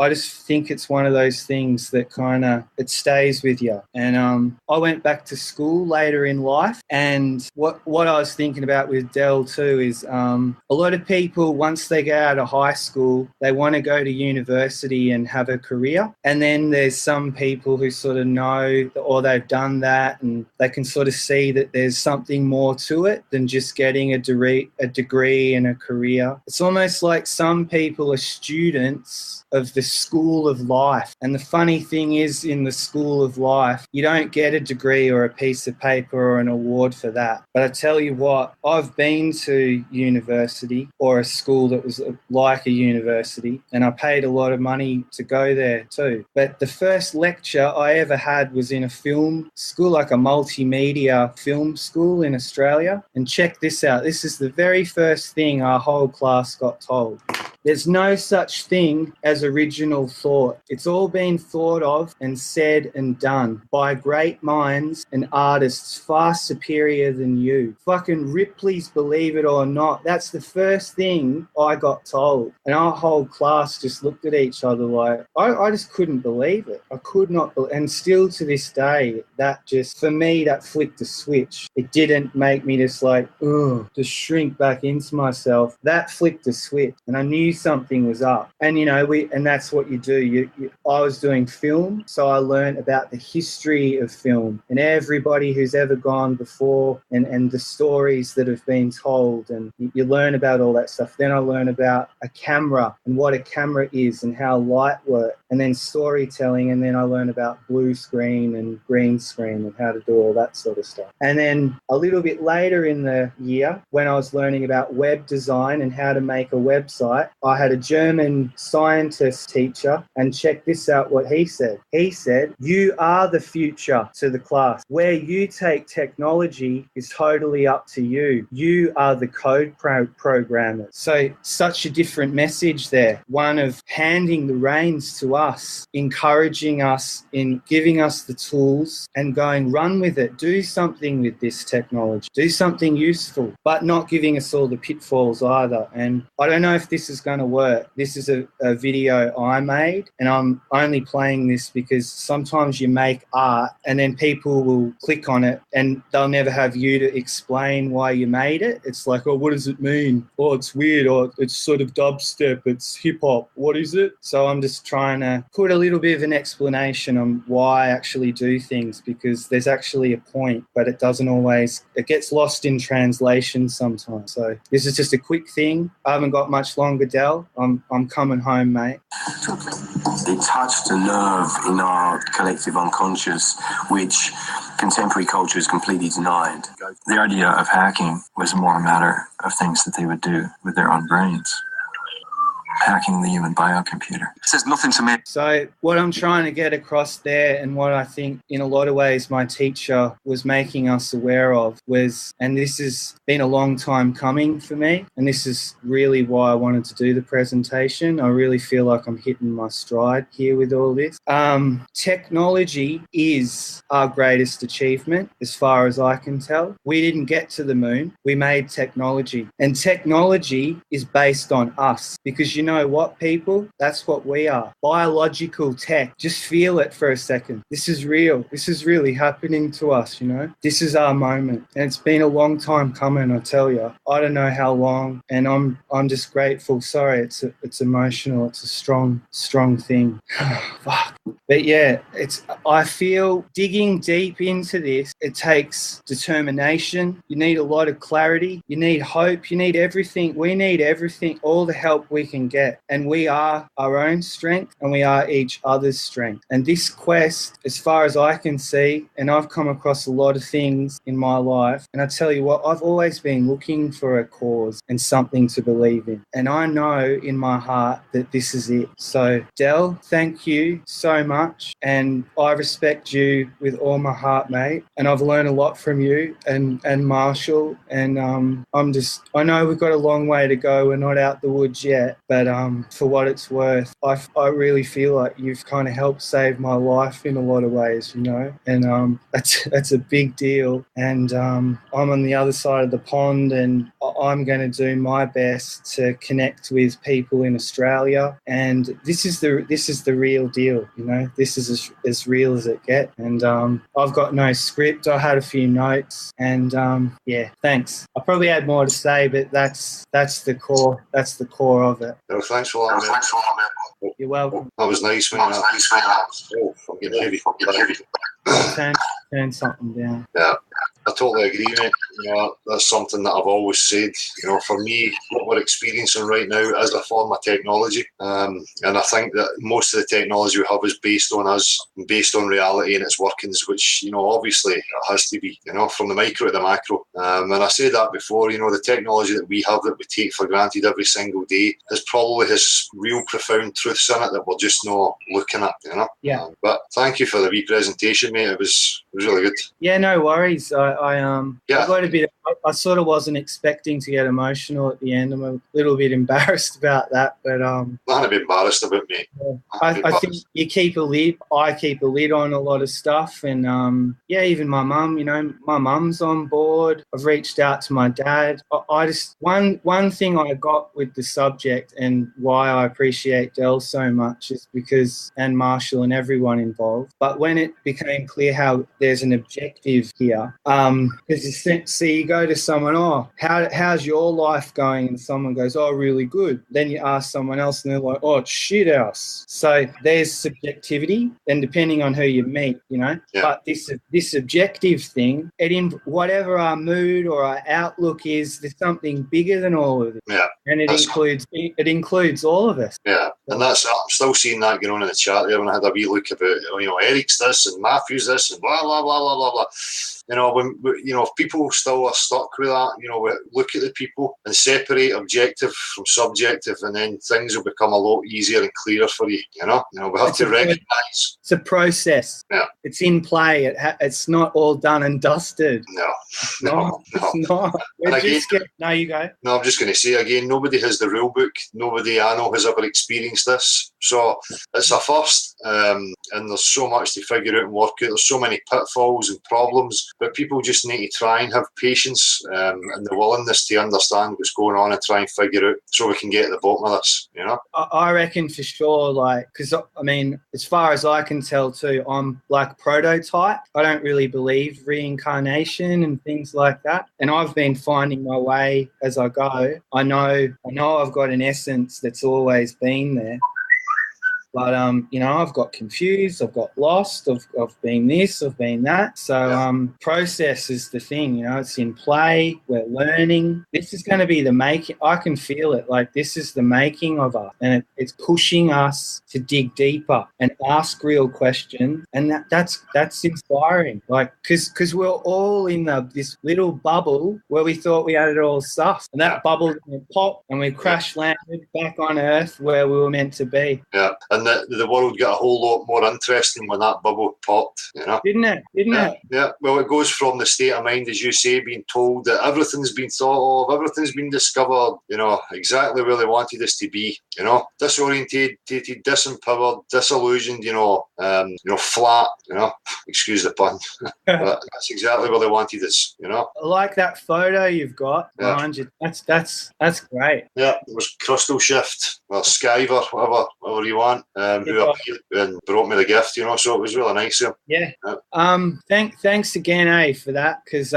think it's one of those things that kind of it stays with you. And I went back to school later in life, and what I was thinking about with Dell too is a lot of people, once they get out of high school, they want to go to university and have a career. And then there's some people who sort of know or they've done that, and they can sort of see that there's something more to it than just getting a degree and a career. It's almost like some people are students of the school of life. And the funny thing is, in the school of life, you don't get a degree or a piece of paper or an award for that. But I tell you what, I've been to university, or a school that was like a university, and I paid a lot of money to go there too. But the first lecture I ever had was in a film school, like a multimedia film school in Australia. And check this out. This is the very first thing our whole class got told. There's no such thing as original thought. It's all been thought of and said and done by great minds and artists far superior than you. Fucking Ripley's Believe It or Not. That's the first thing I got told. And our whole class just looked at each other like, I just couldn't believe it. I could not believe it. And still to this day, that just, for me, that flicked a switch. It didn't make me just like, just shrink back into myself. That flicked a switch. And I knew something was up. And and that's what you do. I was doing film, so I learned about the history of film and everybody who's ever gone before, and the stories that have been told, and you learn about all that stuff. Then I learned about a camera and what a camera is and how light works, and then storytelling, and then I learned about blue screen and green screen and how to do all that sort of stuff. And then a little bit later in the year, when I was learning about web design and how to make a website, I had a German scientist teacher, and check this out what he said. He said, you are the future to the class. Where you take technology is totally up to you. You are the code programmer. So such a different message there. One of handing the reins to us, encouraging us, in giving us the tools and going, run with it. Do something with this technology. Do something useful, but not giving us all the pitfalls either. And I don't know if this is going to work. This is a video I made, and I'm only playing this because sometimes you make art and then people will click on it and they'll never have you to explain why you made it. It's like, oh, what does it mean? Oh, it's weird. Or it's sort of dubstep. It's hip hop. What is it? So I'm just trying to put a little bit of an explanation on why I actually do things, because there's actually a point, but it doesn't always, it gets lost in translation sometimes. So this is just a quick thing. I haven't got much longer, Del. I'm coming home, mate. It touched a nerve in our collective unconscious, which contemporary culture is completely denied. The idea of hacking was more a matter of things that they would do with their own brains. Hacking the human biocomputer. It says nothing to me. So what I'm trying to get across there, and what I think in a lot of ways my teacher was making us aware of, was, and this has been a long time coming for me, and this is really why I wanted to do the presentation. I really feel like I'm hitting my stride here with all this. Technology is our greatest achievement as far as I can tell. We didn't get to the moon. We made technology, and technology is based on us, because you know what, people? That's what we are. Biological tech. Just feel it for a second. This is real. This is really happening to us, you know? This is our moment. And it's been a long time coming, I tell you. I don't know how long, and I'm just grateful. Sorry, it's emotional. It's a strong thing. Fuck. But yeah, I feel digging deep into this, it takes determination. You need a lot of clarity. You need hope. You need everything. We need everything, all the help we can get. And we are our own strength, and we are each other's strength. And this quest, as far as I can see, and I've come across a lot of things in my life, and I tell you what, I've always been looking for a cause and something to believe in. And I know in my heart that this is it. So, Del, thank you so much. And I respect you with all my heart, mate. And I've learned a lot from you and Marshall. And I know we've got a long way to go. We're not out the woods yet. But for what it's worth, I really feel like you've kind of helped save my life in a lot of ways, you know. And that's a big deal. And I'm on the other side of the pond, and I'm going to do my best to connect with people in Australia. And this is the real deal, you know. This is as real as it gets. And I've got no script. I had a few notes, and yeah, thanks. I probably had more to say, but that's the core. That's the core of it. No, thanks a lot, man. You're welcome. That was nice, man. Oh, I'm getting heavy. Turn something down. Yeah, I totally agree, mate. You know, that's something that I've always said. You know, for me, what we're experiencing right now is a form of technology, and I think that most of the technology we have is based on us, based on reality and its workings, which, you know, obviously it has to be, you know, from the micro to the macro. And I said that before, you know, the technology that we have that we take for granted every single day has real profound truths in it that we're just not looking at, you know. Yeah. But thank you for the representation, mate. It was really good. Yeah, no worries. I got a bit. I sort of wasn't expecting to get emotional at the end. I'm a little bit embarrassed about that, but nothing to be embarrassed about, mate. Yeah. I think you keep a lid. I keep a lid on a lot of stuff, and yeah, even my mum. You know, my mum's on board. I've reached out to my dad. I just one thing I got with the subject, and why I appreciate Del so much, is because, and Marshall and everyone involved. But when it became clear how there's an objective here, because you go to someone, oh, how's your life going? And someone goes, oh, really good. Then you ask someone else, and they're like, oh, it's shit house. So there's subjectivity, and depending on who you meet, you know. Yeah. But this objective thing, whatever our mood or our outlook is, there's something bigger than all of it. Yeah. And it includes all of us. Yeah. And I'm still seeing that going on in the chat there when I had a wee look about, you know, Eric's this and Matthew's this and blah, blah, blah, blah, blah, blah. You know, if people still are stuck with that, you know, we look at the people and separate objective from subjective, and then things will become a lot easier and clearer for you, you know. We have to recognise. It's a process. Yeah. It's in play. It's not all done and dusted. It's not. No, you go. No, I'm just going to say again, nobody has the rule book. Nobody I know has ever experienced this. So it's a first, and there's so much to figure out and work out. There's so many pitfalls and problems, but people just need to try and have patience and the willingness to understand what's going on and try and figure out so we can get at the bottom of this, you know? I reckon for sure, like, because, I mean, as far as I can tell too, I'm like prototype. I don't really believe reincarnation and things like that. And I've been finding my way as I go. I know I've got an essence that's always been there. But, you know, I've got confused, I've got lost, I've been this, I've been that. So process is the thing, you know, it's in play, we're learning. This is going to be the making. I can feel it, like this is the making of us. And it's pushing us to dig deeper and ask real questions. And that's inspiring, like, because we're all in this little bubble where we thought we had it all stuffed. And that bubble popped and we crash landed back on Earth where we were meant to be. Yeah. And and the world got a whole lot more interesting when that bubble popped, you know. Didn't it? Yeah. Well, it goes from the state of mind, as you say, being told that everything's been thought of, everything's been discovered, you know, exactly where they wanted us to be, you know, disorientated, disempowered, disillusioned, you know, flat, you know, excuse the pun, but that's exactly where they wanted us, you know. I like that photo you've got behind you. That's great. Yeah, it was Crystal Shift, or Skyver, whatever you want, who appeared and brought me the gift, you know, so it was really nice of him. Yeah. Thanks again, for that, because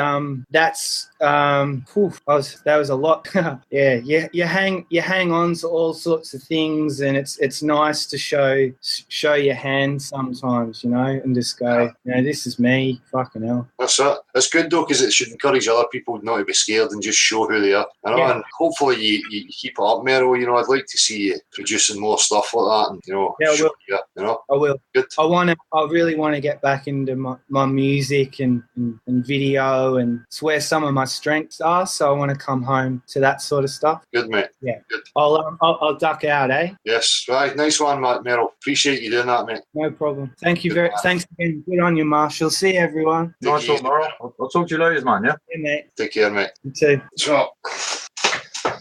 that's that was a lot. Yeah, you hang on to all sorts of things, and it's nice to show your hand sometimes, you know, and just go, you know, this is me, fucking hell. That's it. It's good though, because it should encourage other people not to be scared and just show who they are, you know. And hopefully you keep it up, Meryl. You know, I'd like to see you producing more stuff like that, and you know, you know. I will. Good. I really want to get back into my music and video, and it's where some of my strengths are. So I want to come home to that sort of stuff. Good, mate. Yeah. Good. I'll duck out, eh? Yes. Right. Nice one, Meryl. Appreciate you doing that, mate. No problem. Thank you thanks again. Good on you, Marshall. See you, everyone. Nice one, Meryl. I'll talk to you later, man. Yeah. Yeah, mate. Take care, mate. You too. So,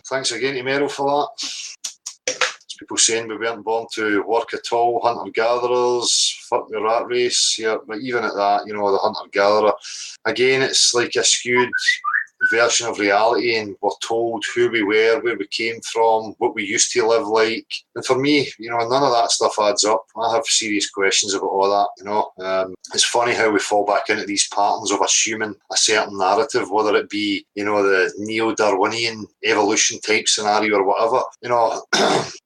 thanks again to Meryl for that. People saying we weren't born to work at all, hunter-gatherers, fuck the rat race, yeah, but even at that, you know, the hunter-gatherer, again, it's like a skewed version of reality, and we're told who we were, where we came from, what we used to live like. And for me, you know, none of that stuff adds up. I have serious questions about all that, you know. It's funny how we fall back into these patterns of assuming a certain narrative, whether it be, you know, the neo-Darwinian evolution type scenario or whatever. You know,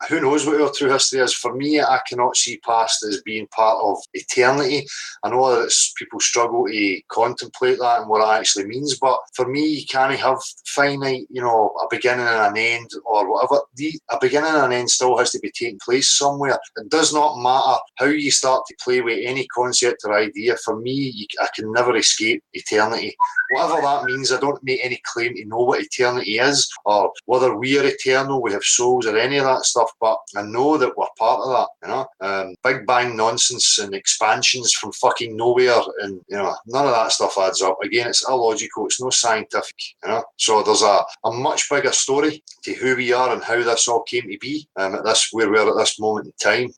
who knows what our true history is. For me, I cannot see past as being part of eternity. I know that people struggle to contemplate that and what it actually means, but for me, you can't have finite, you know, a beginning and an end or whatever. A beginning and an end still has to be taking place somewhere. It does not matter how you start to play with any concept or idea. For me, I can never escape eternity. Whatever that means, I don't make any claim to know what eternity is or whether we are eternal, we have souls or any of that stuff, but I know that we're part of that, you know. Big Bang nonsense and expansions from fucking nowhere, and, you know, none of that stuff adds up. Again, it's illogical, it's no scientific, you know. So there's a much bigger story to who we are and how this all came to be at this, where we're at this moment in time.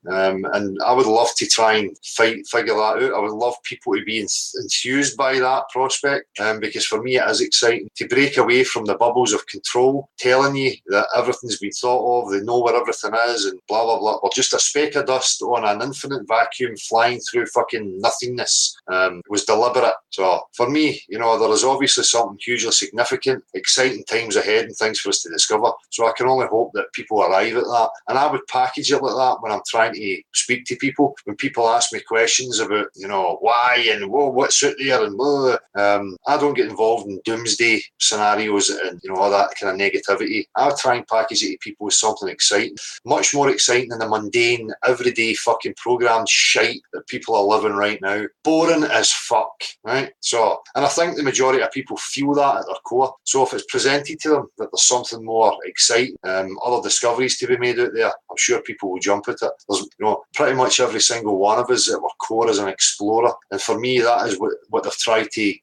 And I would love to try and figure that out. I would love people to be enthused by that prospect, because for me it is exciting to break away from the bubbles of control, telling you that everything's been thought of, they know where everything is, and blah blah blah. We're just a speck of dust on an infinite vacuum flying through fucking nothingness. Was deliberate. So for me, you know, there is obviously something hugely significant, exciting times ahead and things for us to discover. So I can only hope that people arrive at that. And I would package it like that when I'm trying to speak to people. When people ask me questions about, you know, why and what's out there and blah, I don't get involved in doomsday scenarios and, you know, all that kind of negativity. I would try and package it to people with something exciting, much more exciting than the mundane, everyday fucking programmed shite that people are living right now. Boring as fuck, right? So, and I think the majority of people feel that at their core. So if it's presented to them that there's something more exciting, other discoveries to be made out there, I'm sure people will jump at it. There's, you know, pretty much every single one of us at our core is an explorer. And for me, that is what they've tried to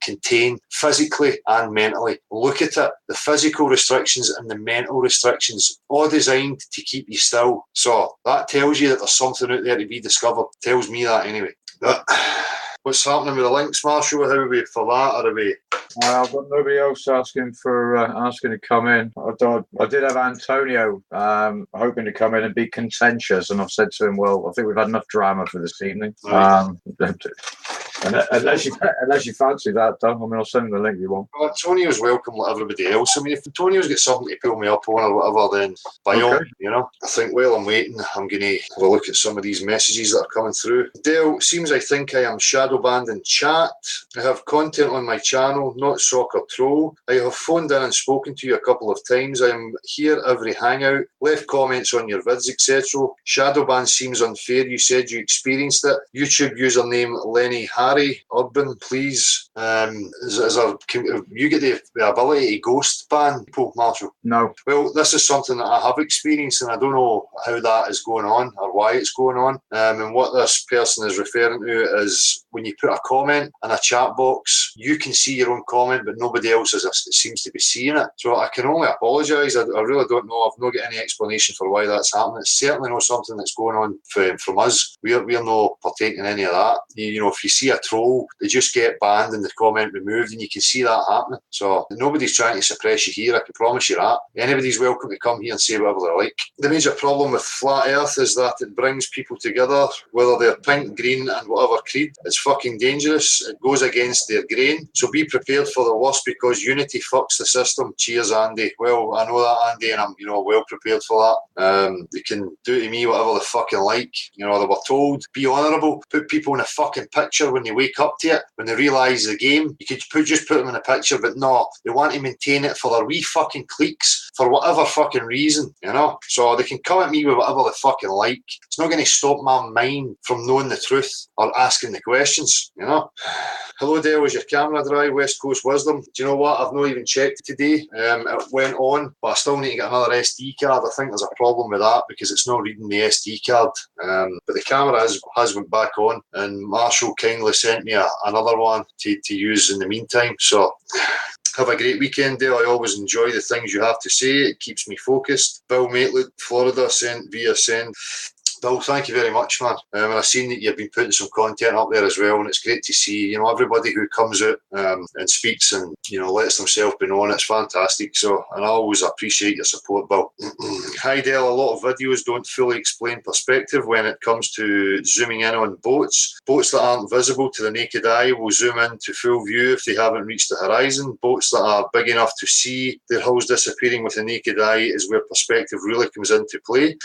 contain physically and mentally. Look at it. The physical restrictions and the mental restrictions, all designed to keep you still. So that tells you that there's something out there to be discovered. Tells me that anyway. But what's happening with the links, Marshall? How are we for that? Or are we? I've got nobody else asking to come in. I did have Antonio hoping to come in and be contentious, and I've said to him, well, I think we've had enough drama for this evening. Right. Unless you fancy that, Doug. I mean, I'll send him the link you want. Well, Antonio's welcome like everybody else. I mean, if Antonio's got something to pull me up on or whatever, then by all, you know. I think while I'm waiting, I'm going to have a look at some of these messages that are coming through. Dale, seems I think I am shadow banned in chat. I have content on my channel, not soccer troll. I have phoned in and spoken to you a couple of times. I am here every hangout, left comments on your vids, etc. Shadow ban seems unfair. You said you experienced it. YouTube username Lenny Had Gary Urban, please. You get the ability to ghost ban people, Marshall? No. Well, this is something that I have experienced, and I don't know how that is going on or why it's going on. And what this person is referring to is when you put a comment in a chat box, you can see your own comment, but nobody else seems to be seeing it. So I can only apologise. I really don't know. I've not got any explanation for why that's happening. It's certainly not something that's going on from us. We're not partaking in any of that. If you see a troll, they just get banned and the comment removed, and you can see that happening. So nobody's trying to suppress you here, I can promise you that. Anybody's welcome to come here and say whatever they like. The major problem with Flat Earth is that it brings people together, whether they're pink, green and whatever creed. It's fucking dangerous. It goes against their grain. So be prepared for the worst, because unity fucks the system. Cheers, Andy. Well, I know that, Andy, and I'm well prepared for that. They can do to me whatever they fucking like. They were told, be honourable, put people in a fucking picture when they wake up to it, when they realise the game. You could just put them in a picture, but no, they want to maintain it for their wee fucking cliques for whatever fucking reason, So they can come at me with whatever they fucking like. It's not going to stop my mind from knowing the truth or asking the questions, Hello, Dale, is your camera dry? West Coast Wisdom. Do you know what? I've not even checked today. It went on, but I still need to get another SD card. I think there's a problem with that because it's not reading the SD card. But the camera has went back on, and Marshall kindly sent me another one to use in the meantime. So have a great weekend, Dale. I always enjoy the things you have to say. It keeps me focused. Bill Maitland, Florida, sent via send. Bill, thank you very much, man. And I've seen that you've been putting some content up there as well, and it's great to see, everybody who comes out and speaks and, lets themselves be known. It's fantastic. So, and I always appreciate your support, Bill. Hi, Dale. A lot of videos don't fully explain perspective when it comes to zooming in on boats. Boats that aren't visible to the naked eye will zoom in to full view if they haven't reached the horizon. Boats that are big enough to see their hulls disappearing with the naked eye is where perspective really comes into play.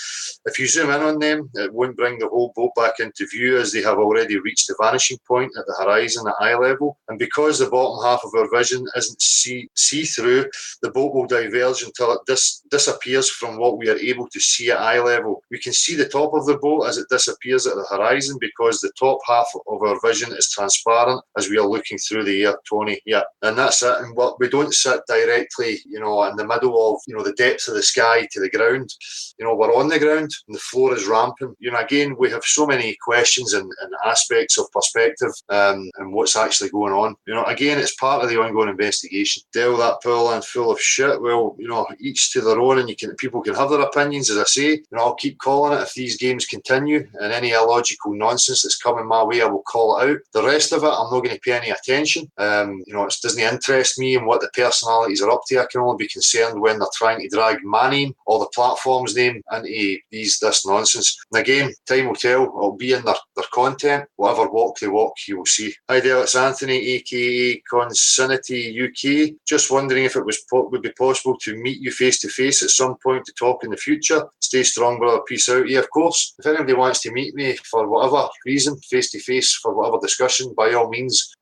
If you zoom in on them, it won't bring the whole boat back into view, as they have already reached the vanishing point at the horizon at eye level. And because the bottom half of our vision isn't see-through, the boat will diverge until it disappears from what we are able to see at eye level. We can see the top of the boat as it disappears at the horizon because the top half of our vision is transparent as we are looking through the air, Tony. Yeah, and that's it. And we don't sit directly, in the middle of, the depth of the sky to the ground. We're on the ground and the floor is rampant. Again, we have so many questions and aspects of perspective and what's actually going on. Again, it's part of the ongoing investigation. Dale, that Boylan full of shit. Well, each to their own, and people can have their opinions, as I say. I'll keep calling it if these games continue, and any illogical nonsense that's coming my way, I will call it out. The rest of it, I'm not going to pay any attention. It doesn't interest me and what the personalities are up to. I can only be concerned when they're trying to drag my name or the platform's name into this nonsense. And again, time will tell. It'll be in their content. Whatever walk they walk, you will see. Hi there, it's Anthony, aka Consinity UK. Just wondering if it would be possible to meet you face to face at some point to talk in the future. Stay strong, brother. Peace out. Yeah, of course. If anybody wants to meet me for whatever reason, face to face for whatever discussion, by all means,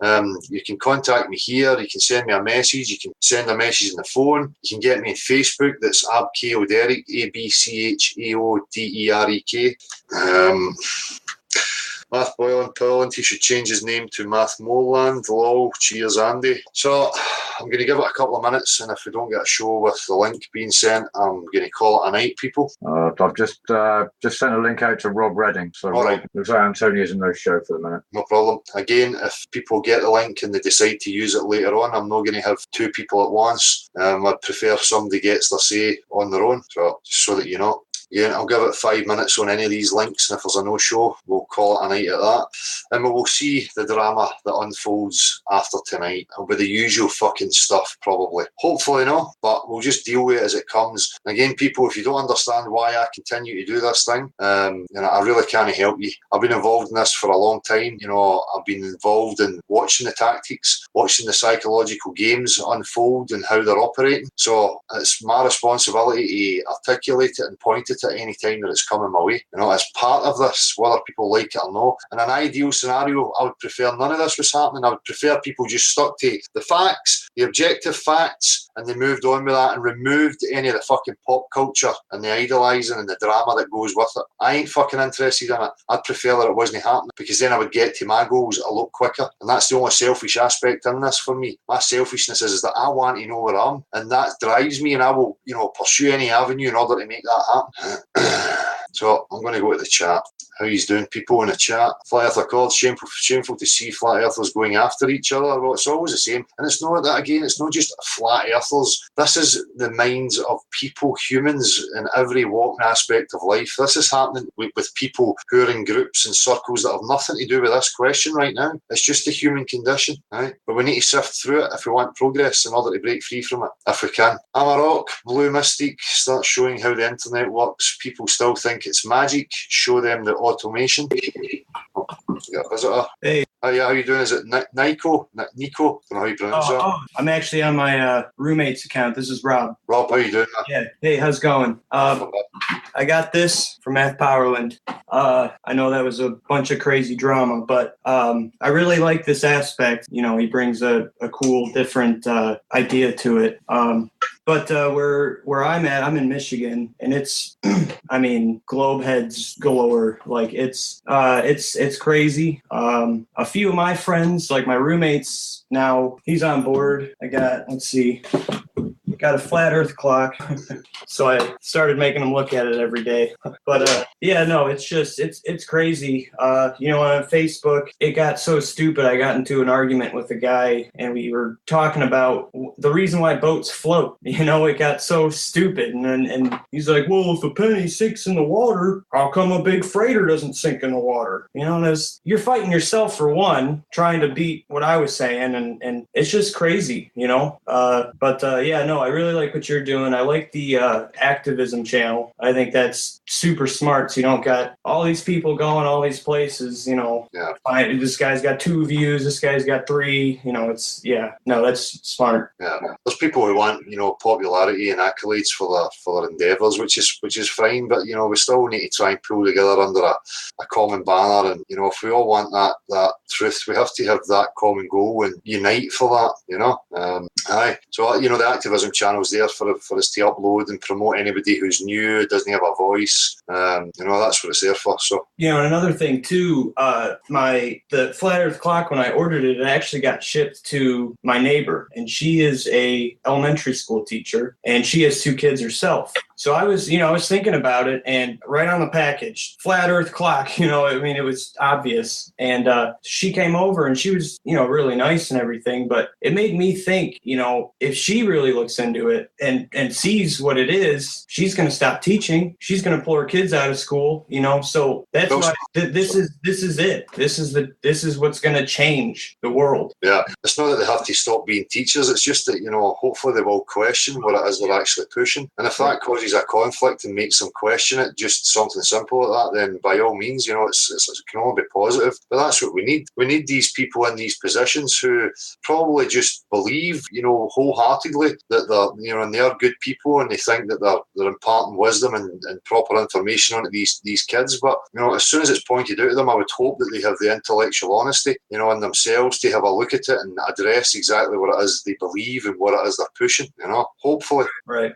you can contact me here. You can send me a message. You can send a message on the phone. You can get me on Facebook. That's Abchaoderek, ABCHAODEREK. Math Boylan, he should change his name to Math Moreland. Lol, cheers, Andy. So I'm going to give it a couple of minutes, and if we don't get a show with the link being sent, I'm going to call it a night, people. I've just sent a link out to Rob Redding. So right. Looks like Antonio's in no show for the minute. No problem. Again, if people get the link and they decide to use it later on, I'm not going to have two people at once. I'd prefer somebody gets their say on their own, so that you know. Yeah, I'll give it 5 minutes on any of these links, and if there's a no-show, we'll call it a night at that. And we will see the drama that unfolds after tonight. It'll be the usual fucking stuff, probably. Hopefully not, but we'll just deal with it as it comes. And again, people, if you don't understand why I continue to do this thing, I really can't help you. I've been involved in this for a long time. I've been involved in watching the tactics, watching the psychological games unfold and how they're operating. So it's my responsibility to articulate it and point it at any time that it's coming my way. As part of this, whether people like it or not. In an ideal scenario, I would prefer none of this was happening. I would prefer people just stuck to the facts, the objective facts, and they moved on with that and removed any of the fucking pop culture and the idolising and the drama that goes with it. I ain't fucking interested in it. I'd prefer that it wasn't happening, because then I would get to my goals a lot quicker. And that's the only selfish aspect in this for me. My selfishness is that I want to know where I am, and that drives me, and I will, pursue any avenue in order to make that happen. So I'm going to go to the chat. How he's doing, people in the chat. Flat Earth Accord, shameful to see flat earthers going after each other. Well, it's always the same. And it's not that, again, it's not just flat earthers. This is the minds of people, humans in every walk and aspect of life. This is happening with people who are in groups and circles that have nothing to do with this question right now. It's just the human condition, right? But we need to sift through it if we want progress in order to break free from it, if we can. Amarok, Blue Mystique, start showing how the internet works. People still think it's magic. Show them the automation. Oh, we got a visitor. Hey. How you doing? Is it Nico? Nico? I don't know how you pronounce that. Oh, I'm actually on my roommate's account. This is Rob. Rob, how you doing? Yeah. Hey, how's it going? I got this from Math Powerland. I know that was a bunch of crazy drama, but I really like this aspect. He brings a cool, different idea to it. But where I'm at, I'm in Michigan, and it's, globe heads galore. Like it's crazy. A few of my friends, like my roommates, now he's on board. I got a flat Earth clock, so I started making them look at it every day. But it's crazy. On Facebook, it got so stupid. I got into an argument with a guy, and we were talking about the reason why boats float. It got so stupid, and he's like, "Well, if a penny sinks in the water, how come a big freighter doesn't sink in the water?" You're fighting yourself for one, trying to beat what I was saying, and it's just crazy, I really like what you're doing. I like the activism channel. I think that's super smart. So you don't got all these people going all these places, this guy's got 2 views, this guy's got 3, that's smart. Yeah. There's people who want, popularity and accolades for their endeavours, which is fine, but we still need to try and pull together under a common banner, and if we all want that truth, we have to have that common goal and unite for that, Aye. So, the activism channel's there for us to upload and promote anybody who's new, doesn't have a voice. That's what it's there for. So, and another thing too, the flat Earth clock, when I ordered it, it actually got shipped to my neighbor, and she is a elementary school teacher, and she has 2 kids herself. So I was thinking about it, and right on the package, flat Earth clock, it was obvious. And she came over, and she was, really nice and everything, but it made me think, if she really looks into it and sees what it is, she's going to stop teaching. She's going to pull her kids out of school, so that's why this is it. This is what's going to change the world. Yeah. It's not that they have to stop being teachers. It's just that, hopefully they will question what it is they're actually pushing. And if that causes a conflict and makes them question it, just something simple like that, then by all means, it can only be positive. But that's what we need. We need these people in these positions who probably just believe, wholeheartedly that they're, and they're good people, and they think that they're imparting wisdom and proper information onto these kids. But, as soon as it's pointed out to them, I would hope that they have the intellectual honesty, in themselves to have a look at it and address exactly what it is they believe and what it is they're pushing, hopefully. Right.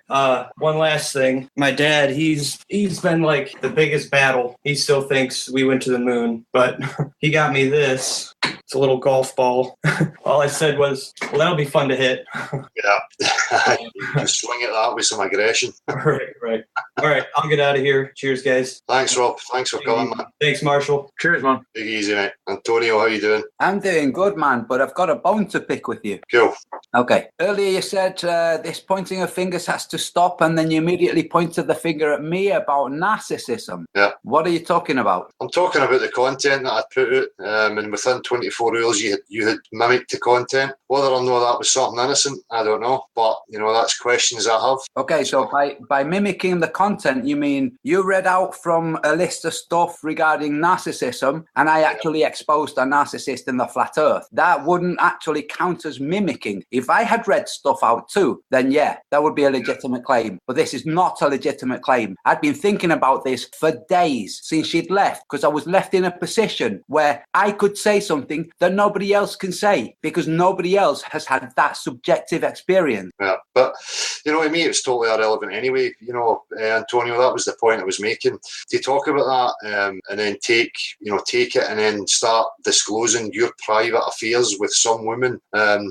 One last thing. My dad, he's been like the biggest battle. He still thinks we went to the moon, but he got me this. It's a little golf ball. All I said was, well, that'll be fun to hit. Yeah. You swing at that with some aggression. Right. All right, I'll get out of here. Cheers, guys. Thanks, Rob. Thanks for coming, man. Thanks, Marshall. Cheers, man. Take it easy, mate. Antonio, how you doing? I'm doing good, man, but I've got a bone to pick with you. Cool. Okay. Earlier you said this pointing of fingers has to stop, and then you immediately pointed the finger at me about narcissism. Yeah. What are you talking about? I'm talking about the content that I put out, and within 24 hours you had mimicked the content. Whether or not that was something innocent, I don't know, but that's questions I have. Okay, so by mimicking the content, you mean you read out from a list of stuff regarding narcissism, and I actually exposed a narcissist in the flat earth. That wouldn't actually count as mimicking. If I had read stuff out too, then yeah, that would be a legitimate claim. But this is not a legitimate claim. I'd been thinking about this for days since she'd left, because I was left in a position where I could say something something that nobody else can say because nobody else has had that subjective experience. Yeah, but you know, to me, it's totally irrelevant anyway. You know, Antonio, that was the point I was making. To talk about that and then take it and then start disclosing your private affairs with some woman,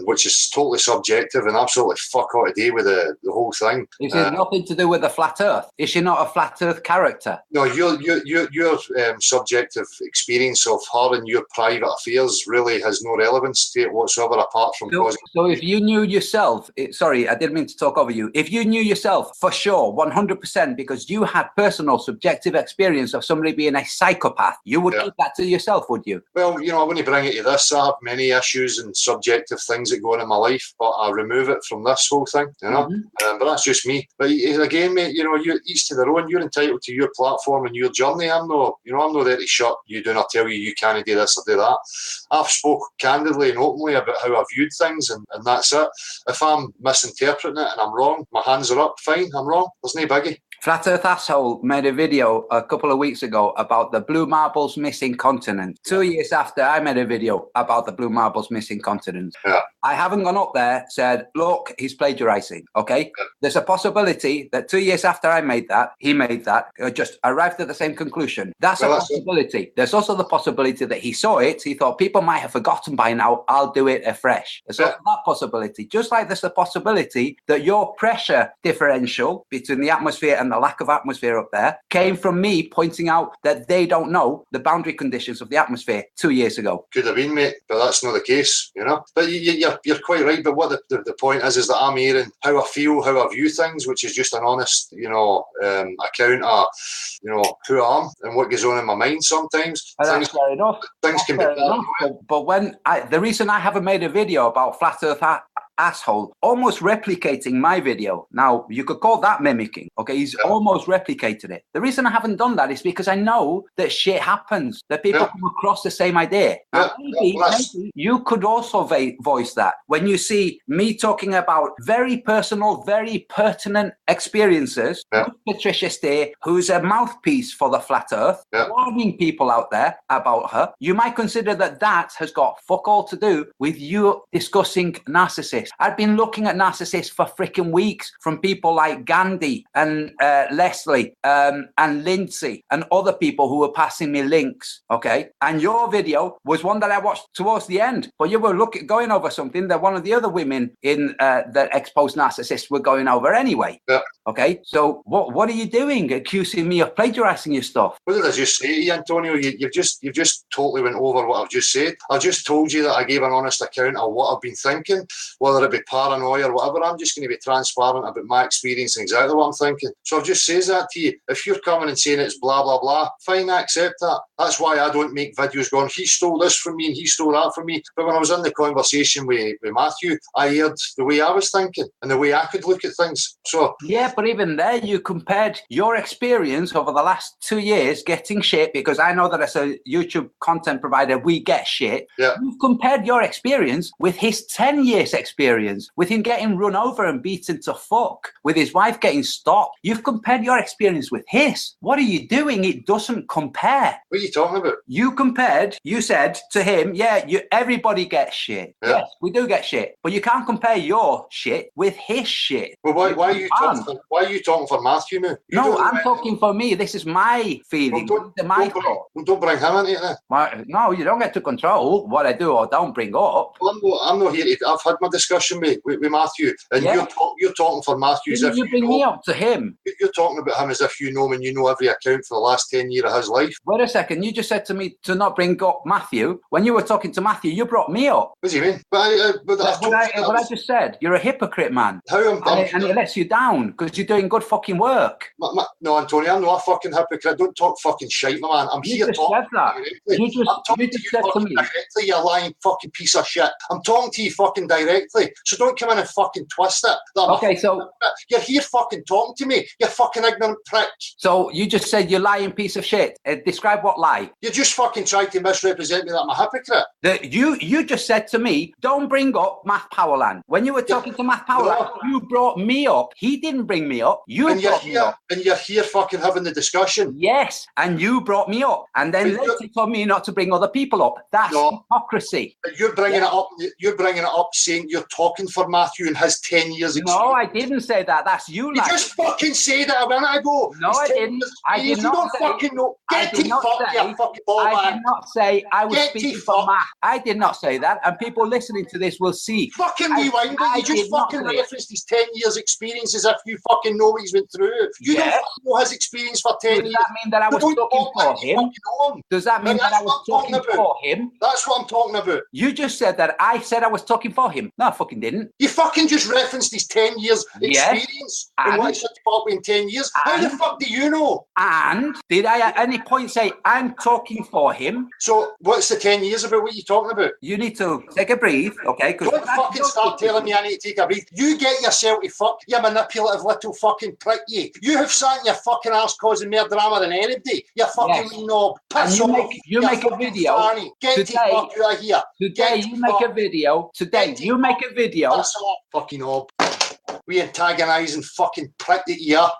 which is totally subjective and absolutely fuck all to do with the whole thing. Is it nothing to do with the flat Earth? Is she not a flat Earth character? No, your subjective experience of her and your private affairs really has no relevance to it whatsoever, apart from causing. So if you knew yourself, sorry, I didn't mean to talk over you. If you knew yourself for sure, 100%, because you had personal subjective experience of somebody being a psychopath, you would keep that to yourself, would you? Well, you know, I wouldn't bring it to this. I have many issues and subjective things that go on in my life, but I remove it from this whole thing, you know. But that's just me. But again, mate, you know, you each to their own. You're entitled to your platform and your journey. I'm not there to shut you down or tell you can't do this or do that. I've spoke candidly and openly about how I viewed things, and that's it. If I'm misinterpreting it and I'm wrong, my hands are up. Fine, I'm wrong. There's no biggie. Flat Earth Asshole made a video a couple of weeks ago about the blue marbles missing continent. 2 years after I made a video about the blue marbles missing continent. Yeah. I haven't gone up there, said, look, he's plagiarizing, okay? Yeah. There's a possibility that 2 years after I made that, he made that, just arrived at the same conclusion. That's a possibility. There's also the possibility that he saw it, he thought people might have forgotten by now, I'll do it afresh. There's also that possibility. Just like there's a possibility that your pressure differential between the atmosphere and the lack of atmosphere up there came from me pointing out that they don't know the boundary conditions of the atmosphere 2 years ago. Could have been, mate, but that's not the case, you know. But you're quite right. But what the point is that I'm hearing how I feel, how I view things, which is just an honest, account of, who I am and what goes on in my mind sometimes. That's fair enough. Things can be enough. But the reason I haven't made a video about Flat Earth Asshole almost replicating my video. Now, you could call that mimicking, okay? He's almost replicated it. The reason I haven't done that is because I know that shit happens, that people come across the same idea. Now, maybe you could also voice that. When you see me talking about very personal, very pertinent experiences, Patricia Stay, who's a mouthpiece for the Flat Earth, warning people out there about her, you might consider that has got fuck all to do with you discussing narcissists. I've been looking at narcissists for freaking weeks from people like Gandhi and Leslie and Lindsay and other people who were passing me links, okay? And your video was one that I watched towards the end, but you were going over something that one of the other women in the exposed narcissists were going over anyway. Yeah. Okay, so what are you doing, accusing me of plagiarizing your stuff? What did I just say, Antonio? You've just totally went over what I've just said. I just told you that I gave an honest account of what I've been thinking, whether it be paranoia or whatever. I'm just going to be transparent about my experience and exactly what I'm thinking. So I've just says that to you. If you're coming and saying it's blah, blah, blah, fine, I accept that. That's why I don't make videos going, he stole this from me and he stole that from me. But when I was in the conversation with Matthew, I heard the way I was thinking and the way I could look at things. So yeah, but even there, you compared your experience over the last 2 years getting shit, because I know that as a YouTube content provider, we get shit. Yeah. You've compared your experience with his 10 years experience, with him getting run over and beaten to fuck, with his wife getting stopped. You've compared your experience with his. What are you doing? It doesn't compare. What are you talking about? You said to him, everybody gets shit. Yeah. Yes, we do get shit. But you can't compare your shit with his shit. Well, why are you talking for Matthew now? I'm talking for me. This is my feeling. Don't bring him into it. No, you don't get to control what I do or don't bring up. I'm not here to... I've had my discussion with Matthew, and you're talking for Matthew as if you bring me up to him. You're talking about him as if you know him and you know every account for the last 10 years of his life. Wait a second, you just said to me to not bring up Matthew. When you were talking to Matthew, you brought me up. What do you mean? But I just said, you're a hypocrite, man. And it lets you down because you're doing good fucking work. No, Antonio, I'm not a fucking hypocrite. Don't talk fucking shite, my man. I'm here talking to you. You just said to me directly, you lying fucking piece of shit. I'm talking to you fucking directly. correctly. So don't come in and fucking twist it. Okay, so you're here fucking talking to me, you fucking ignorant prick. So you just said you lying piece of shit. Describe what lie. You just fucking tried to misrepresent me that I'm a hypocrite. You just said to me, don't bring up Matt Powerland. When you were talking to Matt Powerland, you brought me up. He didn't bring me up. You brought me up. And you're here fucking having the discussion. Yes, and you brought me up. And then later told me not to bring other people up. That's hypocrisy. But you're bringing it up. You're bringing it up saying you're talking for Matthew and his 10 years experience. No, I didn't say that. That's you. You just fucking said it a minute ago. No, I didn't. I did not don't say. Fucking know. Get to fuck your fucking ball I did not say I was speaking for Matt. I did not say that, and people listening to this will see. Fucking rewind it. You just fucking referenced his 10 years experience as if you fucking know what he's been through. You don't fucking know his experience for 10 years. Does that mean that I was talking for him? Does that mean that I was talking for him? That's what I'm talking about. You just said that I said I was talking for him. No, I fucking didn't. You fucking just referenced his 10 years experience. And what he said about in 10 years. How the fuck do you know? And did I at any point say I'm talking for him? So what's the 10 years about? What are you talking about? You need to take a breathe, okay? Don't fucking start telling me I need to take a breathe. You get yourself to fuck, you manipulative little fucking prick, you. You have sat in your fucking arse causing more drama than anybody. You fucking knob. Piss off. You make a video. Get today, the fuck out of here. Today you make a video. Today you make a video. Piss off, fucking knob. We antagonising fucking prick that you are.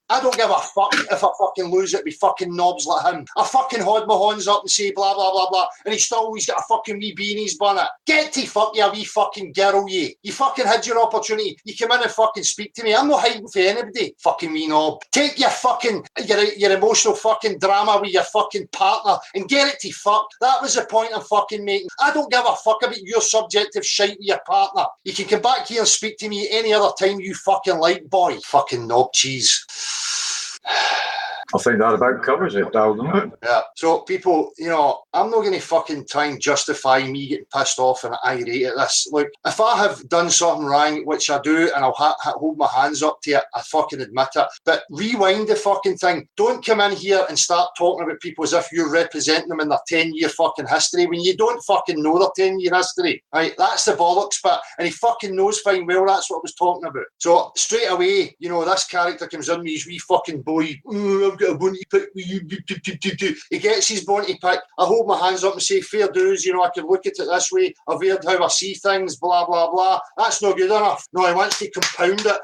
I don't give a fuck if I fucking lose it with fucking knobs like him. I fucking hold my horns up and say blah, blah, blah, blah, and he's still always got a fucking wee beanies bonnet. Get to fuck you, wee fucking girl, you. You fucking had your opportunity. You come in and fucking speak to me. I'm not hiding for anybody, fucking wee knob. Take your fucking, your emotional fucking drama with your fucking partner and get it to fuck. That was the point I'm fucking making. I don't give a fuck about your subjective shite with your partner. You can come back here and speak to me any other time you fucking like, boy. Fucking knob cheese. I think that about covers it, doesn't it? Yeah. So people, you know, I'm not going to fucking try and justify me getting pissed off and irate at this. Look, if I have done something wrong, which I do, and I'll hold my hands up to it, I fucking admit it. But rewind the fucking thing. Don't come in here and start talking about people as if you're representing them in their 10-year fucking history when you don't fucking know their 10-year history. Right? That's the bollocks bit. And he fucking knows fine well that's what I was talking about. So straight away, you know, this character comes in with his wee fucking boy. I've got a bunty pick with you. He gets his bunty pick. I hold my hands up and say, fair dues, you know, I can look at it this way. I've heard how I see things, blah, blah, blah. That's not good enough. No, he wants to compound it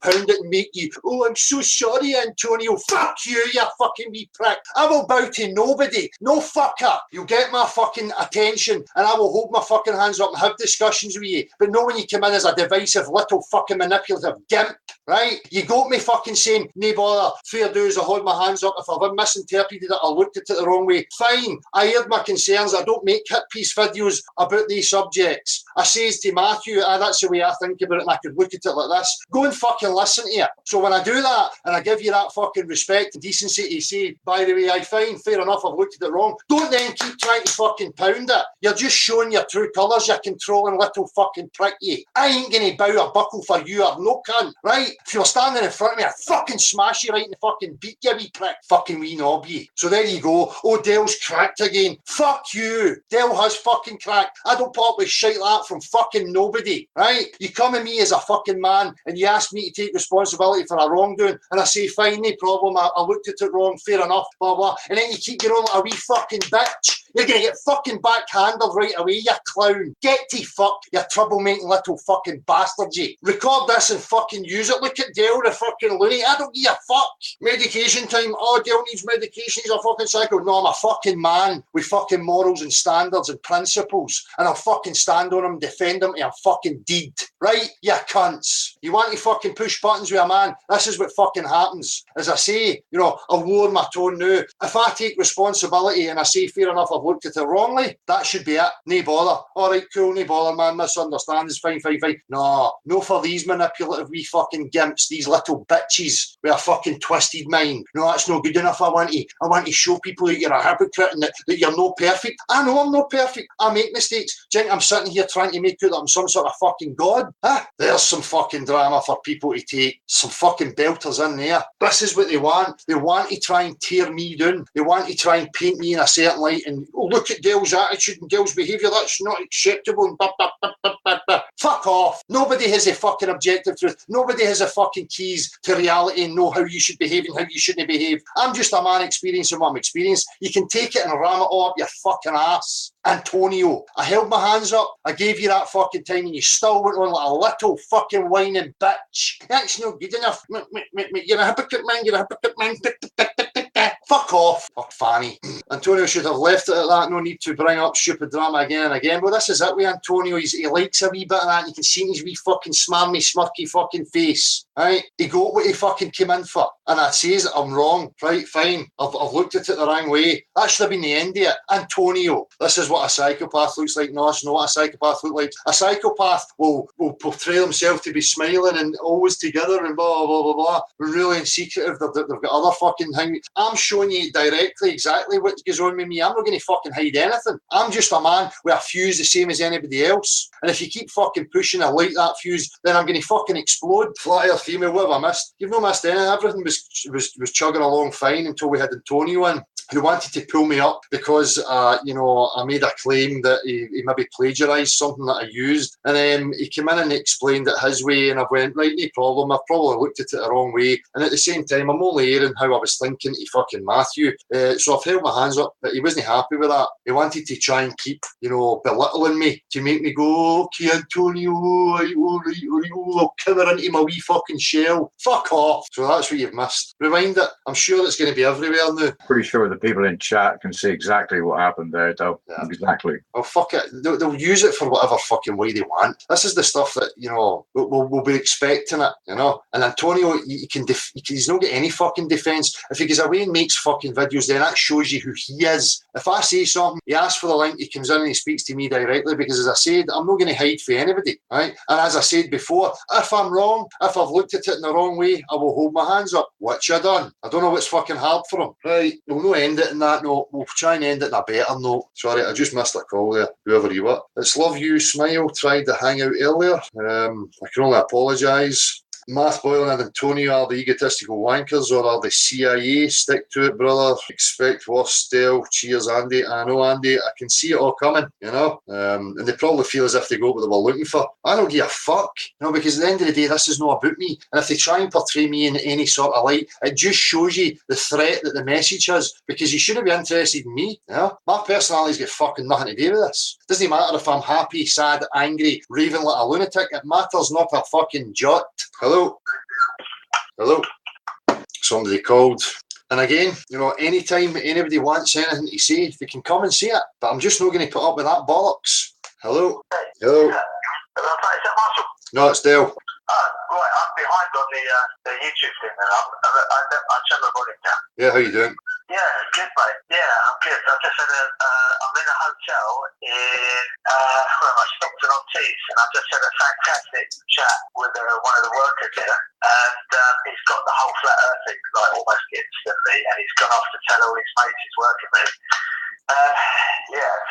and make you, oh, I'm so sorry, Antonio. Fuck you, you fucking wee prick. I will bow to nobody. No fucker. You'll get my fucking attention and I will hold my fucking hands up and have discussions with you. But not when you come in as a divisive little fucking manipulative gimp, right? You got me fucking saying, no bother, fair dues, I hold my hands up. If I've misinterpreted it, I looked at it the wrong way. Fine, I heard my concerns. I don't make hit piece videos about these subjects. I says to Matthew, that's the way I think about it, and I could look at it like this. Go and fucking listen to it. So when I do that, and I give you that fucking respect and decency to say, by the way, I fine, fair enough, I've looked at it wrong. Don't then keep trying to fucking pound it. You're just showing your true colours, you controlling little fucking prick you. I ain't going to bow a buckle for you or no cunt, right? If you're standing in front of me, I'd fucking smash you right in the fucking beat, you wee prick. Fucking wee knob you. So there you go. Oh, Dell's cracked again. Fuck you. Dell has fucking cracked. I don't put up with shit like that from fucking nobody, right? You come at me as a fucking man and you ask me to take responsibility for a wrongdoing and I say, fine, no problem, I looked at it wrong, fair enough, blah, blah. And then you keep going on like a wee fucking bitch. You're going to get fucking backhanded right away, you clown. Get to fuck, you troublemaking little fucking bastard, you. Record this and fucking use it. Look at Dale, the fucking loony. I don't give a fuck. Medication time. Oh, Dale needs medication. He's a fucking psycho. No, I'm a fucking man with fucking morals and standards and principles. And I'll fucking stand on them, defend them to a fucking deed. Right? You cunts. You want to fucking push buttons with a man? This is what fucking happens. As I say, you know, I'll lower my tone now. If I take responsibility and I say, fair enough, I've looked at it wrongly, that should be it. No bother. All right, cool, no bother, man. Misunderstand is fine, fine, fine. No for these manipulative wee fucking gimps, these little bitches with a fucking twisted mind. No, that's not good enough. I want to show people that you're a hypocrite and that you're not perfect. I know I'm not perfect. I make mistakes. Do you think I'm sitting here trying to make out that I'm some sort of fucking god? Huh? There's some fucking drama for people to take. Some fucking belters in there. This is what they want. They want to try and tear me down. They want to try and paint me in a certain light and oh, look at Dale's attitude and Dale's behaviour, that's not acceptable, and blah, blah, blah, blah, blah, blah. Fuck off. Nobody has a fucking objective truth. Nobody has a fucking keys to reality and know how you should behave and how you shouldn't behave. I'm just a man experiencing what I'm experiencing. You can take it and ram it all up your fucking ass. Antonio, I held my hands up. I gave you that fucking time and you still went on like a little fucking whining bitch. That's not good enough. You're a hypocrite, man. You're a hypocrite, man. Fuck off. Fuck Fanny. Antonio should have left it at that. No need to bring up stupid drama again and again. Well, this is it with Antonio. He likes a wee bit of that. You can see in his wee fucking smarmy, smirky fucking face. Right? He got what he fucking came in for. And I says I'm wrong. Right, fine. I've looked at it the wrong way. That should have been the end of it. Antonio, this is what a psychopath looks like. No, it's not what a psychopath looks like. A psychopath will portray themselves to be smiling and always together and blah, blah, blah, blah. We're really in secretive. They've got other fucking things. I'm showing you directly exactly what goes on with me. I'm not going to fucking hide anything. I'm just a man with a fuse the same as anybody else. And if you keep fucking pushing, I light that fuse, then I'm going to fucking explode. Flat earth female, what have I missed? You've not missed anything. Everything was chugging along fine until we had Antonio in, who wanted to pull me up because, I made a claim that he maybe plagiarised something that I used. And then he came in and explained it his way, and I went, right, no problem. I've probably looked at it the wrong way. And at the same time, I'm only airing how I was thinking to fucking Matthew. So I've held my hands up, but he wasn't happy with that. He wanted to try and keep, belittling me, to make me go, okay, Antonio, I'll cover into my wee fucking shell. Fuck off. So that's what you've missed. Rewind it. I'm sure it's going to be everywhere now. Pretty sure the people in chat can see exactly what happened there, though. Yeah. Exactly. Oh, fuck it. They'll use it for whatever fucking way they want. This is the stuff that, we'll be expecting it, And Antonio, he's not got any fucking defence. If he goes away and makes fucking videos, then that shows you who he is. If I say something, he asks for the link, he comes in and he speaks to me directly, because as I said, I'm not going to hide for anybody, right? And as I said before, if I'm wrong, if I've looked at it in the wrong way, I will hold my hands up. What you done? I don't know what's fucking hard for him. Right, we'll not end it in that note. We'll try and end it in a better note. Sorry, I just missed a call there, whoever you were. It's Love You Smile, tried to hang out earlier. I can only apologise. Math, Boylan and Antonio are the egotistical wankers, or are the CIA? Stick to it, brother. Expect worse still. Cheers, Andy. I know, Andy. I can see it all coming, and they probably feel as if they got what they were looking for. I don't give a fuck, because at the end of the day, this is not about me. And if they try and portray me in any sort of light, it just shows you the threat that the message is, because you shouldn't be interested in me. My personality's got fucking nothing to do with this. It doesn't matter if I'm happy, sad, angry, raving like a lunatic. It matters not a fucking jot. Hello. Somebody called. And again, anytime anybody wants anything to say, they can come and say it. But I'm just not going to put up with that bollocks. Hello. Hello. No, it's Dale. Right, I'm behind on the YouTube thing now. I'll turn my volume down. Yeah, how you doing? Yeah, good, mate. Yeah, I'm good. I just had I'm in a hotel in Stockton-on-Tees, and I just had a fantastic chat with one of the workers there, and he's got the whole flat earth thing almost instantly, and he's gone off to tell all his mates he's working with.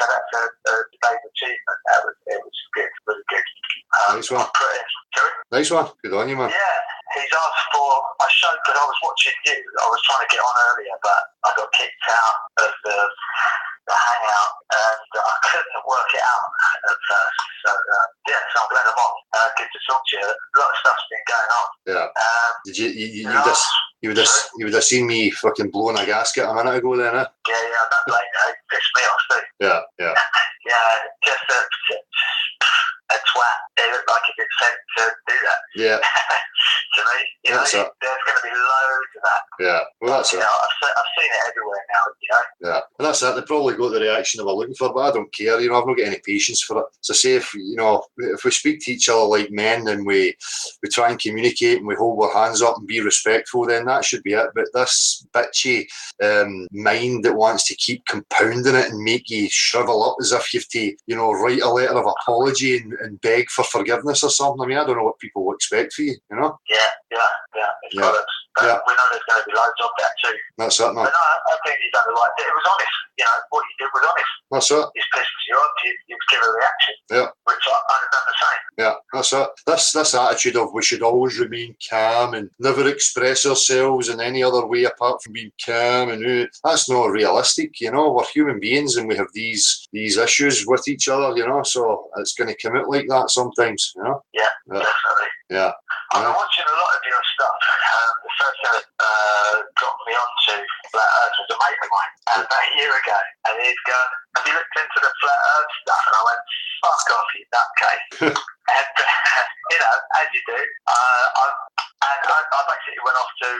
So that's a day's achievement. It was good, really good. Nice one. Nice one. Good on you, man. Yeah, he's asked for. I showed that I was watching you. I was trying to get on earlier, but I got kicked out of the hangout, and I couldn't work it out at first. So so I'm glad I'm on. Good to talk to you. A lot of stuff's been going on. Yeah. Did you would have seen me fucking blowing a gasket a minute ago then, eh? Yeah, I'm not blaming you. It pissed me off too. Yeah. Yeah, just a twat. It looked like he did sent to do that. Yeah. To me, there's going to be loads of that. Yeah, well, that's it. I've seen it everywhere now, Yeah, and that's it. They probably got the reaction they were looking for, but I don't care. I've not got any patience for it. So say if we speak to each other like men and we try and communicate and we hold our hands up and be respectful, then that should be it. But this bitchy mind that wants to keep compounding it and make you shrivel up as if you have to, write a letter of apology and beg for forgiveness or something. I mean, I don't know what people will expect for you, It's bollocks. But we know there's going to be loads of that too. That's it, man. But no, I think he's done the right thing. It was honest. honest. You know, what you did was honest. That's it. He's pissed you off, you give a reaction. Yeah. Which I'd have done the same. Yeah, that's it. This attitude of we should always remain calm and never express ourselves in any other way apart from being calm, and that's not realistic. You know, we're human beings and we have these issues with each other. You know, so it's going to come out like that sometimes. You know. Yeah, definitely. Yeah. I've been watching a lot of your stuff. The first thing that got me onto Flat Earth was a mate of mine about a year ago, and he's gone, have you looked into the Flat Earth stuff? And I went, fuck off, you nutcase. And, you know, as you do, I basically went off to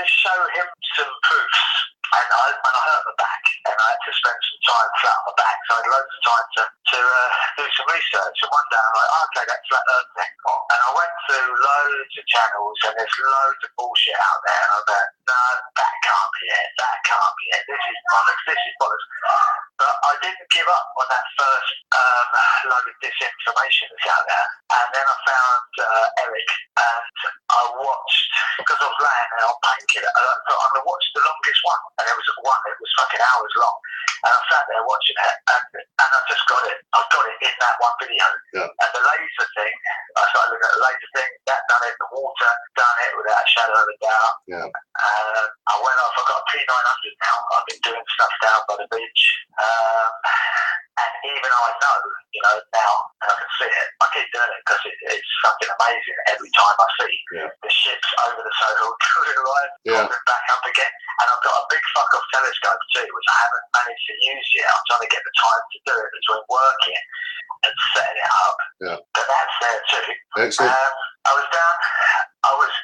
show him some proofs. And I hurt my back, and I had to spend some time flat on my back. So I had loads of time to do some research. And one day I'm like, okay, that's Flat Earth thing. And I went through loads of channels, and there's loads of bullshit out there. And I went, no, that can't be it. That can't be it. This is bollocks. But I didn't give up on that first load of disinformation that's out there. And then I found Eric, and I watched, because I was laying there on painkiller, I thought I'm going to watch the longest one. And there was one that was fucking hours long. And I sat there watching it, and I just got it. I got it in that one video. Yeah. And the laser thing, I started looking at the laser thing, that done it, the water done it without a shadow of a doubt. Yeah. I went off, I've got a P900 now. I've been doing stuff down by the beach. And even though I know, you know, now, and I can see it, I keep doing it because it's fucking amazing every time I see the ships over the so-called coming back up again. And I've got a big fuck-off telescope too, which I haven't managed to use yet. I'm trying to get the time to do it between working and setting it up. Yeah. But that's there too. Excellent. I was down,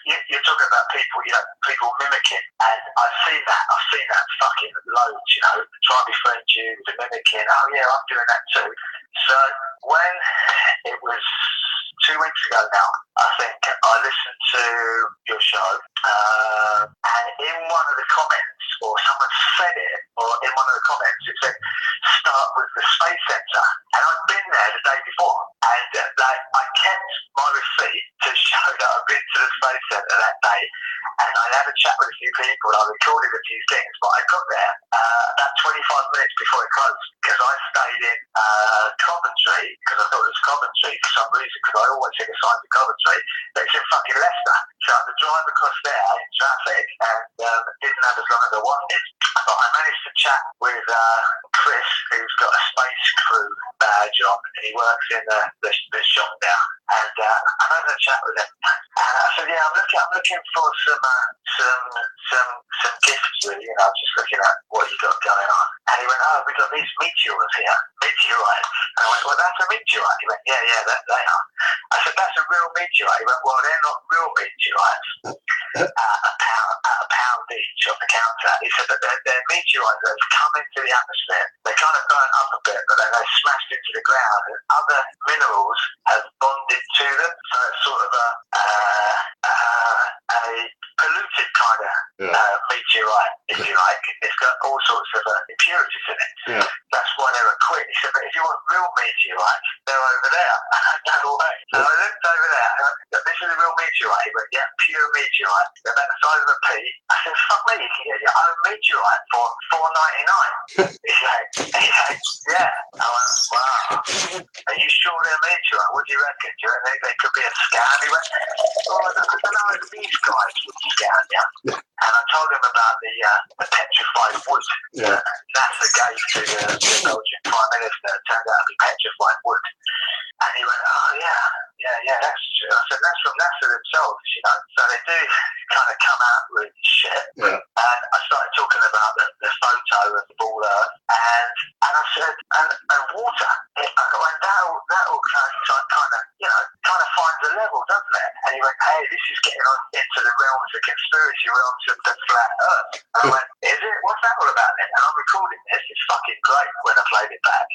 you're talking about people, you know, people mimicking, and I've seen that fucking loads, you know, trying to befriend you, the mimicking, oh yeah, I'm doing that too. So when it was 2 weeks ago now, I think I listened to your show, and in one of the comments, or someone said it, or in one of the comments, it said, start with the Space Center. And I'd been there the day before, and I kept my receipt to show that I'd been to the Space Center that day, and I had a chat with a few people, and I recorded a few things, but I got there about 25 minutes before it closed, because I stayed in Coventry, because I thought it was Coventry for some reason, because I always think it's signed to Coventry, but it's in fucking Leicester. So I had to drive across there in traffic, and didn't have as long as I wanted. But I managed to chat with Chris, who's got a space crew badge on, and he works in the shop now. And I had a chat with him, and I said, "Yeah, I'm looking for some gifts, really. You know, I'm just looking at what you got going on." And he went, "Oh, we got these meteors here, meteorites." And I went, "Well, that's a meteorite." He went, "Yeah, they are." I said, "That's a real meteorite." He went, "Well, they're not real meteorites. a pound each on the counter." He said, "But they're meteorites that have come into the atmosphere. They kind of burnt up a bit, but then they smashed into the ground, and other minerals have bonded to them. So it's sort of a polluted kind of meteorite, if you like. It's got all sorts of impurities in it. Yeah. That's why they're a quid." He said, "But if you want real meteorites, they're over there." No way. So I looked over there, and I said, "This is a real meteorite." He went, "Yeah, pure meteorite. They're about the size of a pea." I said, "Fuck me, you can get your own meteorite for $4.99. He's like, "Yeah." I went, "Wow. Are you sure they're meteorite? What do you reckon? Do you reckon they could be a scam?" He went, "Oh, I don't know if these guys would scam you." And I told him about the petrified wood that NASA gave to the Belgian Prime Minister. It turned out to be petrified wood. And he went, "Oh, yeah, that's true." I said, "That's from NASA themselves, you know." So they do kind of come out with shit. Yeah. And I started talking about the photo of the ball Earth, and I said, and water. And that'll kind of finds a level, doesn't it? And he went, "Hey, this is getting on into the realms of conspiracy realms of the flat Earth." And I went, "Is it? What's that all about then?" And I'm recording this. It's fucking great when I played it back.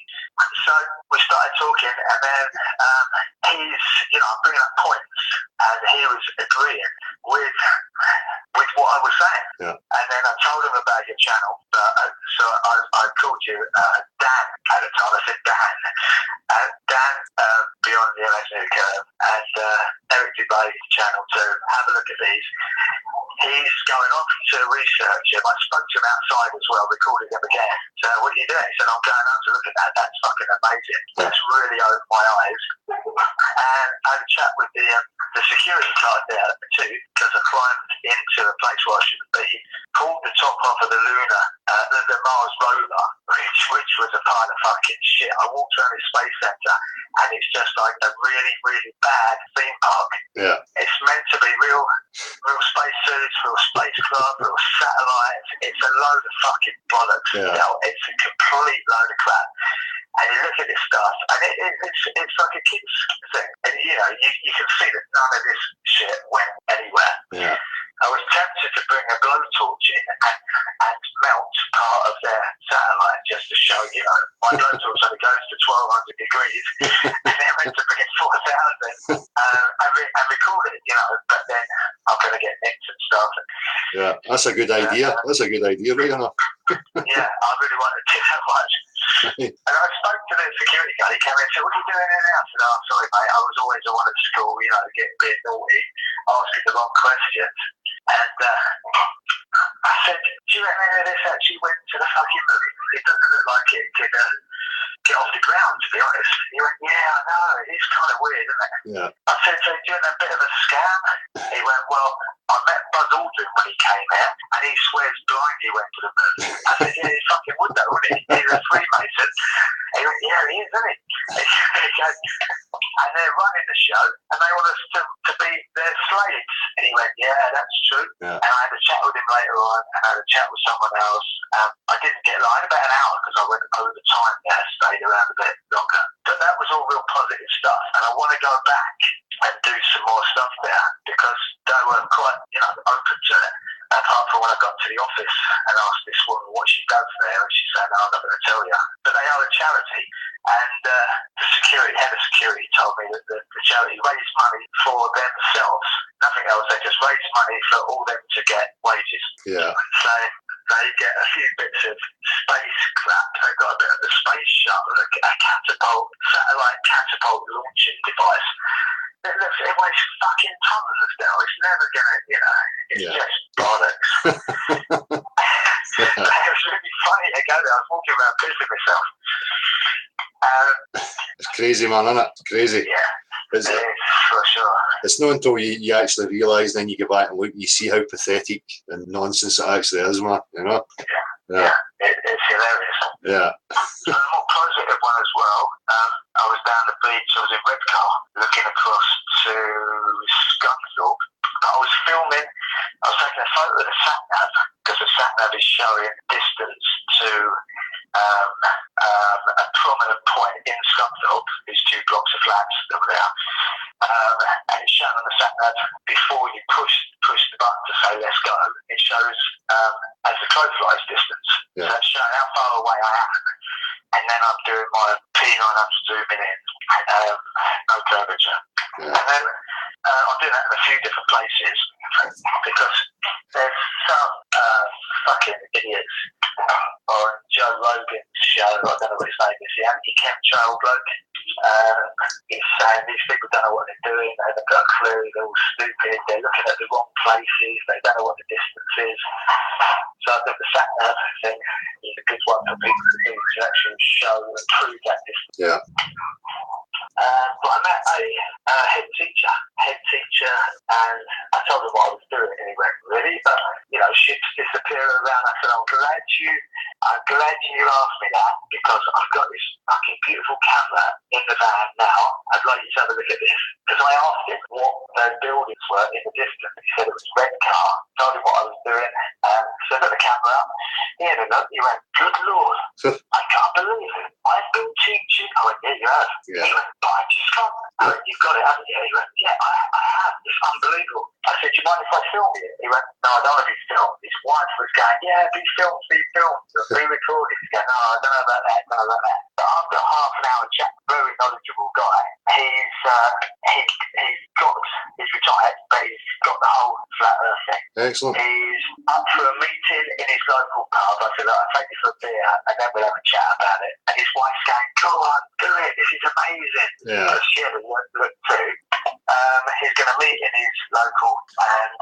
So we started talking, and then he's, you know, I'm bringing up points, and he was agreeing with what I was saying. Yeah. And then I told him about your channel. So I called you Dan at the time. I said, Dan, Beyond the Imaginary Curve, and Eric Dubé's channel too. Have a look at these. he's going off to research him. I spoke to him outside as well, recorded him again. So what are you doing? He said, I'm going home to look at that. That's fucking amazing. That's really opened my eyes. And I had a chat with the security guard there too, because I climbed into a place where I shouldn't be, pulled the top off of the Luna, the Mars rover, which was a pile of fucking shit. I walked around the space center, and it's just like a really, really bad theme park. Yeah. It's meant to be real space suits, real spacecraft, real satellites. It's a load of fucking bollocks. Yeah. You know? It's a complete load of crap. And you look at this stuff, and it's like a kid's thing. And, you know, you can see that none of this shit went anywhere. Yeah. I was tempted to bring a blowtorch in and melt part of their satellite just to show, you know, my blowtorch only goes to 1,200 degrees, and they're meant to bring it 4,000 and record it, you know, but then I'm going to get nicked and stuff. Yeah, that's a good idea. That's a good idea, right enough. Yeah, I really wanted to do that much. And I spoke to the security guy. He came in and said, what are you doing in there? I said, oh, sorry, mate. I was always the one at school, you know, getting a bit naughty, asking the wrong questions. And I said, do you reckon any of this actually went to the fucking moon? It doesn't look like it could get off the ground, to be honest. He went, yeah, I know. It's kind of weird, isn't it? Yeah. I said, so doing a bit of a scam? He went, well, I met Buzz Aldrin when he came out, and he swears blind he went to the moon. I said, yeah, he fucking would though, wouldn't he? He's a Freemason. He went, yeah, he is, isn't he? He goes, and they're running the show, and they want us to be their slaves. And he went, yeah, that's true. Yeah. And I had a chat with him later on, and I had a chat with someone else. I didn't get I had about an hour because I went over time there, stayed around a bit longer. But that was all real positive stuff, and I want to go back and do some more stuff there because they were quite, you know, open to it. Apart from when I got to the office and asked this woman what she does there, and she said, no, I'm not going to tell you. But they are a charity, and the head of security told me that the charity raised money for themselves, nothing else. They just raised money for all them to get wages. Yeah. So they get a few bits of space crap. They've got a bit of the space shuttle, a catapult, satellite catapult launching device. It weighs fucking tons of stuff. It's never gonna, you know, it's just bollocks. It was really funny to go there. I was walking around pissing myself. It's crazy, man, isn't it? Crazy. Yeah. It's for sure. It's not until you actually realise, then you go back and look, you see how pathetic and nonsense it actually is, man. You know? Yeah. It's hilarious. Yeah. So the more positive one as well, I was down the beach, I was in Redcar, looking across to Scunthorpe. I was filming, I was taking a photo of the sat-nav, because the sat-nav is showing distance to a prominent point in Scunthorpe, these 2 blocks of flats that were there. And it's shown on the sat-nav before you push the button to say let's go. It shows as the crow flies distance. Yeah. So it's showing how far away I am. And then I'm doing my P900 zooming in, no curvature. Yeah. And then I'm doing that in a few different places because there's some fucking idiots on Joe Rogan's show. I don't know what his name is, the anti-chemtrail bloke. He's saying these people don't know what they're doing, they haven't got a clue, they're all stupid, they're looking at the wrong places, they don't know what the distance is. So I think the sat-nav thing is a good one for people to do to actually show and prove that distance. Yeah. But I met a head teacher, and I told her what I was doing, and he went, really? But, you know, ships disappear around. I said, I'm glad you asked me that, because I've got this fucking beautiful camera in the van now. I'd like you to have a look at this. Because I asked him what the buildings were in the distance. He said it was Redcar. Told him what I was doing. So I got the camera up. He had a look. He went, good Lord, I can't believe it. I've been teaching. I went, yeah, you have. Yeah. He went, but I just can't. I went, you've got it, haven't you? He went, yeah, I have. It's unbelievable. I said, do you mind if I film you? He went, no, I don't want to be filmed. His wife was going, yeah, be filmed. Be recorded. He's going, no, I don't know about that. But after half an hour chat, very knowledgeable guy. He's retired, but he's got the whole flat earth thing. Excellent. He's up for a meeting in his local pub. I said, I'll take you for a beer and then we'll have a chat about it. And his wife's going, go on, do it. This is amazing. Yeah. Because she had a look too. He's going to meet in his local and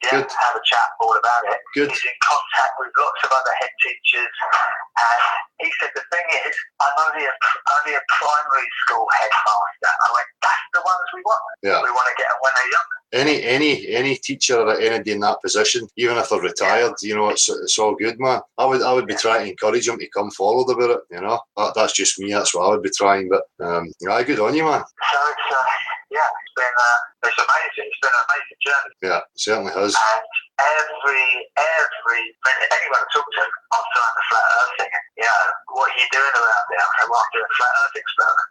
Good. Have a chat all about it. Good. He's in contact with lots of other head teachers, and he said the thing is, I'm only a primary school headmaster. I went, that's the ones we want. Yeah. We want to get them when they're young. Any teacher or anybody in that position, even if they're retired, you know, it's all good, man. I would be trying to encourage them to come forward about it, you know. That's just me. That's what I would be trying. But good on you, man. So it's amazing. It's been an amazing journey. Yeah, it certainly has. And every minute anyone I talk to, I'm trying the flat earth thing. You know, what are you doing around there? I say, well, I'm doing a flat earth experiment.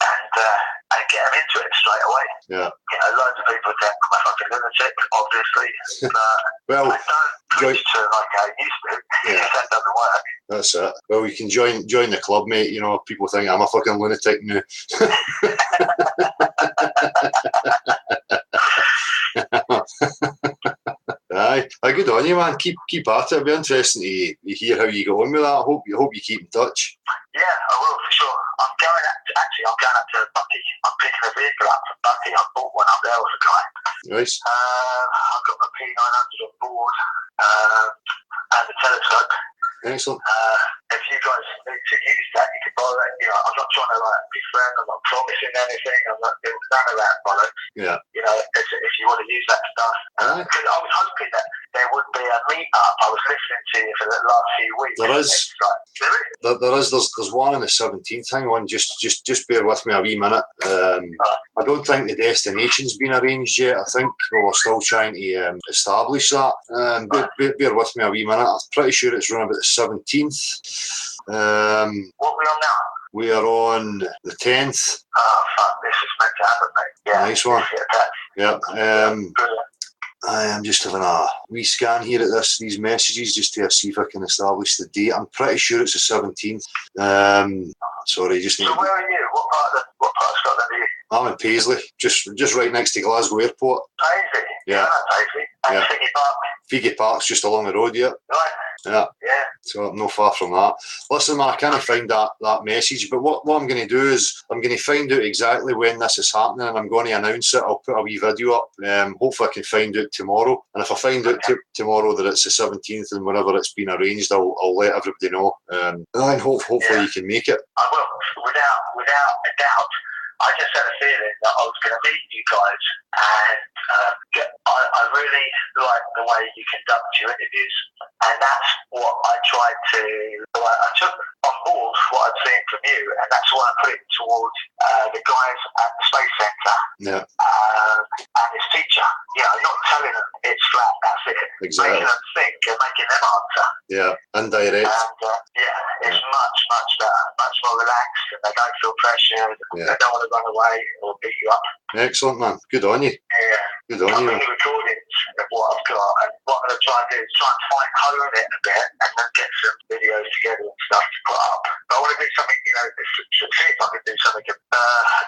And get them into it straight away. Yeah. You know, loads of people think I'm a fucking lunatic, obviously. But well, I don't preach to like I used to. Yeah. That doesn't work. That's it. Well, you can join the club, mate. You know, people think I'm a fucking lunatic now. Aye, good on you, man. Keep at it. It'll be interesting to hear how you go on with that. I hope you keep in touch. Yeah, I will for sure. I'm going up to Bucky. I'm picking a vehicle up from Bucky. I bought one up there with a guy. Nice. I've got my P900 on board and the telescope. Excellent. If you guys need to use that, you can borrow it. You know, I'm not trying to be friends. I'm not promising anything. I'm not doing none of that bollocks. Yeah. You know, if you want to use that stuff. Because I was hoping that there would be a meet-up. I was listening to you for the last few weeks. There is. There's one on the 17th. Hang on, just bear with me a wee minute. I don't think the destination's been arranged yet. I think we're still trying to establish that. Bear with me a wee minute. I'm pretty sure it's around about the 17th. What are we on now? We are on the 10th. Oh, fuck, this is meant to happen, mate. Yeah. Nice one. Yeah. Brilliant. I am just having a wee scan here at these messages just to see if I can establish the date. I'm pretty sure it's the 17th. Sorry, just need. So where are you? What part of Scotland are you? I'm in Paisley, just right next to Glasgow Airport. Paisley? Yeah. Paisley. And Figgy Park? Figgy Park's just along the road, yeah. Right. Yeah. Yeah. So I'm not far from that. Listen, man, I can't find that message, but what I'm going to do is I'm going to find out exactly when this is happening, and I'm going to announce it. I'll put a wee video up. Hopefully I can find out tomorrow. And if I find out tomorrow that it's the 17th and whenever it's been arranged, I'll let everybody know. And hopefully you can make it. I will, without a doubt. I just had a feeling that I was going to meet you guys, and I really like the way you conduct your interviews, and that's what I tried to. I took on board what I'd seen from you, and that's why I put it towards the guys at the Space Centre and his teacher. You know, not telling them it's flat, that's it. Exactly. Making them think and making them answer. Yeah, indirect. And it's much better, much more relaxed, and they don't feel pressured. They don't want to run away or beat you up. Excellent, man. Good on you. Yeah. Good on you. I'm recordings of what I've got, and what I'm going to try and do is try and hone it a bit, and then get some videos together and stuff to put up. But I want to do something, you know, see if I can do something a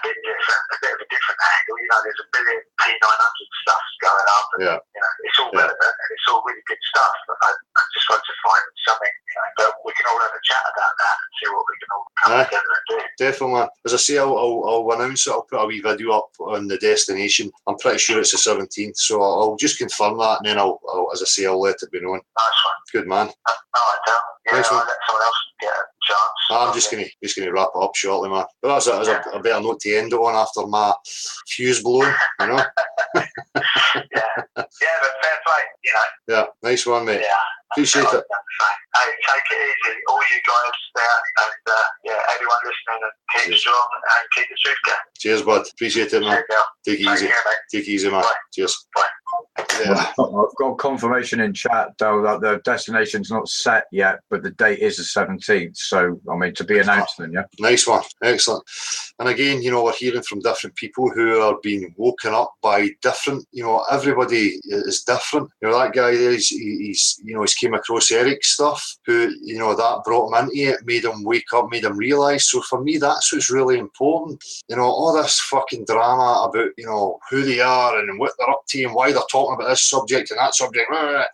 bit different, a bit of a different angle. You know, there's a million P900 stuff going up, and you know, it's all relevant and it's all really good stuff. But I just got to find something, you know, that we can all have a chat about that and see what we can all come together and do. Definitely, man. As I say, I'll announce it. I'll put a wee video up on the destination. I'm pretty sure it's the 17th, so I'll just confirm that, and then I'll as I say, I'll let it be known. Nice one. Good man. All right, Del. Yeah, nice I'll let someone else get a chance. I'm just gonna wrap it up shortly, man. But that's a better note to end it on after my fuse blown, you know. Yeah, but fair play, you know. Yeah, nice one, mate. Yeah. Appreciate it. Hey, take it easy, all you guys there, and everyone listening, and keep strong and keep the truth going. Cheers, bud. Appreciate it, man. Take it easy. Take it easy, man. Bye. Cheers. Bye. Yeah. I've got confirmation in chat though that the destination's not set yet, but the date is the 17th. So I mean, to be announced then, yeah. Nice one, excellent. And again, you know, we're hearing from different people who are being woken up by different. You know, everybody is different. You know, that guy there, he's came across Eric's stuff. Who, you know, that brought him into it, made him wake up, made him realise. So for me, that's what's really important. You know, all this fucking drama about, you know, who they are and what they're up to and why they're talking about this subject subject and that subject. I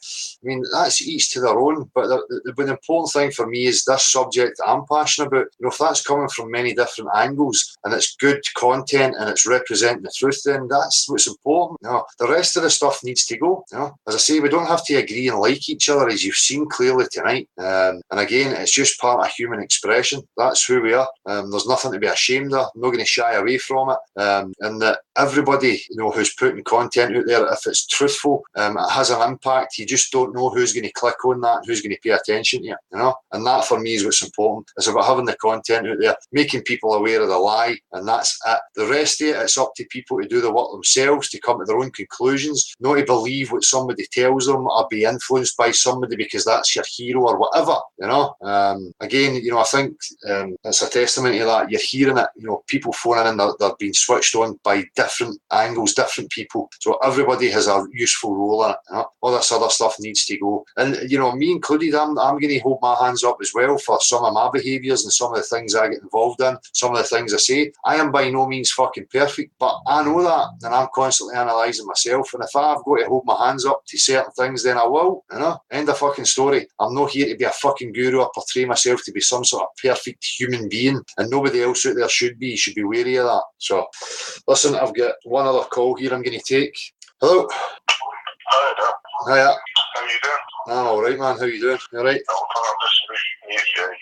mean, that's each to their own. But the important thing for me is this subject that I'm passionate about. If that's coming from many different angles and it's good content and it's representing the truth, then that's what's important. The rest of the stuff needs to go. As I say, we don't have to agree and like each other, as you've seen clearly tonight. And again, it's just part of human expression. That's who we are. There's nothing to be ashamed of. I'm not going to shy away from it. And that everybody, who's putting content out there, if it's truthful, it has an impact. You just don't know who's going to click on that, who's going to pay attention to it. And that for me is what's important. It's about having the content out there, making people aware of the lie, and that's it. The rest of it, it's up to people to do the work themselves, to come to their own conclusions, not to believe what somebody tells them or be influenced by somebody because that's your hero or whatever. Again, I think it's a testament to that. You're hearing it. People phoning in, they're being switched on by different angles, different people. So everybody has a useful role in it. All this other stuff needs to go. And me included, I'm going to hold my hands up as well for some of my behaviours and some of the things I get involved in, some of the things I say. I am by no means fucking perfect, but I know that, and I'm constantly analysing myself. And if I've got to hold my hands up to certain things, then I will. End of fucking story. I'm not here to be a fucking guru or portray myself to be some sort of perfect human being, and nobody else out there should be. You should be wary of that. So, listen, I've got one other call here I'm going to take. Hello. Hi there. Hiya. How you doing? I'm all right, man. How you doing? You all right? I'm just new YouTube.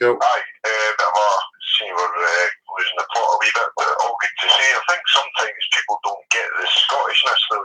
Cool. Aye, bit of a see we're losing the plot a wee bit, but all good to see. I think sometimes people don't get the Scottishness though,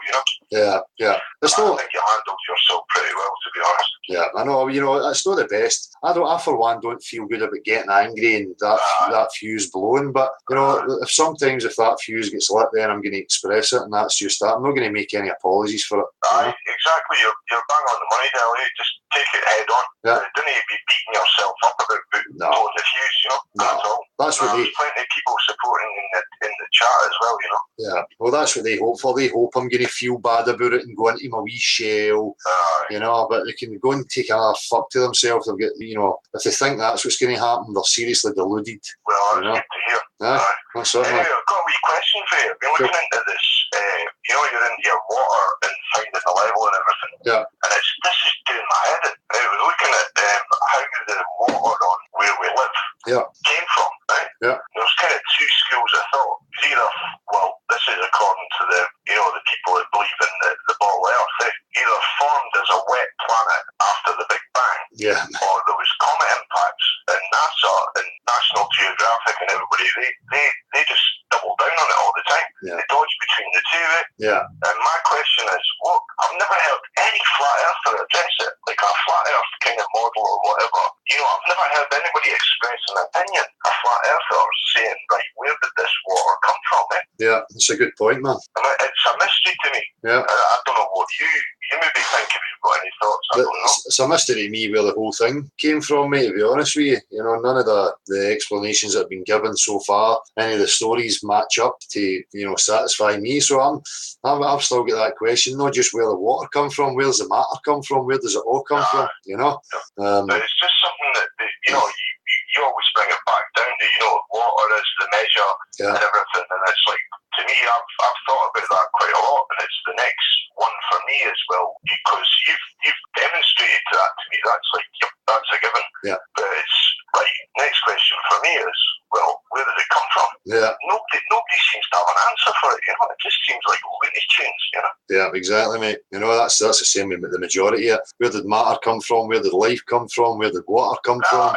Yeah. I think you handled yourself pretty well, to be honest. Yeah, I know. It's not the best. I for one don't feel good about getting angry and that fuse blowing. But if that fuse gets lit, then I'm going to express it, and that's just that. I'm not going to make any apologies for it. Aye, exactly. You're bang on the money there. Just take it head on. Yeah. Don't need to be beating yourself up about blowing the fuse. That's all. That's what there's plenty of people supporting in the chat as well. Yeah. Well, that's what they hope for. They hope I'm going to feel bad about it and go into my wee shell. But they can go and take a fuck to themselves. They'll get, if they think that's what's going to happen, they're seriously deluded. Well, that's good to hear. Certainly. I've got a wee question for you. I've been looking into this. You're into your water and finding the level and everything. Yeah. And this is doing my head in. I was looking at how the water on where we live came from, right? Yeah. There's kind of two schools of thought. It's either, this is according to the people that believe in the ball of Earth, either formed as a wet planet after the Big Bang, or there was comet impacts, and NASA and National Geographic and everybody, they just double down on it all the time. Yeah. They dodge between the two. Yeah. And my question is, I've never heard any flat earther address it, like a flat earth kind of model or whatever. I've never heard anybody express an opinion, a flat earther saying, right, where did this water come from? Yeah, that's a good point, man. It's a mystery to me. Yeah. I don't know what you maybe think, if you've got any thoughts. I don't know. It's a mystery to me where the whole thing came from, mate, to be honest with you. None of the explanations that have been given so far, any of the stories match up to, satisfy me. So I've still got that question, not just where the water come from, where does the matter come from, where does it all come from, But it's just something that, you always bring it back down to, water is the measure and everything, and it's like, to me, I've thought about that quite a lot, and it's the next one for me as well, because you've demonstrated that to me. That's like, that's a given. Yeah. But it's right. Next question for me is, where did it come from? Yeah. Nobody seems to have an answer for it. It just seems like Looney Tunes. Yeah, exactly, mate. That's the same with the majority of it. Where did matter come from? Where did life come from? Where did water come from?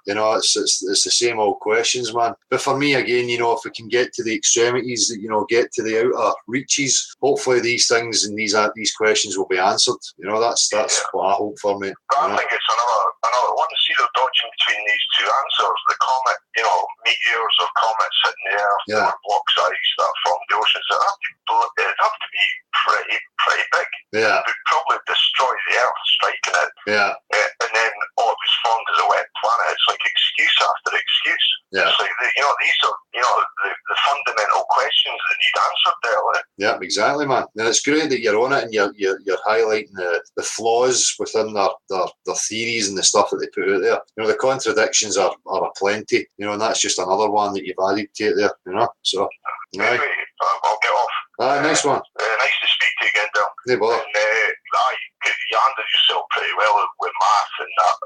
It's the same old questions, man. But for me, again, if we can get to the extremities, get to the outer reaches, hopefully these things and these questions will be answered. That's what I hope for, mate. I think it's another one. See, they're dodging between these two answers. The comet, meteors or comets hitting the Earth, or blocks of ice that form the oceans. It'd have to be pretty big. Yeah. It would probably destroy the Earth, striking it. Yeah. And then, it was formed as a wet planet. It's like excuse after excuse. Yeah. It's like, these are, the fundamental questions that need answered there. Yeah, exactly, man. And it's great that you're on it and you're highlighting the flaws within their theories and the stuff that they put out there. The contradictions are aplenty, and that's just another one that you've added to it there, So, anyway, I'll get off. Nice one. Nice to speak to you again, Dale. No bother. And you handled yourself pretty well with math and that,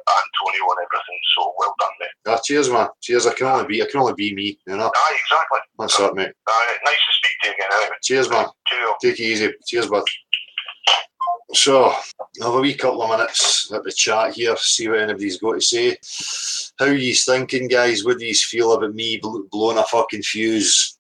Antonio and everything. So well done, mate. Yeah, cheers, man. Cheers. I can only be me, you know. Aye, exactly. That's it, mate. Aye, nice to speak to you again. Anyway. Cheers, man. Cheerio. Take it easy. Cheers, bud. So, I'll have a wee couple of minutes at the chat here, see what anybody's got to say. How you thinking, guys? What do you feel about me blowing a fucking fuse?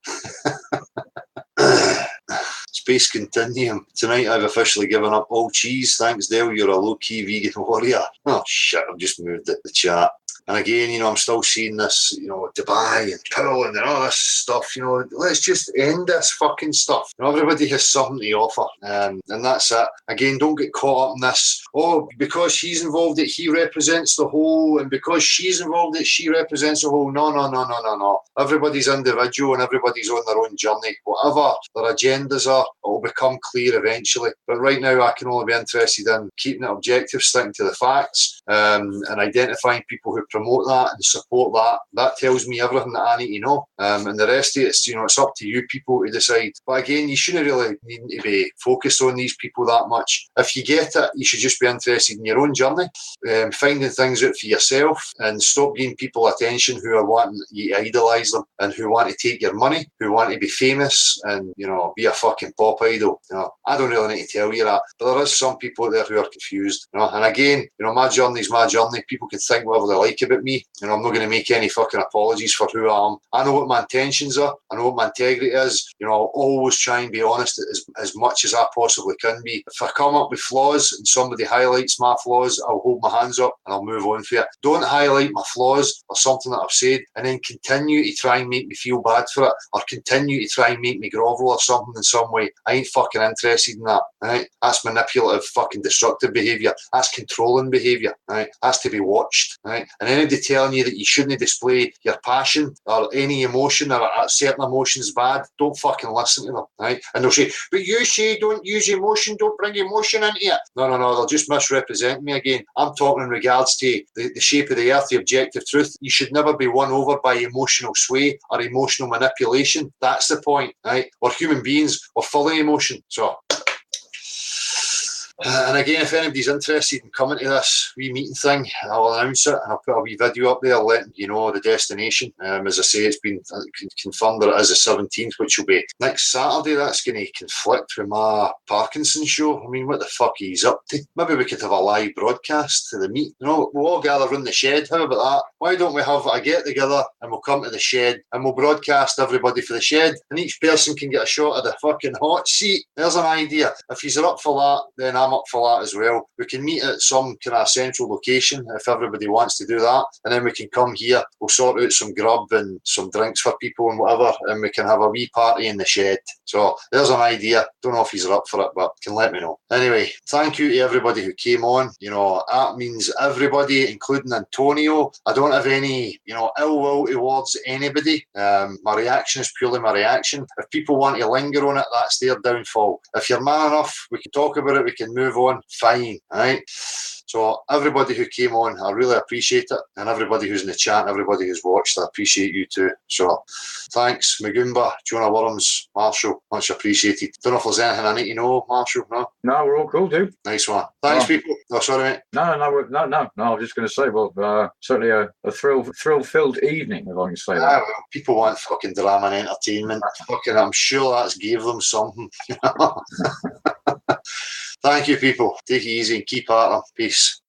Space Continuum. Tonight I've officially given up all cheese. Thanks, Dale. You're a low-key vegan warrior. Oh, shit. I've just moved the chat. And again, you know, I'm still seeing this, you know, Dubai and Pearl and all this stuff, you know, let's just end this fucking stuff. You know, everybody has something to offer, and that's it. Again, don't get caught up in this, oh, because he's involved it, he represents the whole, and because she's involved it, she represents the whole. No. Everybody's individual and everybody's on their own journey. Whatever their agendas are, it will become clear eventually. But right now, I can only be interested in keeping it objective, sticking to the facts, and identifying people who promote that and support that. That tells me everything that I need to know. And the rest of it's, you know, it's up to you people to decide. But again, you shouldn't really need to be focused on these people that much. If you get it, you should just be interested in your own journey, finding things out for yourself, and stop giving people attention who are wanting you to idolise them and who want to take your money, who want to be famous and, you know, be a fucking pop idol. You know, I don't really need to tell you that, but there is some people there who are confused. You know, and again, you know, my journey's my journey. People can think whatever they like about me, and I'm not going to make any fucking apologies for who I am. I know what my intentions are. I know what my integrity is. You know, I'll always try and be honest as much as I possibly can be. If I come up with flaws and somebody highlights my flaws, I'll hold my hands up and I'll move on for it. Don't highlight my flaws or something that I've said and then continue to try and make me feel bad for it, or continue to try and make me grovel or something in some way. I ain't fucking interested in that. Right? That's manipulative, fucking destructive behaviour. That's controlling behaviour. Right? That's to be watched. Right? And anybody telling you that you shouldn't display your passion or any emotion or a certain emotions bad, don't fucking listen to them. Right? And they'll say, but you say don't use emotion, don't bring emotion into it. No, they'll just misrepresent me again. I'm talking in regards to the shape of the earth, the objective truth. You should never be won over by emotional sway or emotional manipulation. That's the point, right? We're human beings, we're full of emotion. So, and again, if anybody's interested in coming to this wee meeting thing, I'll announce it and I'll put a wee video up there letting you know the destination. As I say, it's been confirmed that it is the 17th, which will be next Saturday. That's going to conflict with my Parkinson's show. I mean, what the fuck he's up to? Maybe we could have a live broadcast to the meet. You know, we'll all gather in the shed. How about that? Why don't we have a get together and we'll come to the shed and we'll broadcast everybody for the shed, and each person can get a shot of the fucking hot seat. There's an idea. If he's up for that, then I'm up for that as well. We can meet at some kind of central location if everybody wants to do that, and then we can come here. We'll sort out some grub and some drinks for people and whatever, and we can have a wee party in the shed. So there's an idea. Don't know if he's up for it, but can let me know. Anyway, thank you to everybody who came on. You know, that means everybody, including Antonio. I don't have any, you know, ill will towards anybody. My reaction is purely my reaction. If people want to linger on it, that's their downfall. If you're man enough, we can talk about it, we can move on, fine, right? So everybody who came on, I really appreciate it, and everybody who's in the chat, everybody who's watched, I appreciate you too. So thanks, Magumba, Jonah Worms, Marshall, much appreciated. Don't know if there's anything I need to know, Marshall. No, we're all cool, dude. Nice one. Thanks, people. Oh, sorry, mate. No. I was just going to say, well, certainly a thrill-filled evening, if I can say that. Well, people want fucking drama and entertainment. Fucking, I'm sure that's gave them something. Thank you, people. Take it easy and keep at them. Peace.